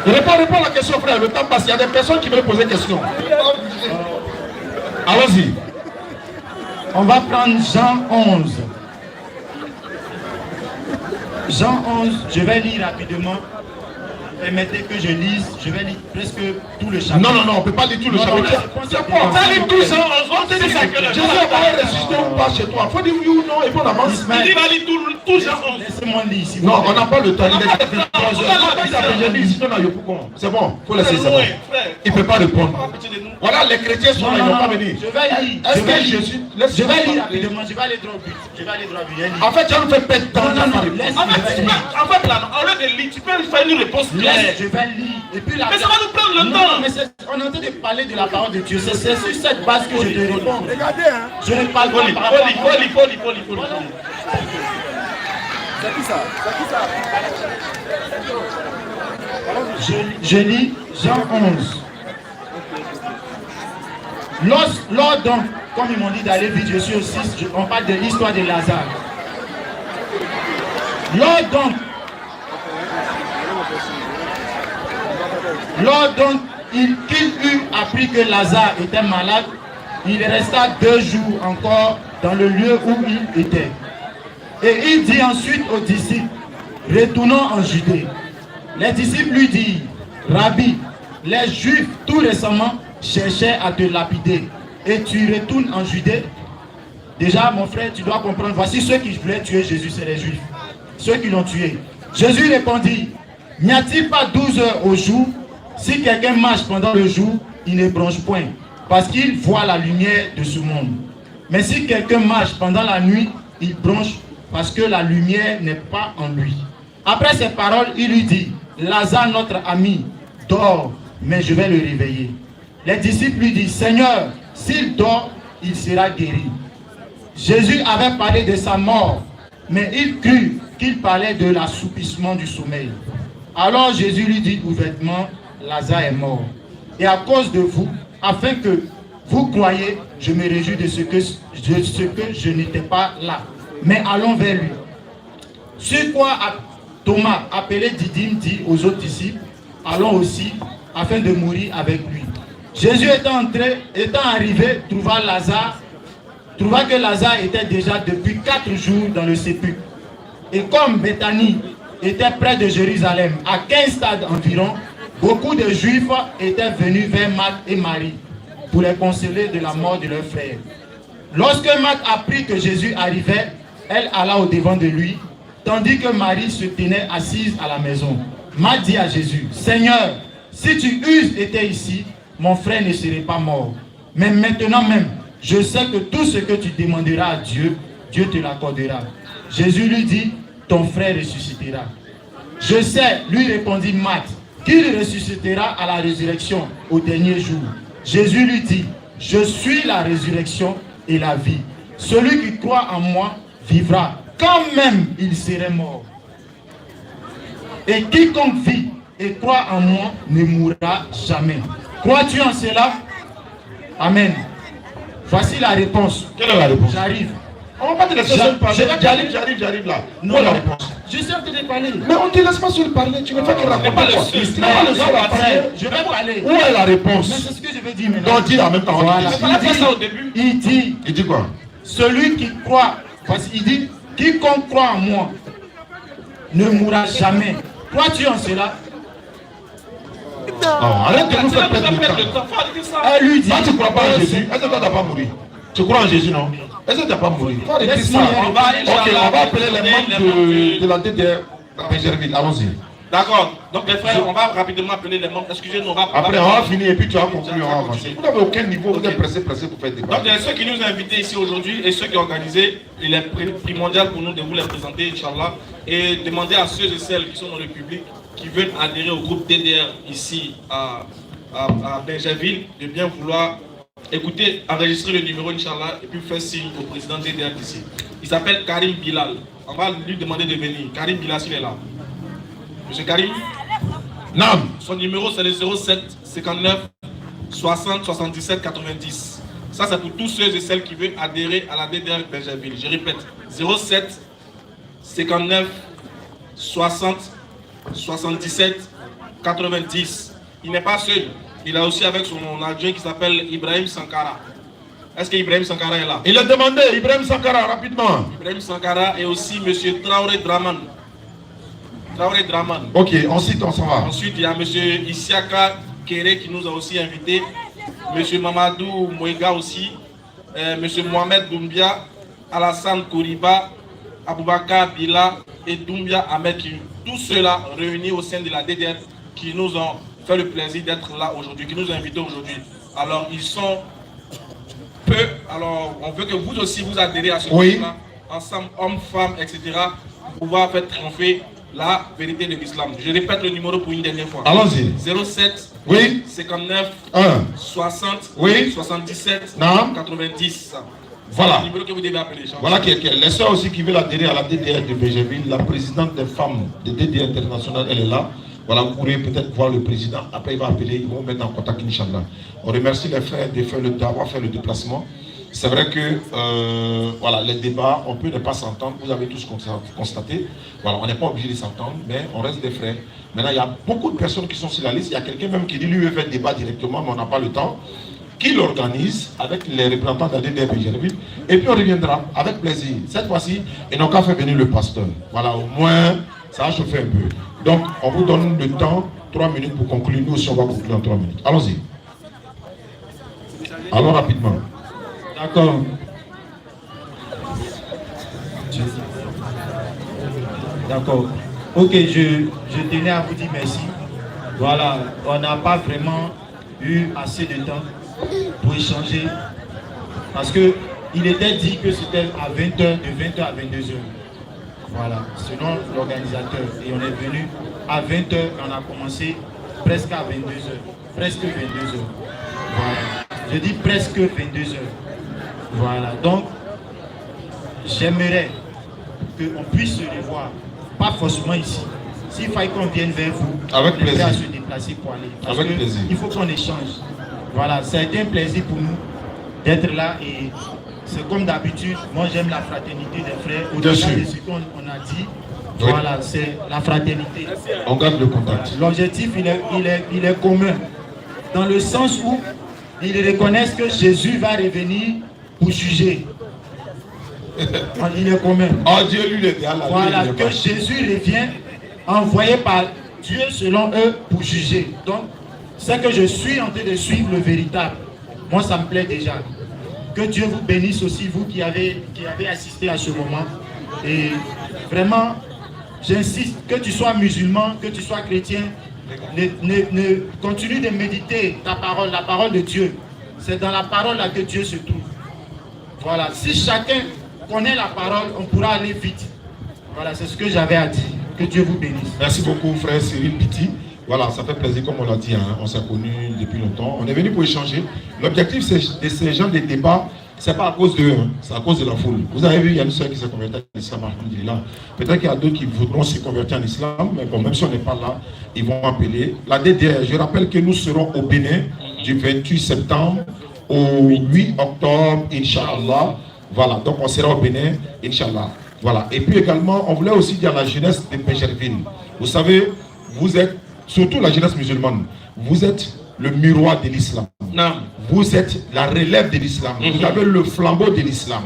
Je ne vais pas répondre à la question, frère. Le temps passe. Il y a des personnes qui veulent poser des questions. Allons-y. On va prendre Jean 11. Jean 11, je vais lire rapidement. Permettez que je lise, je vais lire presque tout le chapitre. Non, on ne peut pas lire tout le chapitre. C'est quoi? On va lire tout ça. Jésus va ressusciter ou pas chez toi? Il faut dire oui ou non et puis on avance. Il va lire tout Jean 11. Laissez-moi lire. Non, on n'a pas le temps. C'est bon, il faut laisser ça. Il ne peut pas répondre. Voilà, les chrétiens sont là, ils ne vont pas venir. Je vais lire. Est-ce que Jésus... Je vais lire rapidement, je vais aller droit au but. Je vais aller droit au but. En fait, tu vas nous faire perdre temps. En fait, là, au lieu de lire, tu peux faire une réponse claire. Je vais lire. Et puis là, mais ça va nous prendre le temps. Mais on est en train de parler de la parole de Dieu. C'est sur cette base que je te réponds. Regardez, hein. Je ne parle pas par rapport à... C'est qui ça? Je lis Jean 11. Lors donc, comme ils m'ont dit d'aller vite, je suis au 6, on parle de l'histoire de Lazare. Lors donc qu'il eut appris que Lazare était malade, il resta 2 jours encore dans le lieu où il était. Et il dit ensuite aux disciples, retournons en Judée. Les disciples lui dirent, Rabbi, les Juifs tout récemment cherchaient à te lapider. Et tu retournes en Judée. Déjà, mon frère, tu dois comprendre, voici ceux qui voulaient tuer Jésus, c'est les Juifs. Ceux qui l'ont tué. Jésus répondit, n'y a-t-il pas 12 heures au jour? Si quelqu'un marche pendant le jour, il ne bronche point, parce qu'il voit la lumière de ce monde. Mais si quelqu'un marche pendant la nuit, il bronche, parce que la lumière n'est pas en lui. Après ces paroles, il lui dit, Lazare, notre ami, dort, mais je vais le réveiller. Les disciples lui disent, Seigneur, s'il dort, il sera guéri. Jésus avait parlé de sa mort, mais il crut qu'il parlait de l'assoupissement du sommeil. Alors Jésus lui dit ouvertement, Lazare est mort. Et à cause de vous, afin que vous croyez, je me réjouis de ce que je n'étais pas là. Mais allons vers lui. Sur quoi Thomas, appelé Didyme, dit aux autres disciples, allons aussi, afin de mourir avec lui. Jésus étant arrivé, trouva que Lazare était déjà depuis 4 jours dans le sépulcre. Et comme Béthanie était près de Jérusalem, à 15 stades environ, beaucoup de Juifs étaient venus vers Marthe et Marie pour les consoler de la mort de leur frère. Lorsque Marthe apprit que Jésus arrivait, elle alla au-devant de lui, tandis que Marie se tenait assise à la maison. Marthe dit à Jésus, Seigneur, si tu eusses été ici, mon frère ne serait pas mort. Mais maintenant même, je sais que tout ce que tu demanderas à Dieu, Dieu te l'accordera. Jésus lui dit, ton frère ressuscitera. Je sais, lui répondit Marthe, qu'il ressuscitera à la résurrection au dernier jour. Jésus lui dit, je suis la résurrection et la vie. Celui qui croit en moi vivra, quand même il serait mort. Et quiconque vit et croit en moi ne mourra jamais. Crois-tu en cela? Amen. Voici la réponse. Quelle est la réponse? J'arrive. On va pas te laisser seul parler. J'arrive là. Non, la réponse. Je sais que tu veux parler. Mais on ne te laisse pas seul parler. Tu ne veux pas qu'il raconte pas le seul. Je vais parler. Où est la réponse? Mais c'est ce que je veux dire maintenant. Donc dis en même temps. Voilà. Il dit quoi? Celui qui croit, parce qu'il dit, quiconque croit en moi ne mourra jamais. Crois-tu en cela? Non, arrête de nous faire perdre le temps. Elle lui dit, tu ne crois pas en Jésus? Est-ce que toi tu n'as pas mouru? Tu crois en Jésus, non? Est-ce que tu n'as pas mouru? Laisse-moi. On va appeler les membres de la DDR à Bégerville. Allons-y. D'accord. Donc les frères, on va rapidement appeler les membres. Excusez-nous. Après, on va finir et puis tu vas conclure, on va avancer. Vous n'avez aucun niveau, vous êtes pressé pour faire des débat. Donc ceux qui nous ont invités ici aujourd'hui et ceux qui ont organisé, il est primordial pour nous de vous les présenter, Inch'Allah, et demander à ceux et celles qui sont dans le public, qui veulent adhérer au groupe DDR ici à Bégerville, de bien vouloir écouter, enregistrer le numéro, Inch'Allah, et puis faire signe au président DDR d'ici. Il s'appelle Karim Bilal. On va lui demander de venir. Karim Bilal, s'il est là. Monsieur Karim? Non. Son numéro, c'est le 07 59 60 77 90. Ça, c'est pour tous ceux et celles qui veulent adhérer à la DDR Bégerville. Je répète, 07 59 60 77 90. Il n'est pas seul. Il a aussi avec son adjoint qui s'appelle Ibrahim Sankara. Est-ce que Ibrahim Sankara est là? Il a demandé, Ibrahim Sankara, rapidement. Ibrahim Sankara et aussi M. Traoré Draman. Traoré Draman. Ok, ensuite on s'en va. Ensuite, il y a M. Isiaka Kéré qui nous a aussi invités. M. Mamadou Mouega aussi. M. Mohamed Doumbia, Alassane Kouriba, Aboubakar Bila et Doumbia Ahmed. Tous ceux-là réunis au sein de la DDR qui nous ont fait le plaisir d'être là aujourd'hui, qui nous ont invités aujourd'hui. Alors, ils sont peu. Alors, on veut que vous aussi vous adhérez à ce mouvement, ensemble, hommes, femmes, etc., pour pouvoir faire triompher la vérité de l'islam. Je répète le numéro pour une dernière fois. Allons-y. 07 59 60 77 90. Voilà. Le numéro que vous devez appeler. Voilà les soeurs aussi qui veulent adhérer à la DDR de Bégerville. La présidente des femmes de DDR internationale, elle est là. Voilà, vous pourrez peut-être voir le président. Après, il va appeler, ils vont mettre en contact, Inch'Allah. On remercie les frères d'avoir fait le déplacement. C'est vrai que voilà, les débats, on peut ne pas s'entendre. Vous avez tous constaté. Voilà, on n'est pas obligé de s'entendre, mais on reste des frères. Maintenant, il y a beaucoup de personnes qui sont sur la liste. Il y a quelqu'un même qui dit lui veut faire le débat directement, mais on n'a pas le temps. Qui l'organise avec les représentants de la DDR Bégerville. Et puis on reviendra avec plaisir. Cette fois-ci, ils n'ont qu'à faire venir le pasteur. Voilà, au moins, ça va chauffer un peu. Donc, on vous donne le temps, 3 minutes pour conclure. Nous aussi, on va conclure en 3 minutes. Allons-y. Allons rapidement. D'accord. D'accord. Ok, je tenais à vous dire merci. Voilà, on n'a pas vraiment eu assez de temps pour échanger. Parce que il était dit que c'était à 20h, de 20h à 22h. Voilà, selon l'organisateur. Et on est venu à 20h et on a commencé presque à 22h. Presque 22h. Voilà. Je dis presque 22h. Voilà, donc j'aimerais qu'on puisse se revoir. Pas forcément ici. S'il faut qu'on vienne vers vous, avec plaisir, à se déplacer pour aller. Parce avec que plaisir. Il faut qu'on échange. Voilà, c'est un plaisir pour nous d'être là et c'est comme d'habitude. Moi, j'aime la fraternité des frères. Au-delà de ce qu'on a dit, oui. Voilà, c'est la fraternité. On garde le contact. L'objectif, il est commun. Dans le sens où ils reconnaissent que Jésus va revenir pour juger. Il est commun. Oh Dieu, lui, il est là. Voilà, que Jésus revient envoyé par Dieu selon eux pour juger. Donc, c'est que je suis en train de suivre le véritable. Moi, ça me plaît déjà. Que Dieu vous bénisse aussi, vous qui avez assisté à ce moment. Et vraiment, j'insiste, que tu sois musulman, que tu sois chrétien, continue de méditer ta parole, la parole de Dieu. C'est dans la parole là que Dieu se trouve. Voilà, si chacun connaît la parole, on pourra aller vite. Voilà, c'est ce que j'avais à dire. Que Dieu vous bénisse. Merci beaucoup, frère Cyril Piti. Voilà, ça fait plaisir, comme on l'a dit, hein. On s'est connus depuis longtemps. On est venu pour échanger. L'objectif de ces gens de débats, c'est pas à cause d'eux, hein. C'est à cause de la foule. Vous avez vu, il y a une soeur qui s'est convertie en islam, alhamdulillah. Peut-être qu'il y a d'autres qui voudront se convertir en islam, mais bon, même si on n'est pas là, ils vont appeler. La DDR, je rappelle que nous serons au Bénin du 28 septembre au 8 octobre, Inch'Allah. Voilà, donc on sera au Bénin, Inch'Allah. Voilà, et puis également, on voulait aussi dire à la jeunesse de Bégerville. Vous savez, vous êtes, surtout la jeunesse musulmane, vous êtes le miroir de l'islam. Vous êtes la relève de l'islam. Vous avez le flambeau de l'islam.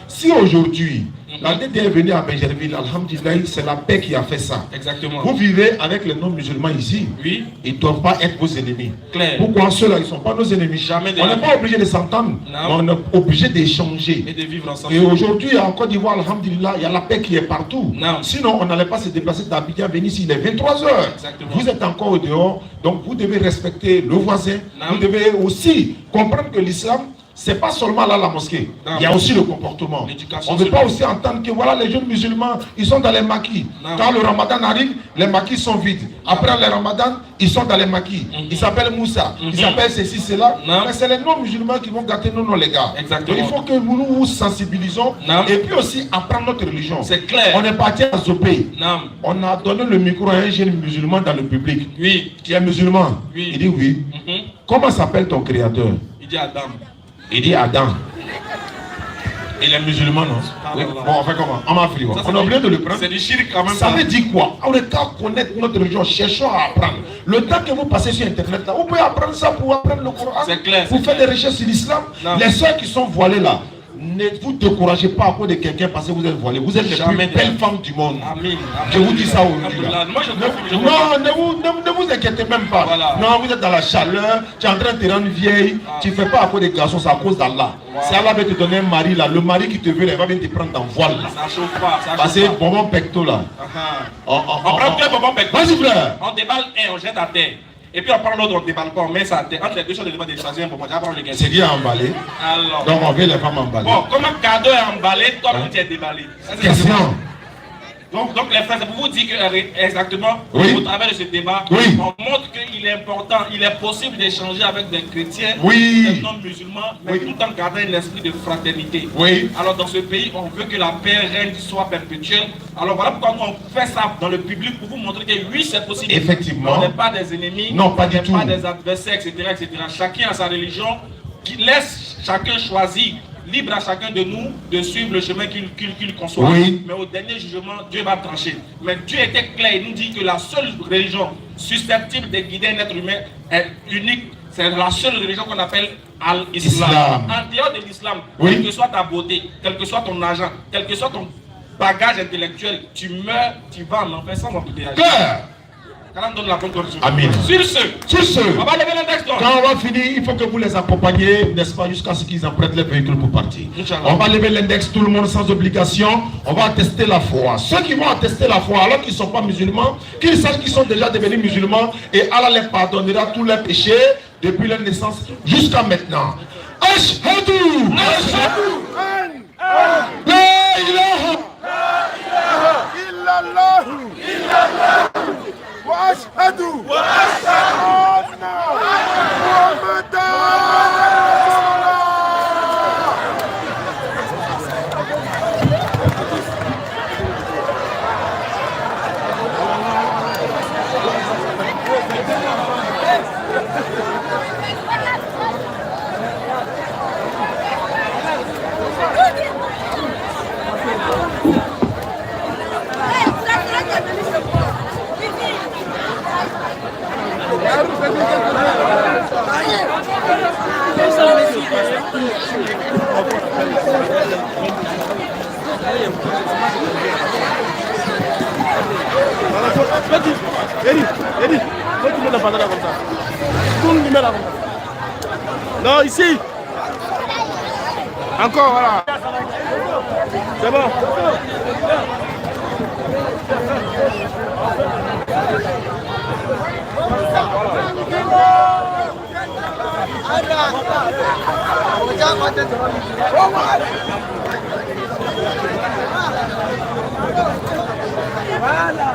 Si aujourd'hui, la DDR est venue à Bégerville, alhamdulillah, c'est la paix qui a fait ça. Exactement. Vous vivez avec les non-musulmans ici. Oui. Ils ne doivent pas être vos ennemis. Claire. Pourquoi ceux-là, ils ne sont pas nos ennemis? Jamais. On n'est pas obligé de s'entendre, mais on est obligé d'échanger. Et de vivre ensemble. Et aujourd'hui, en Côte d'Ivoire, alhamdulillah, il y a la paix qui est partout. Non. Sinon, on n'allait pas se déplacer d'Abidjan venir ici. Il est 23 h. Exactement. Vous êtes encore au dehors, donc vous devez respecter le voisin. Non. Vous devez aussi comprendre que l'islam, c'est pas seulement là la mosquée. Non. Il y a aussi le comportement. On ne veut pas aussi entendre que voilà les jeunes musulmans, ils sont dans les maquis. Non. Quand le ramadan arrive, les maquis sont vides. Après le ramadan, ils sont dans les maquis. Ils s'appellent Moussa. Ils s'appellent ceci, cela. Mais c'est les non-musulmans qui vont gâter nos les gars. Exactement. Donc il faut que nous nous sensibilisons. Et puis aussi apprendre notre religion. C'est clair. On est parti à Zopé. On a donné le micro à un jeune musulman dans le public. Oui. Qui est musulman. Oui. Il dit oui. Comment s'appelle ton créateur? Il dit Adam. Il dit Adam. Il est musulman, non? Oui. Bon, on fait comment? En Afrique, on a oublié de le prendre. C'est du shirk quand même. Ça veut dire quoi? On est qu'à connaître notre religion, cherchons à apprendre. Le temps que vous passez sur Internet, là, vous pouvez apprendre ça pour apprendre le Coran. C'est clair. Vous faites des recherches sur l'islam. Les soeurs qui sont voilées là, ne vous découragez pas à cause de quelqu'un parce que vous êtes voilé. Vous êtes les plus belles femmes du monde. Amen. Je vous dis ça aujourd'hui. Ne vous inquiétez même pas. Voilà. Non, vous êtes dans la chaleur, tu es en train de te rendre vieille. Tu ne fais pas à cause des garçons, c'est à cause d'Allah. Si Allah veut te donner un mari là, le mari qui te veut, il va venir te prendre en voile. Ça chauffe pas. Parce que bonbon pecto là. On prend deux bonbons pecto. Vas-y frère. On déballe un, on jette à terre. Et puis on prend l'autre, on ne déballe pas, on met ça entre les deux choses, on demande de choisir un bon. C'est qui a emballé? Alors. Donc on veut les femmes emballées. Bon, comme un cadeau est emballé, toi tu es déballé. Question. Donc les frères, c'est pour vous dire que exactement, au travers de ce débat, on montre qu'il est important, il est possible d'échanger avec des chrétiens, des non-musulmans, mais tout en gardant un esprit de fraternité. Alors dans ce pays, on veut que la paix règne soit perpétuelle. Alors voilà pourquoi nous on fait ça dans le public pour vous montrer que oui, c'est possible. Effectivement. On n'est pas des ennemis, non, pas du tout. Pas des adversaires, etc., etc. Chacun a sa religion, qui laisse chacun choisir. Libre à chacun de nous de suivre le chemin qu'il conçoit. Mais au dernier jugement, Dieu va trancher. Mais Dieu était clair, il nous dit que la seule religion susceptible de guider un être humain est unique. C'est la seule religion qu'on appelle Al-Islam. En dehors de l'islam, quelle que soit ta beauté, quel que soit ton argent, quel que soit ton bagage intellectuel, tu meurs, tu vas en enfer sans embouteillage. Donne la bonne correction. Amen. Sur ce, on va lever l'index. Quand on va finir, il faut que vous les accompagniez, n'est-ce pas, jusqu'à ce qu'ils empruntent les véhicules pour partir. On va lever l'index, tout le monde sans obligation. On va attester la foi. Ceux qui vont attester la foi, alors qu'ils ne sont pas musulmans, qu'ils sachent qu'ils sont déjà devenus musulmans et Allah les pardonnera tous leurs péchés depuis leur naissance jusqu'à maintenant. Ashhadu! Ashhadu! La ilaha illallah! وأشهد أن محمدا Eddie, toi tu mets la banane comme ça. Tout le monde met là comme ça. Non, ici. Encore, voilà. C'est bon. Voilà.